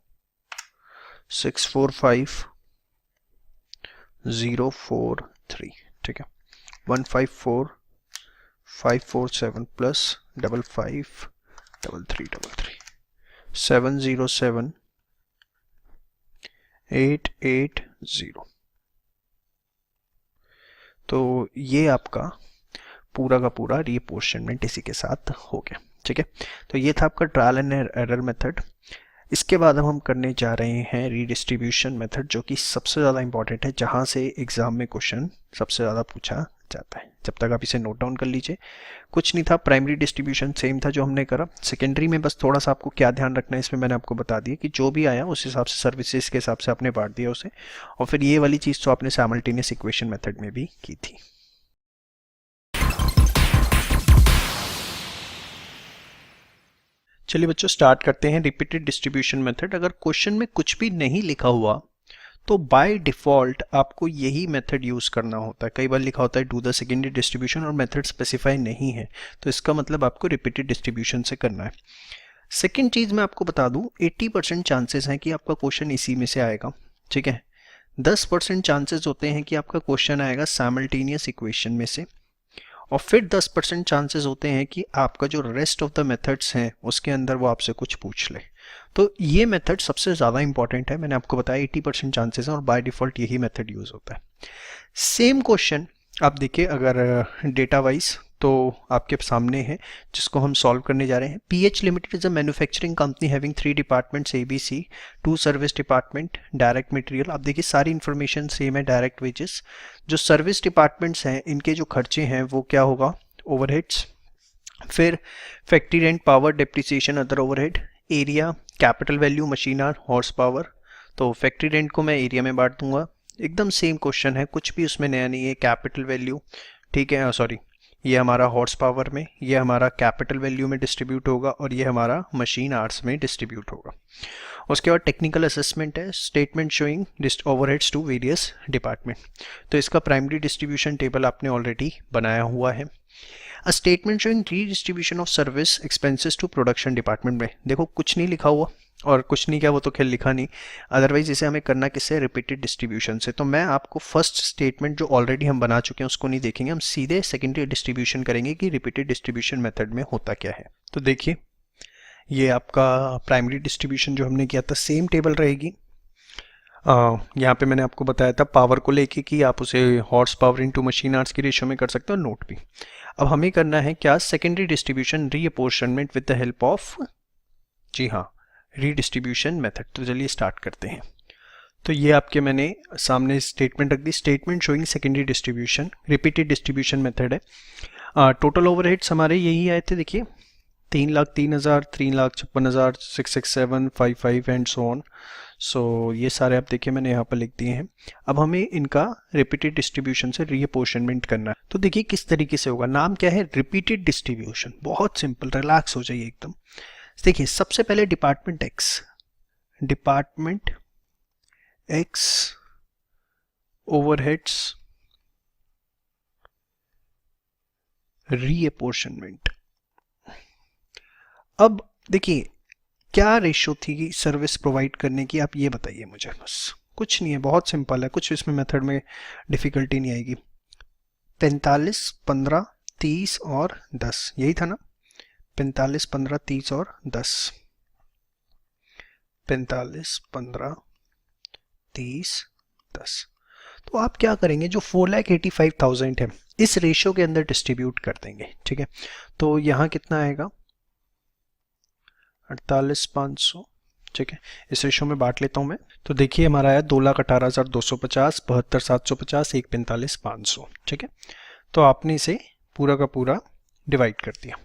645,043। ठीक है, 154,547 प्लस 55,3333, 707,880। तो ये आपका पूरा का पूरा रीअपोर्शनमेंट इसी के साथ हो गया। ठीक है, तो ये था आपका ट्रायल एंड एरर मेथड। इसके बाद अब हम करने जा रहे हैं रीडिस्ट्रीब्यूशन मेथड, जो कि सबसे ज़्यादा इंपॉर्टेंट है, जहाँ से एग्जाम में क्वेश्चन सबसे ज़्यादा पूछा जाता है। जब तक आप इसे नोट डाउन कर लीजिए। कुछ नहीं था, प्राइमरी डिस्ट्रीब्यूशन सेम था जो हमने करा। सेकेंडरी में बस थोड़ा सा आपको क्या ध्यान रखना है, इसमें मैंने आपको बता दिया कि जो भी आया उस हिसाब से सर्विसेज के हिसाब से आपने बांट दिया उसे। और फिर ये वाली चीज़ तो आपने साइमल्टेनियस इक्वेशन मेथड में भी की थी। चलिए बच्चों, स्टार्ट करते हैं रिपीटेड डिस्ट्रीब्यूशन मेथड। अगर क्वेश्चन में कुछ भी नहीं लिखा हुआ तो बाय डिफॉल्ट आपको यही मेथड यूज करना होता है। कई बार लिखा होता है डू द सेकेंडरी डिस्ट्रीब्यूशन और मेथड स्पेसिफाई नहीं है, तो इसका मतलब आपको रिपीटेड डिस्ट्रीब्यूशन से करना है। सेकेंड चीज मैं आपको बता दूं, 80% चांसेस हैं कि आपका क्वेश्चन इसी में से आएगा। ठीक है, 10% चांसेस होते हैं कि आपका क्वेश्चन आएगा साइमल्टेनियस इक्वेशन में से, और फिर 10% चांसेस होते हैं कि आपका जो रेस्ट ऑफ द मेथड्स हैं उसके अंदर वो आपसे कुछ पूछ ले। तो ये मेथड सबसे ज़्यादा इंपॉर्टेंट है। मैंने आपको बताया 80% चांसेस हैं और बाय डिफॉल्ट यही मेथड यूज होता है। सेम क्वेश्चन आप देखिए अगर डेटा वाइज तो आपके सामने है जिसको हम सॉल्व करने जा रहे हैं। PH limited is a manufacturing company having 3 departments ABC, 2 service department, direct material. आप देखिए सारी इन्फॉर्मेशन सेम है, डायरेक्ट वेजेस। जो सर्विस डिपार्टमेंट्स हैं इनके जो खर्चे हैं वो क्या होगा, ओवरहेड्स। फिर factory rent, power, depreciation, other overhead. Area, capital value, machine our, horse power. तो फैक्ट्री रेंट को मैं एरिया में बांट दूंगा, एकदम सेम क्वेश्चन है, कुछ भी उसमें नया नहीं है। कैपिटल वैल्यू, ठीक है, सॉरी, ये हमारा हॉर्स पावर में, ये हमारा कैपिटल वैल्यू में डिस्ट्रीब्यूट होगा और ये हमारा मशीन आवर्स में डिस्ट्रीब्यूट होगा। उसके बाद टेक्निकल असेसमेंट है, statement showing overheads to various department. तो इसका प्राइमरी डिस्ट्रीब्यूशन टेबल आपने ऑलरेडी बनाया हुआ है। A statement showing redistribution of service expenses to production department में देखो कुछ नहीं लिखा हुआ, और कुछ नहीं क्या वो तो खेल लिखा नहीं, अदरवाइज इसे हमें करना किससे, रिपीटेड डिस्ट्रीब्यूशन से। तो मैं आपको फर्स्ट स्टेटमेंट जो ऑलरेडी हम बना चुके हैं उसको नहीं देखेंगे, हम सीधे सेकेंडरी डिस्ट्रीब्यूशन करेंगे कि रिपीटेड डिस्ट्रीब्यूशन मेथड में होता क्या है। तो देखिए ये आपका प्राइमरी डिस्ट्रीब्यूशन जो हमने किया था सेम टेबल रहेगी। यहाँ पे मैंने आपको बताया था पावर को लेके कि आप उसे horse power into machine hours की रेशियो में कर सकते हो, नोट भी। अब हमें करना है क्या, secondary distribution reapportionment with the help of, जी हाँ, रीडिस्ट्रीब्यूशन मेथड। तो चलिए स्टार्ट करते हैं। तो ये आपके मैंने सामने स्टेटमेंट रख दी, statement showing secondary distribution, repeated distribution method है। टोटल ओवरहेड्स हमारे यही आए थे, देखिए 3,03,000, 3,56,000, 667, 55 एंड सो ऑन। सो ये सारे आप देखिए मैंने यहाँ पर लिख दिए हैं। अब हमें इनका रिपीटेड डिस्ट्रीब्यूशन से रीअपोर्शनमेंट करना है। तो देखिए किस तरीके से होगा, नाम क्या है, रिपीटेड डिस्ट्रीब्यूशन। बहुत सिंपल, रिलैक्स हो जाइए एकदम। देखिए सबसे पहले डिपार्टमेंट एक्स ओवरहेड्स रीअपोर्शनमेंट। अब देखिए क्या रेशो थी सर्विस प्रोवाइड करने की, आप ये बताइए मुझे, बस कुछ नहीं है, बहुत सिंपल है, कुछ इसमें मेथड में डिफिकल्टी नहीं आएगी। 45, 15, 30 और 10, यही था ना, 45, 15, 30 और 10, 45, 15, 30, 10। तो आप क्या करेंगे, जो 4,85,000 है इस रेशियो के अंदर डिस्ट्रीब्यूट कर देंगे, ठीक है। तो यहाँ कितना आएगा, 48,500, ठीक है, इस रेशियो में बांट लेता हूँ मैं। तो देखिए हमारा आया 2,18,250, 72,750, 1,45,500, ठीक है। तो आपने इसे पूरा का पूरा डिवाइड कर दिया।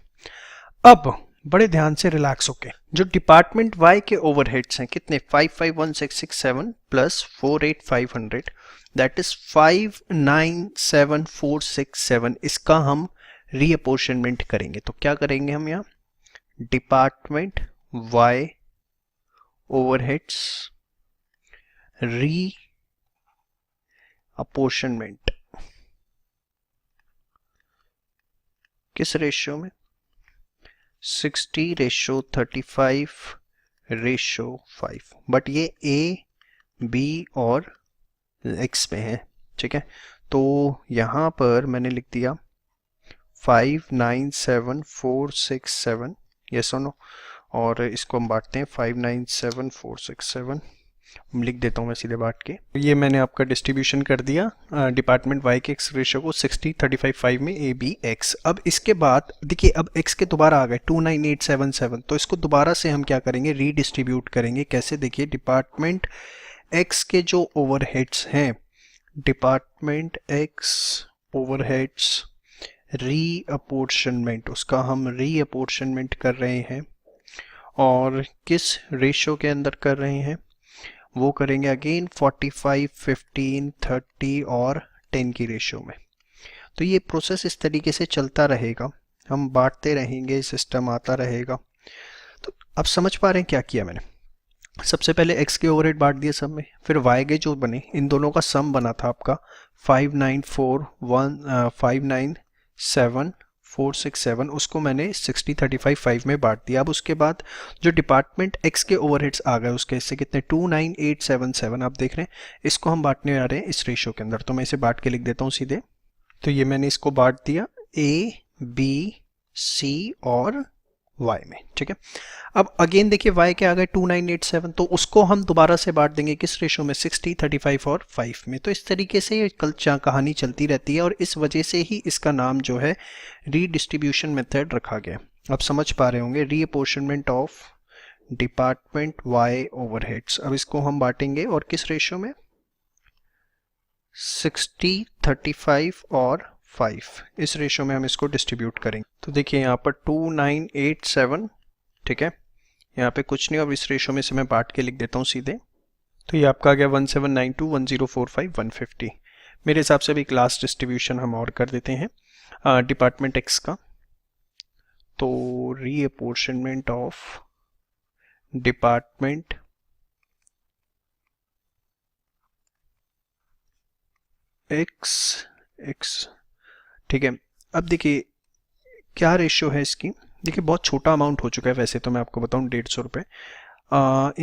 अब बड़े ध्यान से रिलैक्स होके, जो डिपार्टमेंट वाई के ओवरहेड्स हैं कितने, 551667 प्लस 48,500, दैट इज 59,7,467। इसका हम रीअपोर्शनमेंट करेंगे। तो क्या करेंगे हम यहाँ, डिपार्टमेंट वाई ओवरहेड्स रीअपोर्शनमेंट किस रेशियो में, 60:35:5, बट ये A, B और X में है, ठीक है। तो यहाँ पर मैंने लिख दिया 59,7,467, यस और नो, और इसको हम बांटते हैं 59,7,467, लिख देता हूँ मैं सीधे बांट के। ये मैंने आपका डिस्ट्रीब्यूशन कर दिया डिपार्टमेंट वाई के एक्स रेशियो को 60:35:5 में ABX। अब इसके बाद देखिए अब एक्स के दोबारा आ गए 29,877, तो इसको दोबारा से हम क्या करेंगे, रीडिस्ट्रीब्यूट करेंगे। कैसे, देखिए डिपार्टमेंट एक्स के जो ओवरहेड्स हैं, डिपार्टमेंट एक्स ओवरहेड्स रीअपोर्शनमेंट, उसका हम रीअपोर्शनमेंट कर रहे हैं, और किस रेशियो के अंदर कर रहे हैं, वो करेंगे अगेन 45, 15, 30 और 10 की रेशियो में। तो ये प्रोसेस इस तरीके से चलता रहेगा, हम बांटते रहेंगे, सिस्टम आता रहेगा। तो अब समझ पा रहे हैं क्या किया मैंने, सबसे पहले x के ओवरहेड बांट दिए सब में, फिर y के जो बने, इन दोनों का सम बना था आपका 59,7,467, उसको मैंने 60:35:5 में बांट दिया। अब उसके बाद जो डिपार्टमेंट x के ओवरहेड्स आ गए उसके हिस्से कितने, 29,877, आप देख रहे हैं, इसको हम बांटने आ रहे हैं इस रेशियो के अंदर। तो मैं इसे बांट के लिख देता हूँ सीधे। तो ये मैंने इसको बांट दिया A, B, C और y में, ठीक है। अब अगेन देखिए y के आ गए 2987, तो उसको हम दोबारा से बांट देंगे किस रेशो में, 60, 35 और 5 में। तो इस तरीके से कल कहानी चलती रहती है और इस वजह से ही इसका नाम जो है रीडिस्ट्रीब्यूशन मेथड रखा गया। अब समझ पा रहे होंगे, रीअपोर्शनमेंट ऑफ डिपार्टमेंट y ओवरहेड्स। अब इसको हम बांटेंगे और किस रेशो में, 60, 35 और 5, इस रेशो में हम इसको डिस्ट्रीब्यूट करेंगे। तो देखिए यहाँ पर 2987, ठीक है, यहाँ पे कुछ नहीं, अब इस रेशो में से मैं बांट के लिख देता हूँ सीधे। तो ये आपका आ गया 1792, 1045, 150। मेरे हिसाब से भी एक लास्ट डिस्ट्रीब्यूशन हम और कर देते हैं डिपार्टमेंट एक्स का। तो रीअपोर्शनमेंट ऑफ डिपार्टमेंट एक्स, ठीक है। अब देखिए क्या रेशियो है इसकी, देखिए बहुत छोटा अमाउंट हो चुका है वैसे तो, मैं आपको बताऊं 150 रुपये।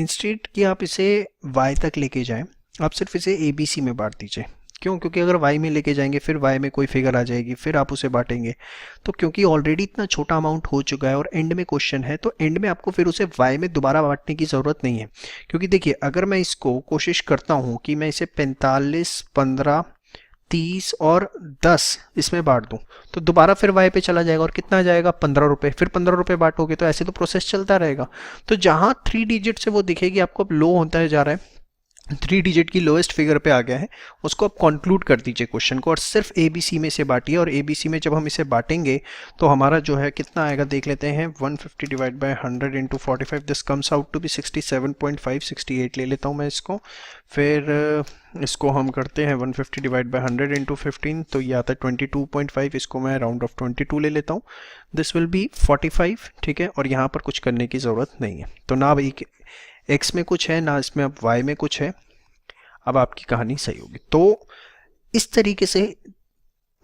इंस्टेड कि आप इसे y तक लेके जाएं, आप सिर्फ इसे ABC में बांट दीजिए। क्यों? क्योंकि अगर y में लेके जाएंगे फिर y में कोई फिगर आ जाएगी, फिर आप उसे बांटेंगे, तो क्योंकि ऑलरेडी इतना छोटा अमाउंट हो चुका है और एंड में क्वेश्चन है, तो एंड में आपको फिर उसे y में दोबारा बांटने की ज़रूरत नहीं है। क्योंकि देखिए अगर मैं इसको कोशिश करता हूँ कि मैं इसे 45, 15, 30 और 10 इसमें बांट दूं, तो दोबारा फिर y पे चला जाएगा और कितना आ जाएगा, 15 रुपये। फिर 15 रुपये बांटोगे तो ऐसे तो प्रोसेस चलता रहेगा। तो जहां 3 डिजिट से वो दिखेगी आपको अब लो होता है जा रहा है, 3 डिजिट की लोएस्ट फिगर पे आ गया है, उसको आप कंक्लूड कर दीजिए क्वेश्चन को और सिर्फ ABC में से बांटिए। और ABC में जब हम इसे बांटेंगे तो हमारा जो है कितना आएगा देख लेते हैं, 150 divide by 100 into 45, this comes out to be 67.5, 68 ले लेता हूँ मैं इसको। फिर इसको हम करते हैं 150 डिवाइड बाय 100 इंटू 15, तो ये आता है 22.5, इसको मैं राउंड ऑफ 22 ले लेता हूँ, दिस विल बी 45, ठीक है। और यहाँ पर कुछ करने की ज़रूरत नहीं है, तो ना भाई x में कुछ है ना इसमें अब y में कुछ है, अब आपकी कहानी सही होगी। तो इस तरीके से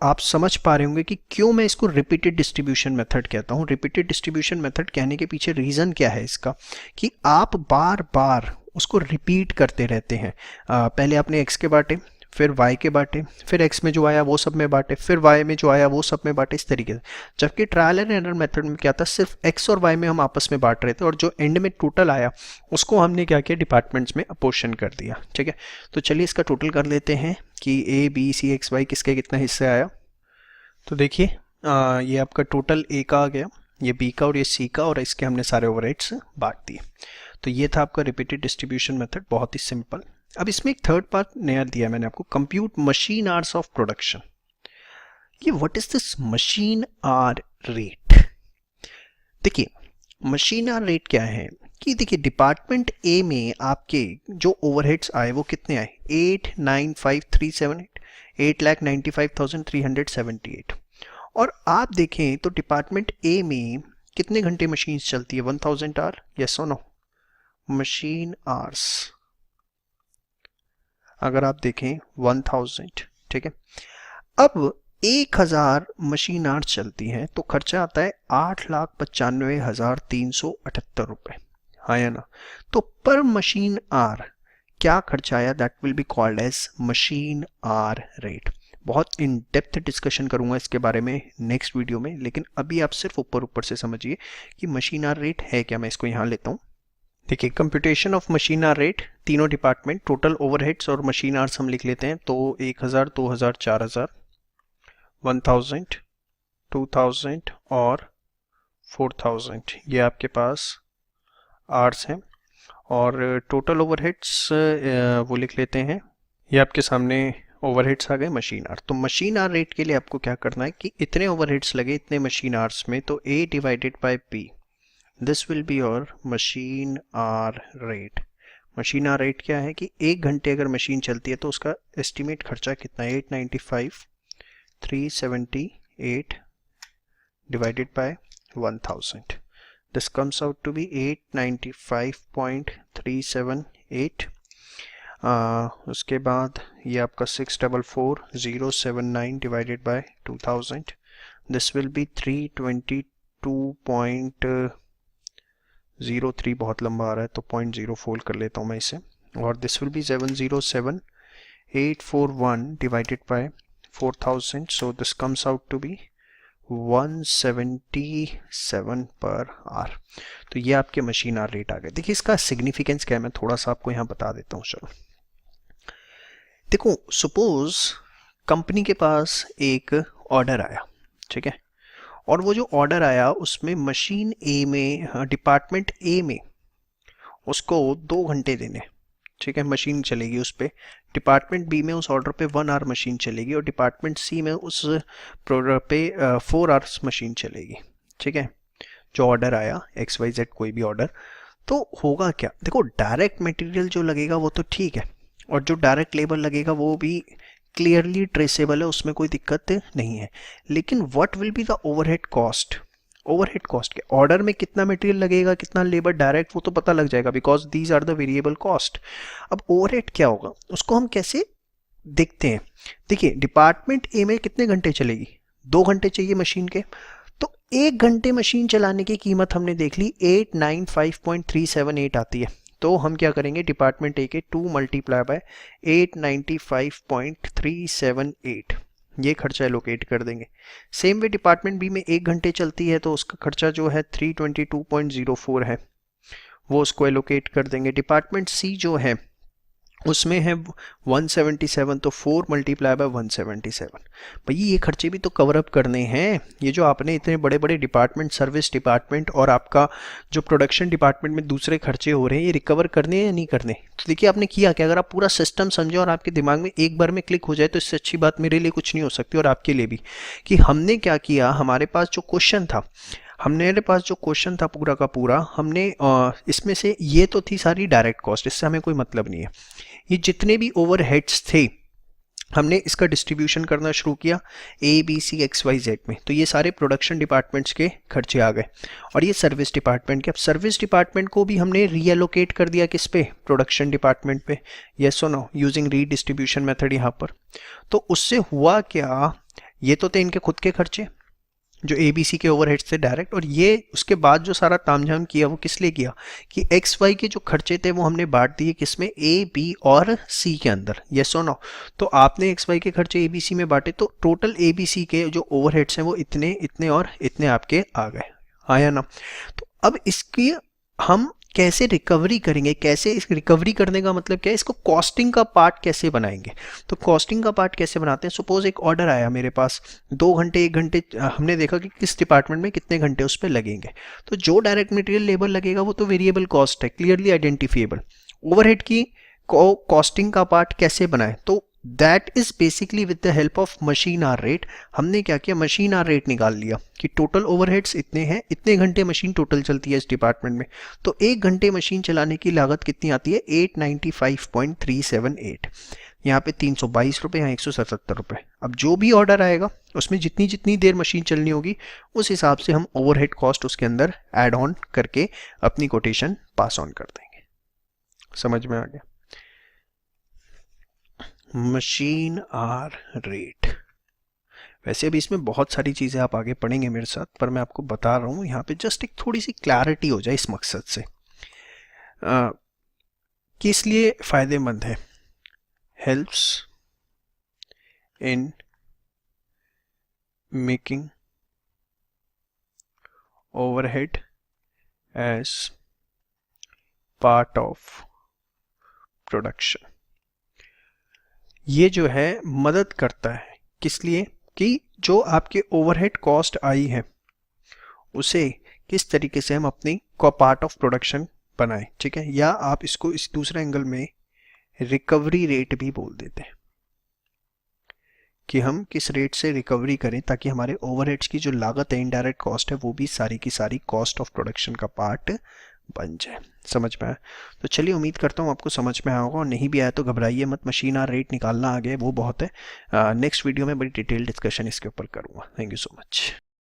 आप समझ पा रहे होंगे कि क्यों मैं इसको रिपीटेड डिस्ट्रीब्यूशन मेथड कहता हूँ। रिपीटेड डिस्ट्रीब्यूशन मेथड कहने के पीछे रीज़न क्या है इसका, कि आप बार बार उसको रिपीट करते रहते हैं। पहले आपने x के बांटे, फिर y के बांटे, फिर x में जो आया वो सब में बांटे, फिर y में जो आया वो सब में बांटे, इस तरीके से। जबकि ट्रायल एंड एरर मेथड में क्या था, सिर्फ x और y में हम आपस में बांट रहे थे और जो एंड में टोटल आया उसको हमने क्या किया, डिपार्टमेंट्स में अपोर्शन कर दिया, ठीक है। तो चलिए इसका टोटल कर लेते हैं कि a b c x y किसके कितना हिस्सा आया। तो देखिए ये आपका टोटल a का आ गया, ये b का और ये c का, और इसके हमने सारे ओवरहेड्स बांट दिए। तो ये था आपका रिपीटेड डिस्ट्रीब्यूशन मेथड, बहुत ही सिंपल। अब इसमें एक थर्ड पार्ट नया दिया मैंने आपको, compute machine hours of production. ये what is this machine hour rate. देखिए मशीन आवर रेट क्या है कि देखिए डिपार्टमेंट ए में आपके जो ओवरहेड्स आए वो कितने आए, 8,95,378, 8,95,378। और आप देखें तो डिपार्टमेंट ए में कितने घंटे मशीन चलती है, 1000 आवर, यस और नो, मशीन आवर्स अगर आप देखें 1000, ठीक है। अब 1000 मशीन आवर्स चलती हैं तो खर्चा आता है 8,95,378 रुपये, हाँ या ना। तो पर मशीन आवर क्या खर्चा आया, that will be called as machine hour rate. बहुत इन डेप्थ डिस्कशन करूंगा इसके बारे में नेक्स्ट वीडियो में, लेकिन अभी आप सिर्फ ऊपर ऊपर से समझिए कि मशीन आवर रेट है क्या। मैं इसको यहाँ लेता हूँ। देखिए computation of machine hour rate, तीनों डिपार्टमेंट, टोटल ओवरहेड्स और मशीन आवर्स हम लिख लेते हैं। तो 1000, 2000, 4000, 1000, 2000 और 4000, ये आपके पास आवर्स हैं। और टोटल ओवरहेड्स वो लिख लेते हैं, ये आपके सामने ओवरहेड्स आ गए मशीन आवर। तो मशीन आवर रेट के लिए आपको क्या करना है कि इतने ओवरहेड्स लगे इतने मशीन आवर्स में, तो A divided by P, this will be your machine hour rate. Machine hour rate क्या है कि 1 घंटे अगर मशीन चलती है तो उसका एस्टिमेट खर्चा कितना है, 895,378 divided by 1000, this comes out to be 895.378। उसके बाद ये आपका 644,079 divided by 2000, this will be 322.03, बहुत लंबा आ रहा है तो 0.04 कर लेता हूँ मैं इसे, और this will be 707,841 divided by 4000, so this comes out to be 177 per our. तो ये आपके मशीन आवर रेट आ गए। देखिए इसका सिग्निफिकेंस क्या है, मैं थोड़ा सा आपको यहाँ बता देता हूँ। चलो देखो, सपोज कंपनी के पास एक ऑर्डर आया, ठीक है, और वो जो ऑर्डर आया उसमें मशीन ए में, डिपार्टमेंट ए में उसको 2 घंटे देने, ठीक है, मशीन चलेगी उस पर। डिपार्टमेंट बी में उस ऑर्डर पे 1 आवर मशीन चलेगी, और डिपार्टमेंट सी में उस प्रोडक्ट पे 4 आवर्स मशीन चलेगी, ठीक है, जो ऑर्डर आया XYZ कोई भी ऑर्डर। तो होगा क्या, देखो डायरेक्ट मटेरियल जो लगेगा वो तो ठीक है, और जो डायरेक्ट लेबर लगेगा वो भी क्लियरली ट्रेसेबल है, उसमें कोई दिक्कत नहीं है। लेकिन what will be the overhead cost, overhead cost के ऑर्डर में कितना मटेरियल लगेगा, कितना लेबर डायरेक्ट, वो तो पता लग जाएगा, because these are the variable cost. अब ओवरहेड क्या होगा उसको हम कैसे देखते हैं। देखिए डिपार्टमेंट ए में कितने घंटे चलेगी, 2 घंटे चाहिए मशीन के, तो 1 घंटे मशीन चलाने की कीमत हमने देख ली 895.378 आती है। तो हम क्या करेंगे, डिपार्टमेंट ए के 2 मल्टीप्लाई बाय 895.378, ये खर्चा एलोकेट कर देंगे। सेम वे डिपार्टमेंट बी में 1 घंटे चलती है, तो उसका खर्चा जो है 322.04 है, वो उसको एलोकेट कर देंगे। डिपार्टमेंट सी जो है उसमें है 177, तो 4 मल्टीप्लाई बाय 177। भैया ये खर्चे भी तो कवर अप करने हैं। ये जो आपने इतने बड़े बड़े डिपार्टमेंट, सर्विस डिपार्टमेंट और आपका जो प्रोडक्शन डिपार्टमेंट में दूसरे खर्चे हो रहे हैं, ये रिकवर करने हैं या नहीं करने। तो देखिए आपने किया क्या, अगर आप पूरा सिस्टम समझे और आपके दिमाग में एक बार में क्लिक हो जाए तो इससे अच्छी बात मेरे लिए कुछ नहीं हो सकती, और आपके लिए भी। कि हमने क्या किया, हमारे पास जो क्वेश्चन था, पूरा का पूरा हमने इसमें से, ये तो थी सारी डायरेक्ट कॉस्ट, इससे हमें कोई मतलब नहीं है। ये जितने भी ओवरहेड्स थे हमने इसका डिस्ट्रीब्यूशन करना शुरू किया ABCXYZ में, तो ये सारे प्रोडक्शन डिपार्टमेंट्स के खर्चे आ गए। और ये सर्विस डिपार्टमेंट के, अब सर्विस डिपार्टमेंट को भी हमने रीएलोकेट कर दिया किस पे, प्रोडक्शन डिपार्टमेंट पे, यस और नो, यूजिंग रीडिस्ट्रीब्यूशन मेथड यहाँ पर। तो उससे हुआ क्या, ये तो थे इनके खुद के खर्चे जो ABC के ओवरहेड्स थे डायरेक्ट, और ये उसके बाद जो सारा तामझाम किया वो किस लिए किया कि XY के जो खर्चे थे वो हमने बांट दिए किसमें, A, B और C के अंदर, यस और नो। तो आपने XY के खर्चे ABC में बांटे, तो टोटल ABC के जो ओवरहेड्स हैं वो इतने इतने और इतने आपके आ गए, आया ना। तो अब इसकी हम कैसे रिकवरी करेंगे, कैसे इस रिकवरी करने का मतलब क्या है, इसको कॉस्टिंग का पार्ट कैसे बनाएंगे। तो कॉस्टिंग का पार्ट कैसे बनाते हैं, सपोज एक ऑर्डर आया मेरे पास 2 घंटे 1 घंटे, हमने देखा कि किस डिपार्टमेंट में कितने घंटे उस पर लगेंगे। तो जो डायरेक्ट मटेरियल लेबर लगेगा वो तो वेरिएबल कॉस्ट है, क्लियरली आइडेंटिफिएबल। ओवरहेड की कॉस्टिंग का पार्ट कैसे बनाए, तो that is basically with the help of machine hour rate. हमने क्या किया, मशीन आवर रेट निकाल लिया कि टोटल ओवरहेड्स इतने हैं, इतने घंटे मशीन टोटल चलती है इस डिपार्टमेंट में, तो 1 घंटे मशीन चलाने की लागत कितनी आती है, 895.378। यहाँ पे 322 रुपये, यहाँ 177 रुपये। अब जो भी ऑर्डर आएगा उसमें जितनी जितनी देर मशीन चलनी होगी उस हिसाब से हम ओवरहेड कॉस्ट उसके अंदर ऐड ऑन करके अपनी कोटेशन पास ऑन कर देंगे। समझ में आ गया। मशीन आर रेट, वैसे भी इसमें बहुत सारी चीज़ें आप आगे पढ़ेंगे मेरे साथ, पर मैं आपको बता रहा हूँ यहाँ पे जस्ट एक थोड़ी सी क्लैरिटी हो जाए इस मकसद से कि इसलिए फ़ायदेमंद है। Helps in making overhead as part of production. ये जो है मदद करता है किस लिए, कि जो आपके ओवरहेड कॉस्ट आई है उसे किस तरीके से हम अपनी पार्ट ऑफ प्रोडक्शन बनाएं, ठीक है। या आप इसको इस दूसरे एंगल में रिकवरी रेट भी बोल देते हैं कि हम किस रेट से रिकवरी करें ताकि हमारे ओवरहेड्स की जो लागत है, इनडायरेक्ट कॉस्ट है, वो भी सारी की सारी कॉस्ट ऑफ प्रोडक्शन का पार्ट बन जाए। समझ में आया। तो चलिए उम्मीद करता हूँ आपको समझ में आया होगा, और नहीं भी आया तो घबराइए मत, मशीन आवर रेट निकालना आ गया वो बहुत है। नेक्स्ट वीडियो में बड़ी डिटेल डिस्कशन इसके ऊपर करूँगा। Thank you so much.